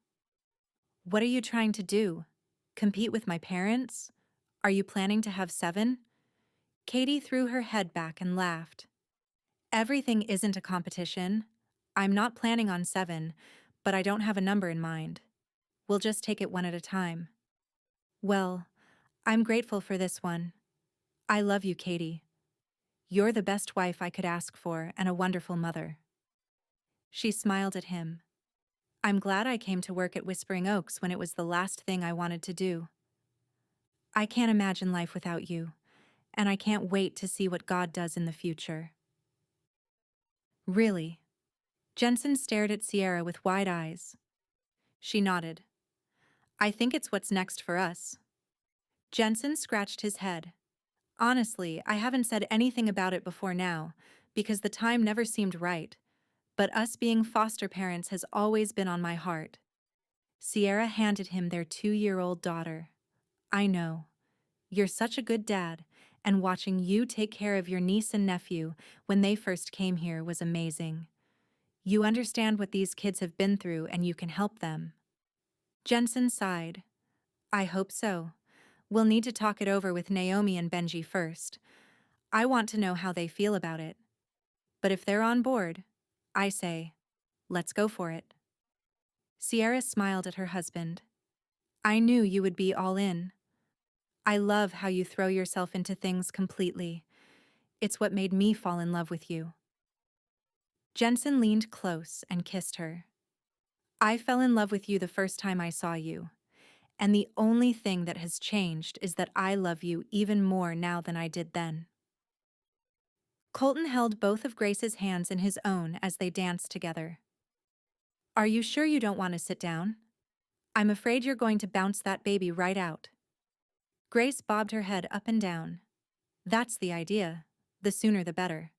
What are you trying to do? Compete with my parents? Are you planning to have 7? Katie threw her head back and laughed. Everything isn't a competition. I'm not planning on 7, but I don't have a number in mind. We'll just take it one at a time. Well, I'm grateful for this one. I love you, Katie. You're the best wife I could ask for and a wonderful mother. She smiled at him. I'm glad I came to work at Whispering Oaks when it was the last thing I wanted to do. I can't imagine life without you, and I can't wait to see what God does in the future. Really? Jensen stared at Sierra with wide eyes. She nodded. I think it's what's next for us. Jensen scratched his head. Honestly, I haven't said anything about it before now, because the time never seemed right, but us being foster parents has always been on my heart. Sierra handed him their 2-year-old daughter. I know. You're such a good dad, and watching you take care of your niece and nephew when they first came here was amazing. You understand what these kids have been through and you can help them. Jensen sighed. I hope so. We'll need to talk it over with Naomi and Benji first. I want to know how they feel about it. But if they're on board, I say, let's go for it. Sierra smiled at her husband. I knew you would be all in. I love how you throw yourself into things completely. It's what made me fall in love with you. Jensen leaned close and kissed her. I fell in love with you the first time I saw you, and the only thing that has changed is that I love you even more now than I did then. Colton held both of Grace's hands in his own as they danced together. Are you sure you don't want to sit down? I'm afraid you're going to bounce that baby right out. Grace bobbed her head up and down. That's the idea. The sooner the better.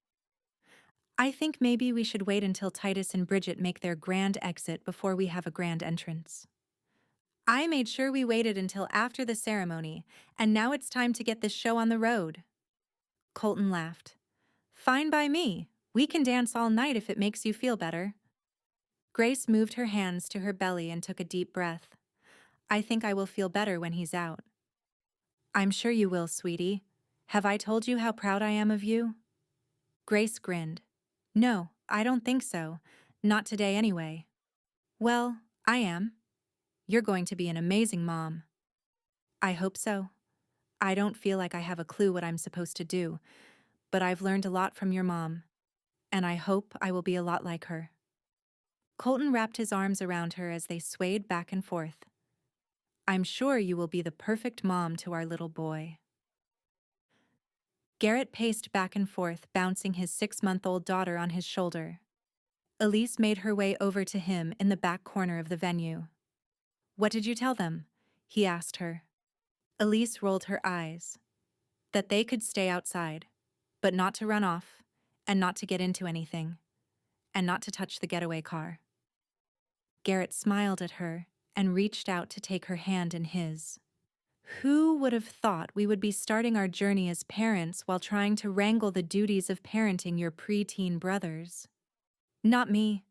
I think maybe we should wait until Titus and Bridget make their grand exit before we have a grand entrance. I made sure we waited until after the ceremony, and now it's time to get this show on the road. Colton laughed. Fine by me. We can dance all night if it makes you feel better. Grace moved her hands to her belly and took a deep breath. I think I will feel better when he's out. I'm sure you will, sweetie. Have I told you how proud I am of you? Grace grinned. No, I don't think so. Not today anyway. Well, I am. You're going to be an amazing mom. I hope so. I don't feel like I have a clue what I'm supposed to do, but I've learned a lot from your mom, and I hope I will be a lot like her. Colton wrapped his arms around her as they swayed back and forth. I'm sure you will be the perfect mom to our little boy. Garrett paced back and forth, bouncing his 6-month-old daughter on his shoulder. Elise made her way over to him in the back corner of the venue. What did you tell them? He asked her. Elise rolled her eyes. That they could stay outside, but not to run off, and not to get into anything, and not to touch the getaway car. Garrett smiled at her and reached out to take her hand in his. Who would have thought we would be starting our journey as parents while trying to wrangle the duties of parenting your preteen brothers? Not me,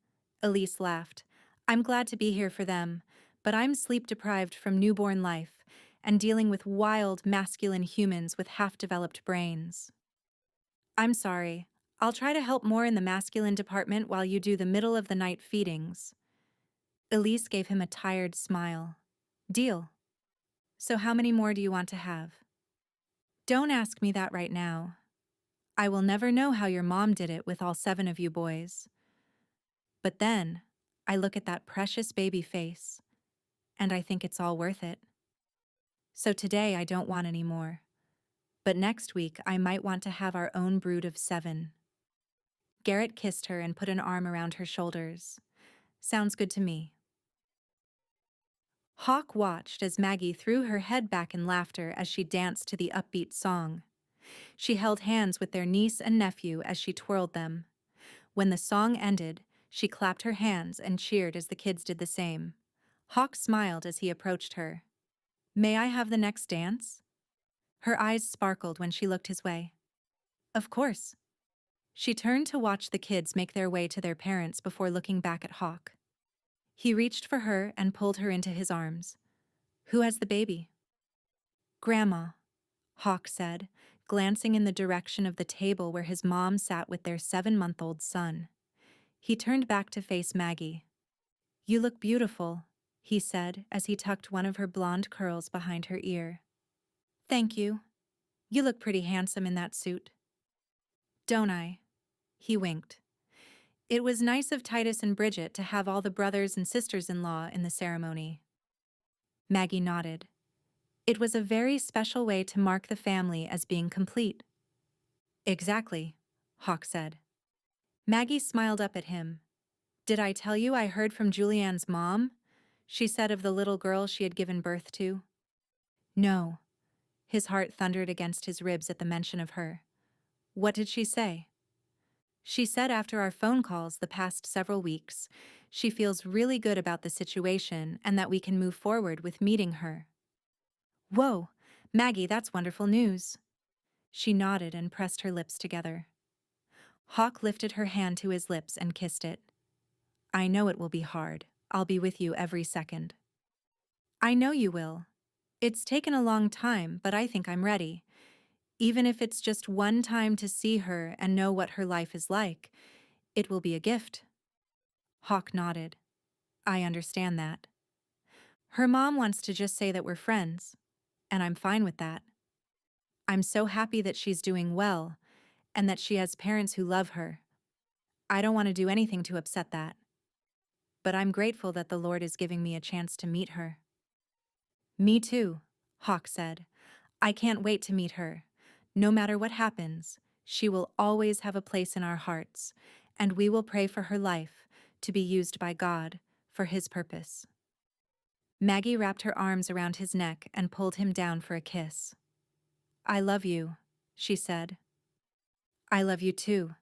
Elise laughed. I'm glad to be here for them, but I'm sleep-deprived from newborn life and dealing with wild, masculine humans with half-developed brains. I'm sorry. I'll try to help more in the masculine department while you do the middle-of-the-night feedings. Elise gave him a tired smile. Deal. So how many more do you want to have? Don't ask me that right now. I will never know how your mom did it with all 7 of you boys. But then, I look at that precious baby face, and I think it's all worth it. So today I don't want any more. But next week I might want to have our own brood of 7. Garrett kissed her and put an arm around her shoulders. Sounds good to me. Hawk watched as Maggie threw her head back in laughter as she danced to the upbeat song. She held hands with their niece and nephew as she twirled them. When the song ended, she clapped her hands and cheered as the kids did the same. Hawk smiled as he approached her. "May I have the next dance?" Her eyes sparkled when she looked his way. "Of course." She turned to watch the kids make their way to their parents before looking back at Hawk. He reached for her and pulled her into his arms. "Who has the baby?" "Grandma," Hawk said, glancing in the direction of the table where his mom sat with their 7-month-old son. He turned back to face Maggie. "You look beautiful," he said as he tucked one of her blonde curls behind her ear. "Thank you. You look pretty handsome in that suit." "Don't I?" He winked. It was nice of Titus and Bridget to have all the brothers and sisters-in-law in the ceremony. Maggie nodded. It was a very special way to mark the family as being complete. "Exactly," Hawk said. Maggie smiled up at him. "Did I tell you I heard from Julianne's mom?" she said of the little girl she had given birth to. "No." His heart thundered against his ribs at the mention of her. "What did she say?" "She said after our phone calls the past several weeks, she feels really good about the situation and that we can move forward with meeting her." "Whoa, Maggie, that's wonderful news." She nodded and pressed her lips together. Hawk lifted her hand to his lips and kissed it. "I know it will be hard. I'll be with you every second." "I know you will. It's taken a long time, but I think I'm ready. Even if it's just one time to see her and know what her life is like, it will be a gift." Hawk nodded. "I understand that. Her mom wants to just say that we're friends, and I'm fine with that. I'm so happy that she's doing well and that she has parents who love her. I don't want to do anything to upset that. But I'm grateful that the Lord is giving me a chance to meet her." "Me too," Hawk said. "I can't wait to meet her. No matter what happens, she will always have a place in our hearts, and we will pray for her life to be used by God for His purpose." Maggie wrapped her arms around his neck and pulled him down for a kiss. "I love you," she said. "I love you too,"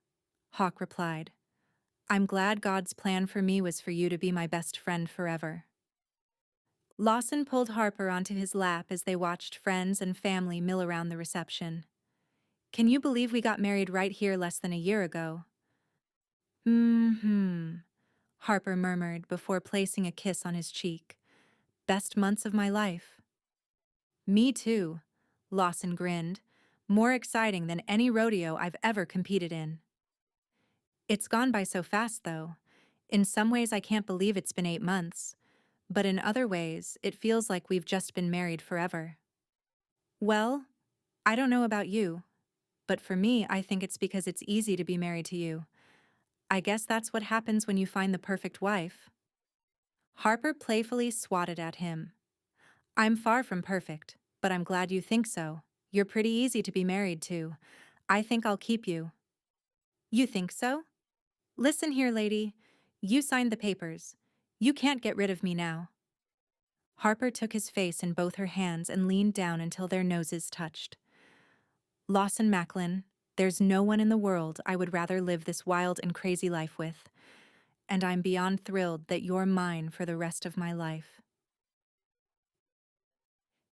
Hawk replied. "I'm glad God's plan for me was for you to be my best friend forever." Lawson pulled Harper onto his lap as they watched friends and family mill around the reception. "Can you believe we got married right here less than a year ago?" "Mm-hmm," Harper murmured before placing a kiss on his cheek. "Best months of my life." "Me too," Lawson grinned. "More exciting than any rodeo I've ever competed in." "It's gone by so fast, though. In some ways I can't believe it's been 8 months, but in other ways it feels like we've just been married forever." "Well, I don't know about you, but for me I think it's because it's easy to be married to you. I guess that's what happens when you find the perfect wife." Harper playfully swatted at him. "I'm far from perfect, but I'm glad you think so. You're pretty easy to be married to. I think I'll keep you." "You think so?" "Listen here, lady. You signed the papers. You can't get rid of me now." Harper took his face in both her hands and leaned down until their noses touched. "Lawson Macklin, there's no one in the world I would rather live this wild and crazy life with, and I'm beyond thrilled that you're mine for the rest of my life."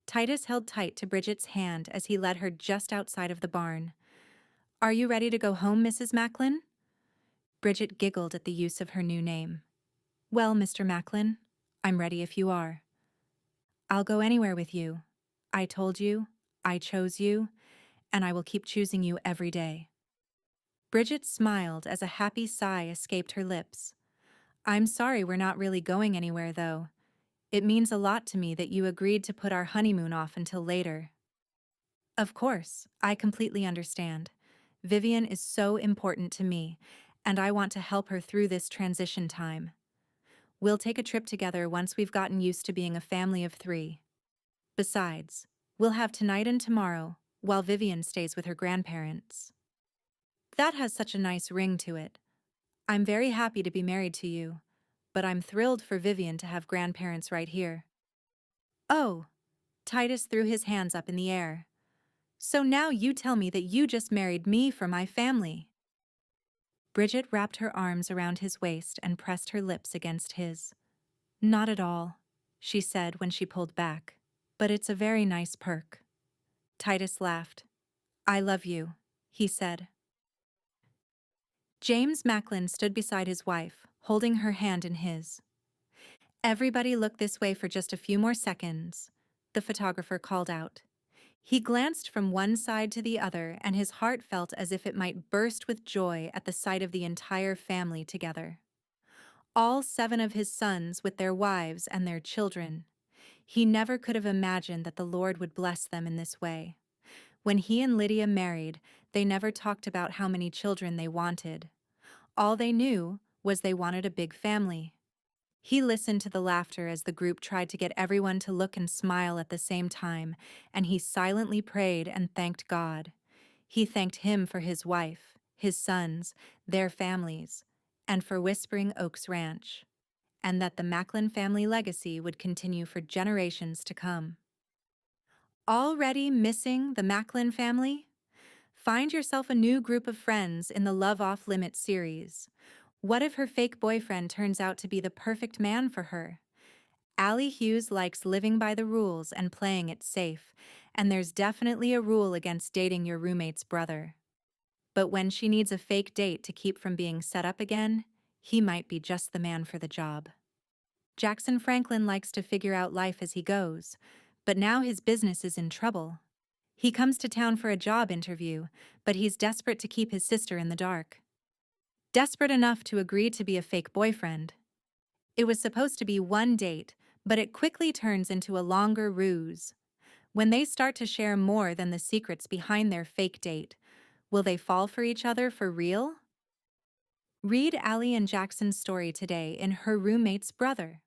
Titus held tight to Bridget's hand as he led her just outside of the barn. "Are you ready to go home, Mrs. Macklin?" Bridget giggled at the use of her new name. "Well, Mr. Macklin, I'm ready if you are." "I'll go anywhere with you. I told you, I chose you, and I will keep choosing you every day." Bridget smiled as a happy sigh escaped her lips. "I'm sorry we're not really going anywhere, though. It means a lot to me that you agreed to put our honeymoon off until later." "Of course, I completely understand. Vivian is so important to me, and I want to help her through this transition time. We'll take a trip together once we've gotten used to being a family of 3. Besides, we'll have tonight and tomorrow, while Vivian stays with her grandparents." "That has such a nice ring to it. I'm very happy to be married to you, but I'm thrilled for Vivian to have grandparents right here." Oh, Titus threw his hands up in the air. So now you tell me that you just married me for my family. Bridget wrapped her arms around his waist and pressed her lips against his. Not at all, she said when she pulled back. But it's a very nice perk. Titus laughed. I love you, he said. James Macklin stood beside his wife, holding her hand in his. Everybody look this way for just a few more seconds, the photographer called out. He glanced from one side to the other, and his heart felt as if it might burst with joy at the sight of the entire family together. All 7 of his sons with their wives and their children. He never could have imagined that the Lord would bless them in this way. When he and Lydia married, they never talked about how many children they wanted. All they knew was they wanted a big family. He listened to the laughter as the group tried to get everyone to look and smile at the same time, and he silently prayed and thanked God. He thanked him for his wife, his sons, their families, and for Whispering Oaks Ranch, and that the Macklin family legacy would continue for generations to come. Already missing the Macklin family? Find yourself a new group of friends in the Love Off Limits series. What if her fake boyfriend turns out to be the perfect man for her? Allie Hughes likes living by the rules and playing it safe, and there's definitely a rule against dating your roommate's brother. But when she needs a fake date to keep from being set up again, he might be just the man for the job. Jackson Franklin likes to figure out life as he goes, but now his business is in trouble. He comes to town for a job interview, but he's desperate to keep his sister in the dark. Desperate enough to agree to be a fake boyfriend. It was supposed to be one date, but it quickly turns into a longer ruse. When they start to share more than the secrets behind their fake date, will they fall for each other for real? Read Allie and Jackson's story today in Her Roommate's Brother.